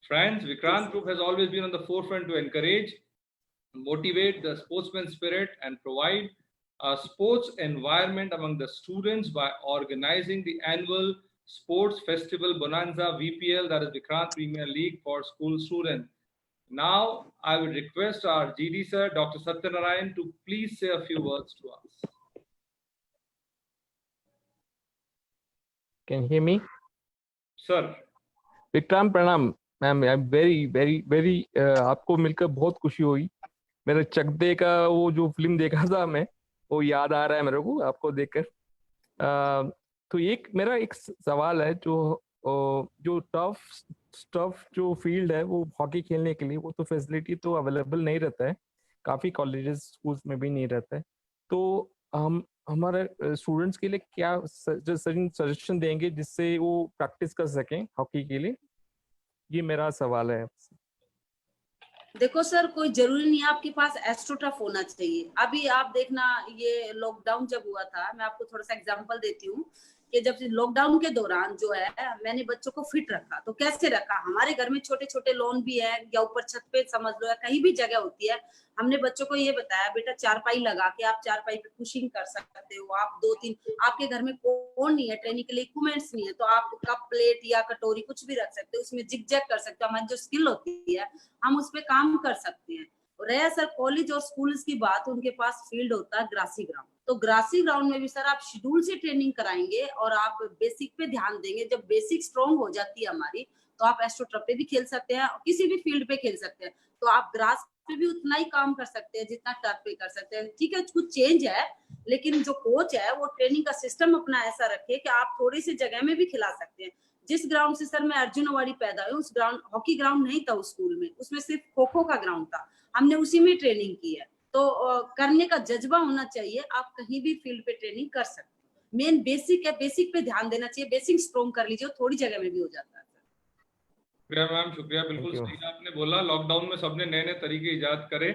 Friends, Vikrant Group has always been on the forefront to encourage, motivate the sportsman spirit and provide a sports environment among the students by organizing the annual Sports Festival Bonanza VPL, that is Vikrant Premier League for school students. Now, I would request our GD sir, Dr. Satyanarayan, to please say a few words to us. Can you hear me? Sir. Vikram प्रणाम ma'am, I am very आपको मिलकर बहुत खुशी हुई। मेरे चक दे का वो जो फिल्म देखा था मैं, वो याद आ रहा है मेरे को आपको देखकर। तो मेरा एक सवाल है, जो टफ जो फील्ड है वो हॉकी खेलने के लिए, वो तो फैसिलिटी तो अवेलेबल नहीं रहता है, काफी कॉलेजेस स्कूल्स में भी नहीं रहता है। तो हम हमारे स्टूडेंट्स के लिए क्या सजेशन देंगे जिससे वो प्रैक्टिस कर सकें हॉकी के लिए? ये मेरा सवाल है। देखो सर, कोई जरूरी नहीं है आपके पास एस्ट्रोटर्फ होना चाहिए। अभी आप देखना, ये लॉकडाउन जब हुआ था, मैं आपको थोड़ा सा एग्जांपल देती हूँ कि जब लॉकडाउन के दौरान जो है मैंने बच्चों को फिट रखा। तो कैसे रखा, हमारे घर में छोटे छोटे लॉन भी है या ऊपर छत पे समझ लो या कहीं भी जगह होती है, हमने बच्चों को ये बताया बेटा चारपाई लगा के आप चारपाई पे पुशिंग कर सकते हो। आप 2-3, आपके घर में कौन नहीं है, ट्रेनिंग के लिए इक्विपमेंट्स नहीं है, तो आप कप प्लेट या कटोरी कुछ भी रख सकते हो, उसमें जिग जैग कर सकते हो। हमारी जो स्किल होती है हम उस पर काम कर सकते हैं। रहा सर कॉलेज और स्कूल्स की बात, उनके पास फील्ड होता है ग्रासी ग्राउंड। तो ग्रासी ग्राउंड में भी सर आप शेड्यूल से ट्रेनिंग कराएंगे और आप बेसिक पे ध्यान देंगे। जब बेसिक स्ट्रॉन्ग हो जाती है हमारी, तो आप एस्ट्रोटर्फ पे भी खेल सकते हैं, किसी भी फील्ड पे खेल सकते हैं। तो आप ग्रास पे भी उतना ही काम कर सकते हैं जितना टर्फ पे कर सकते हैं। ठीक है, कुछ चेंज है, लेकिन जो कोच है वो ट्रेनिंग का सिस्टम अपना ऐसा रखे कि आप थोड़ी सी जगह में भी खिला सकते हैं। जिस ग्राउंड से सर मैं अर्जुनवाड़ी पैदा हुई, उस ग्राउंड हॉकी ग्राउंड नहीं था उस स्कूल में, उसमें सिर्फ खो खो का ग्राउंड था, हमने उसी में ट्रेनिंग की है। तो करने का जज्बा होना चाहिए, आप कहीं भी फील्ड पे ट्रेनिंग कर सकते हैं। मेन बेसिक है, बेसिक पे ध्यान देना चाहिए, बेसिक स्ट्रॉन्ग कर लीजिए, थोड़ी जगह में भी हो जाता है। शुक्रिया मैम, शुक्रिया, बिल्कुल सही आपने बोला। लॉकडाउन में सबने नए नए तरीके इजाद करे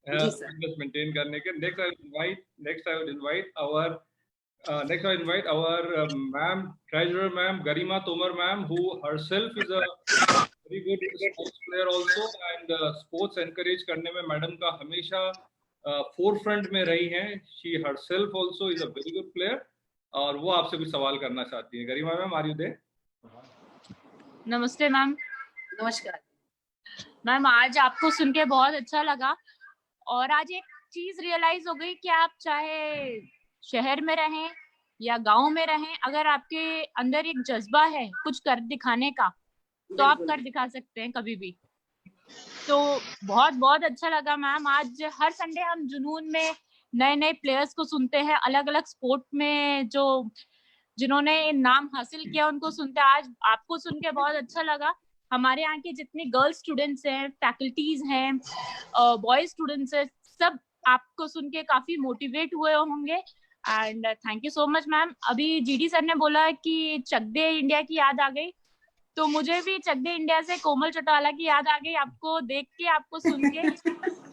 फिटनेस मेंटेन करने के। Next I would invite our ma'am, treasurer ma'am Garima Tomar ma'am, who herself is a very good sports player also, and sports encourage करने में मैडम का हमेशा forefront में रही हैं। She herself also is a very good player, और वो आपसे कुछ सवाल करना चाहती है। गरिमा मैम, आर यू देयर? नमस्ते मैम। नमस्कार मैम, आज आपको सुन के बहुत अच्छा लगा, और आज एक चीज रियलाइज हो गई कि आप चाहे शहर में रहें या गांव में रहें, अगर आपके अंदर एक जज्बा है कुछ कर दिखाने का, तो आप कर दिखा सकते हैं कभी भी। तो बहुत बहुत अच्छा लगा मैम। आज हर संडे हम जुनून में नए नए प्लेयर्स को सुनते हैं, अलग अलग स्पोर्ट में जिन्होंने नाम हासिल किया उनको सुनते हैं। आज आपको सुन के बहुत अच्छा लगा। हमारे यहाँ के जितने गर्ल्स स्टूडेंट्स हैं, फैकल्टीज हैं, बॉयज स्टूडेंट्स हैं, सब आपको सुन के काफी मोटिवेट हुए होंगे। And thank you so much ma'am. अभी जीडी सर ने बोला कि चक दे इंडिया की याद आ गई, तो मुझे भी चक दे इंडिया से कोमल चौटाला की याद आ गई, आपको देख के, आपको सुन के।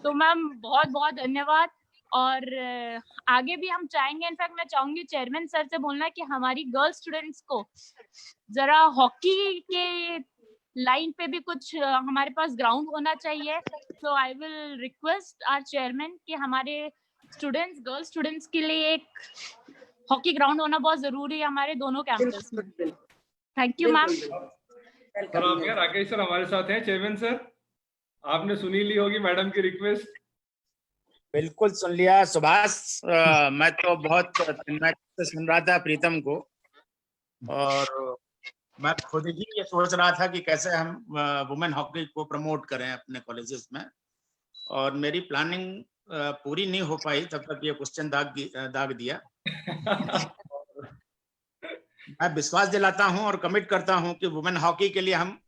तो मैम बहुत बहुत धन्यवाद। और आगे भी हम चाहेंगे, इनफैक्ट मैं चाहूंगी चेयरमैन सर से बोलना कि हमारी गर्ल स्टूडेंट्स को जरा हॉकी के लाइन पे भी कुछ हमारे पास ग्राउंड होना चाहिए। तो I will request our chairman कि हमारे स्टूडेंट्स, गर्ल स्टूडेंट्स के लिए एक हॉकी ग्राउंड होना बहुत जरूरी है हमारे दोनों कैंपस में। Thank you ma'am. सर आप क्या राकेश सर हमारे साथ हैं, चेयरमैन सर, आपने सुनी ली होगी मैडम की रिक्वेस्ट। बिल्कुल सुन लिया सुभाष। मैं तो बहुत तन्मयता से सुन रहा था प्रीतम को, और मैं खुद ही ये सोच रहा था कि कैसे हम वुमेन हॉकी को प्रमोट करें अपने कॉलेजेस में, और मेरी प्लानिंग पूरी नहीं हो पाई तब तक ये क्वेश्चन दाग दिया। मैं विश्वास दिलाता हूं और कमिट करता हूं कि वुमेन हॉकी के लिए हम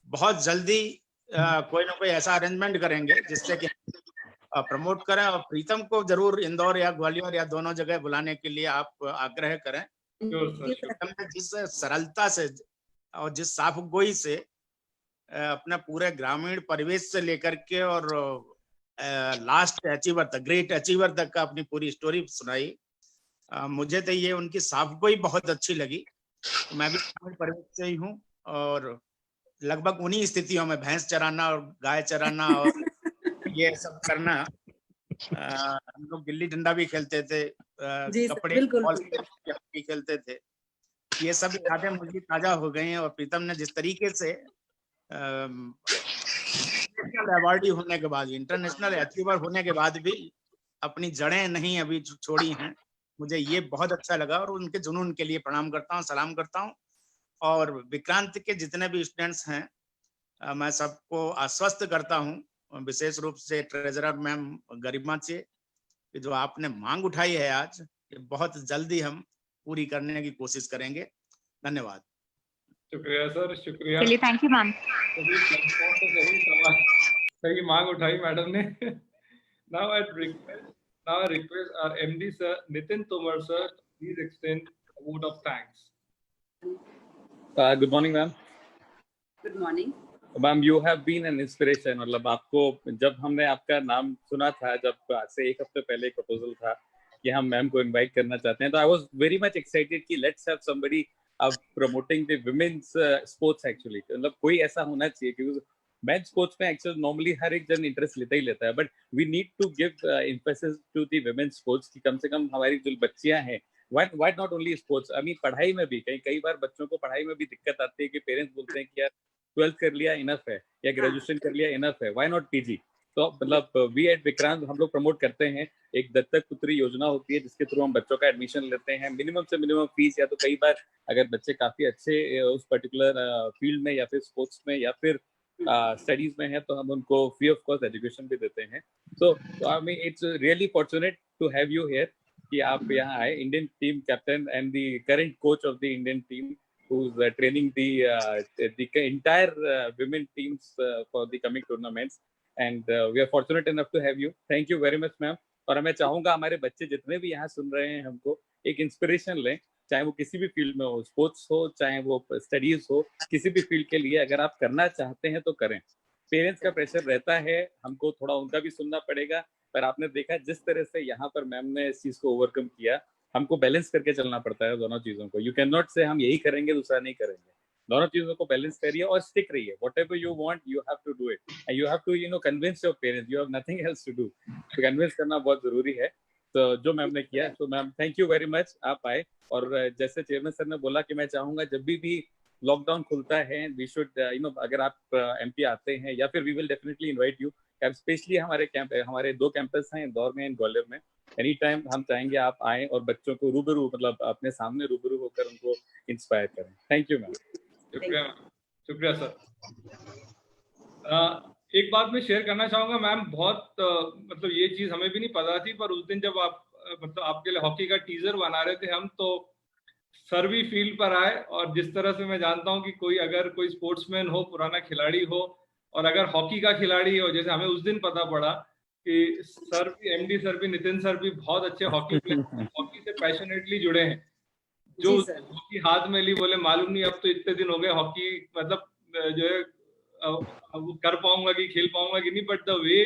बहुत जल्दी कोई ना कोई ऐसा अरेंजमेंट करेंगे जिससे कि प्रमोट करें। और प्रीतम को जरूर इंदौर या ग्वालियर या दोनों जगह बुलाने के लिए आप आग्रह करें। प्रीतम ने जिस सरलता से और जिस साफगोई से अपने पूरे ग्रामीण परिवेश से लेकर के और लास्ट अचीवर तक, ग्रेट अचीवर तक का अपनी पूरी स्टोरी सुनाई, मुझे तो ये उनकी साफगोई बहुत अच्छी लगी। मैं भी ग्रामीण परिवेश से ही हूँ, और लगभग उन्हीं स्थितियों में भैंस चराना और गाय चराना और ये सब करना, हम लोग गिल्ली डंडा भी खेलते थे, कपड़े बॉल भी खेलते थे, ये सब यादें मुझे ताजा हो गई हैं। और प्रीतम ने जिस तरीके से इंटरनेशनल अवार्डी होने के बाद, इंटरनेशनल अचीवर होने के बाद भी अपनी जड़ें नहीं अभी छोड़ी हैं, मुझे ये बहुत अच्छा लगा। और उनके जुनून के लिए प्रणाम करता हूँ, सलाम करता हूँ। और विक्रांत के जितने भी स्टूडेंट्स हैं, मैं सबको आश्वस्त करता हूँ, विशेष रूप से ट्रेजरर मैम गरिमा जी, जो आपने मांग उठाई है आज, ये बहुत जल्दी हम पूरी करने की कोशिश करेंगे। धन्यवाद। शुक्रिया सर, शुक्रिया। चलिए, थैंक यू मैम। सही मांग उठाई मैडम ने। Now I request our MD sir Nitin Tomar sir, please extend a vote of thanks. Good morning ma'am. Good morning. Ma'am you have been an inspiration. मतलब आपको जब हमने आपका नाम सुना था, जब आज से एक हफ्ते पहले एक प्रपोजल था कि हम मैम को इनवाइट करना चाहते हैं, तो I was very much excited कि let's have somebody promoting the women's sports. Actually मतलब कोई ऐसा होना चाहिए, क्योंकि मेन स्पोर्ट्स में एक्चुअली नॉर्मली हर एक जन इंटरेस्ट लेता ही लेता है, but we need to give emphasis to the women's sports कि कम से कम हमारी जो बच्चियां हैं, why not only sports, I mean पढ़ाई में भी कई बार बच्चों को पढ़ाई में भी दिक्कत आती है कि पेरेंट्स बोलते हैं कि यार 12th कर लिया इनफ है या ग्रेजुएशन कर लिया इनफ है, व्हाई नॉट पीजी। तो मतलब वी एट विक्रांत हम लोग प्रमोट करते हैं, एक दत्तक पुत्री योजना होती है जिसके थ्रू हम बच्चों का एडमिशन लेते हैं, मिनिमम से मिनिमम फीस, या तो कई बार अगर बच्चे काफी अच्छे उस पर्टिकुलर फील्ड में या फिर स्पोर्ट्स में या फिर स्टडीज में है, तो हम उनको फ्री ऑफ कॉस्ट एजुकेशन भी देते हैं। So I mean it's really fortunate to have you here कि आप यहाँ आए, Indian team captain and the current coach of the Indian team who's training the entire women teams for the coming tournaments, and we are fortunate enough to have you. Thank you very much ma'am। और मैं चाहूंगा हमारे बच्चे जितने भी यहाँ सुन रहे हैं हमको एक इंस्पिरेशन लें, चाहे वो किसी भी फील्ड में हो, स्पोर्ट्स हो चाहे वो स्टडीज हो, किसी भी फील्ड के लिए अगर आप करना चाहते हैं तो करें। पेरेंट्स का प्रेशर रहता है, हमको थोड़ा उनका भी सुनना पड़ेगा, पर आपने देखा जिस तरह से यहाँ पर मैम ने इस चीज को ओवरकम किया, हमको बैलेंस करके चलना पड़ता है दोनों चीजों को। यू कैन नॉट से हम यही करेंगे दूसरा नहीं करेंगे, दोनों चीजों को बैलेंस करिए और स्टिक रहिए। Whatever you want you have to do it, and you have to convince your parents, you have nothing else to do. तो कन्विंस करना बहुत जरूरी है, तो जो मैम ने किया, तो ma'am thank you very much, आप आए। और जैसे चेयरमैन सर ने बोला कि मैं चाहूंगा जब भी लॉकडाउन खुलता है वी शुड अगर आप एमपी आते हैं या फिर we will definitely invite you, specially हमारे 2 कैंपस हैं इंदौर में एंड ग्वालियर में। एनी टाइम हम चाहेंगे आप आए और बच्चों को रूबरू मतलब अपने सामने रूबरू होकर उनको इंस्पायर करें। Thank you ma'am. शुक्रिया सर। एक बात मैं शेयर करना चाहूंगा मैम, बहुत मतलब ये चीज हमें भी नहीं पता थी, पर उस दिन जब आप मतलब आपके लिए हॉकी का टीजर बना रहे थे हम, तो सर भी फील्ड पर आए, और जिस तरह से मैं जानता हूँ कि अगर कोई स्पोर्ट्समैन हो, पुराना खिलाड़ी हो, और अगर हॉकी का खिलाड़ी हो, जैसे हमें उस दिन पता पड़ा कि सर भी, एमडी सर भी, नितिन सर भी बहुत अच्छे हॉकी प्लेयर, हॉकी से पैशनेटली जुड़े हैं। जो जी सर। हॉकी हाथ में ली, बोले मालूम नहीं अब तो इतने दिन हो गए हॉकी, मतलब जो है अब कर पाऊंगा कि खेल पाऊंगा कि नहीं, but the way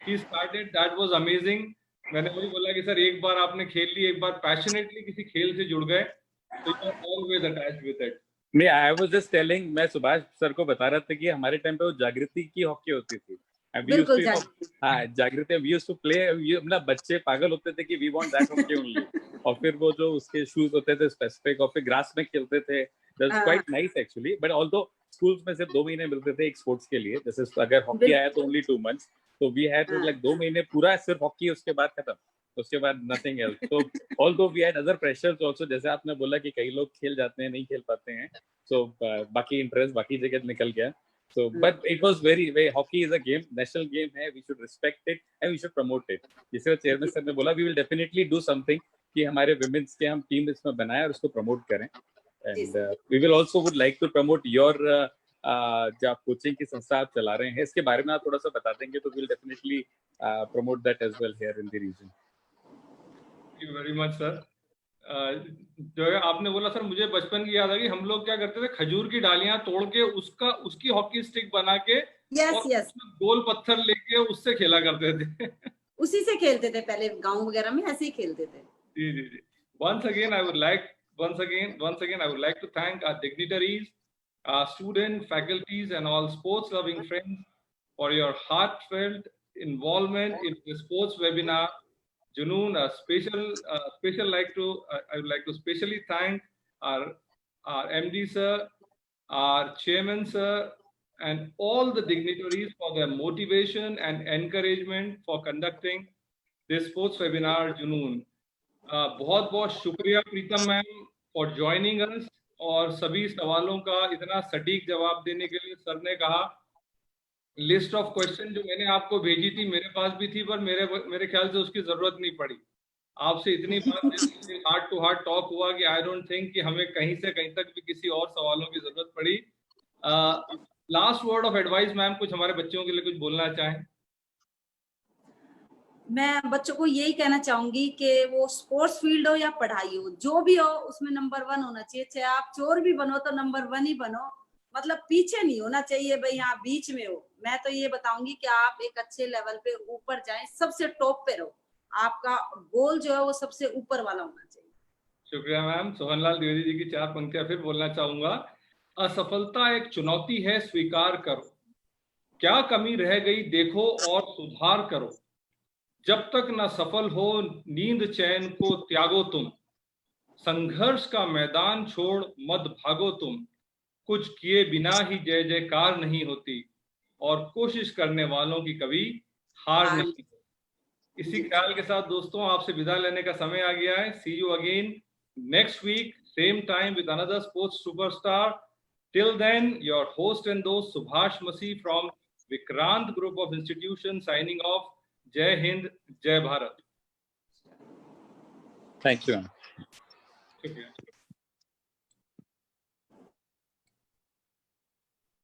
he started that was amazing. मैंने वही बोला कि सर एक बार आपने खेल ली, एक बार पैशनेटली किसी खेल से जुड़ गए तो you are always attached with it. मैं आई वाज जस्ट टेलिंग, मैं सुभाष सर को बता रहा था कि हमारे टाइम पे वो जागृति की हॉकी होती थी। बिल्कुल हाँ जागृति, वी यूज्ड टू प्ले, मतलब बच्चे पागल होते थे कि we want that hockey only. और फिर वो जो उसके शूज होते थे स्पेसिफिक, और फिर ग्रास में खेलते थे, that was quite nice actually. But although schools में सिर्फ 2 महीने मिलते थे एक स्पोर्ट्स के लिए, जैसे अगर हॉकी आया तो ओनली 2 months, तो वी हैड लाइक 2 महीने पूरा सिर्फ हॉकी, उसके बाद खत्म, उसके बाद नथिंग एल्स। तो although we had other pressures also, जैसे आपने बोला कि कई लोग खेल जाते हैं नहीं खेल पाते हैं, so बाकी इंटरेस्ट बाकी जगह निकल गया। So but it was very hockey is a game, national game है, we should respect it and we should promote it। जिसे चेयरमैन सर ने बोला we will definitely do something कि हमारे women's के हम टीम इसमें बनाएं और उसको प्रमोट करें। And we will also would like to promote your जो आप कोचिंग की संस्था आप चला रहे हैं, इसके बारे में आप थोड़ा सा बता देंगे तो we'll definitely promote that as well here in the region। Thank you very much sir। जो है आपने बोला सर, मुझे बचपन की याद आ गई, हम लोग क्या करते थे, खजूर की डालियां तोड़ के उसकी हॉकी स्टिक बना के उसमें गोल पत्थर लेके उससे खेला करते थे। उसी से खेलते थे पहले, गांव वगैरह में ऐसे ही खेलते थे। जी जी जी। Once again I would like to thank our dignitaries, our students, faculties and all sports loving friends for your heartfelt involvement in the sports webinar Junoon. I would like to specially thank our MD sir, our chairman sir, and all the dignitaries for their motivation and encouragement for conducting this sports webinar Junoon। बहुत बहुत शुक्रिया प्रीतम ma'am for joining us, और सभी सवालों का इतना सटीक जवाब देने के लिए। सर ने कहा लिस्ट ऑफ क्वेश्चन जो मैंने आपको भेजी थी मेरे पास भी थी, पर मेरे ख्याल से उसकी जरूरत नहीं पड़ी। आपसे इतनी बात हार्ट टू हार्ट टॉक हुआ कि आई डोंट थिंक कि हमें कहीं से कहीं तक भी किसी और सवालों की जरूरत पड़ी। Last word of advice ma'am, कुछ हमारे बच्चों के लिए कुछ बोलना चाहें? मैं बच्चों को यही कहना चाहूंगी कि वो स्पोर्ट्स फील्ड हो या पढ़ाई हो, जो भी हो उसमें नंबर 1 होना चाहिए। चाहे आप चोर भी बनो तो नंबर 1 ही बनो, मतलब पीछे नहीं होना चाहिए भाई, हाँ बीच में हो। मैं तो ये बताऊंगी कि आप एक अच्छे लेवल पे ऊपर जाएं, सबसे टॉप पे रहो, आपका गोल जो है वो सबसे ऊपर वाला होना चाहिए। शुक्रिया मैम। सोहनलाल द्विवेदी जी की 4 पंक्तियां फिर बोलना चाहूंगा। असफलता एक चुनौती है, स्वीकार करो, क्या कमी रह गई देखो और सुधार करो, जब तक न सफल हो नींद चैन को त्यागो तुम, संघर्ष का मैदान छोड़ मत भागो तुम, कुछ किए बिना ही जय जयकार नहीं होती, और कोशिश करने वालों की कभी हार नहीं। इसी ख्याल के साथ दोस्तों आपसे विदा लेने का समय आ गया है। See you again next week same time with another sports superstar. Till then your host and दोस्त Subhash Masih from Vikrant group of institution signing off. जय हिंद, जय भारत। Thank you. शुक्रिया।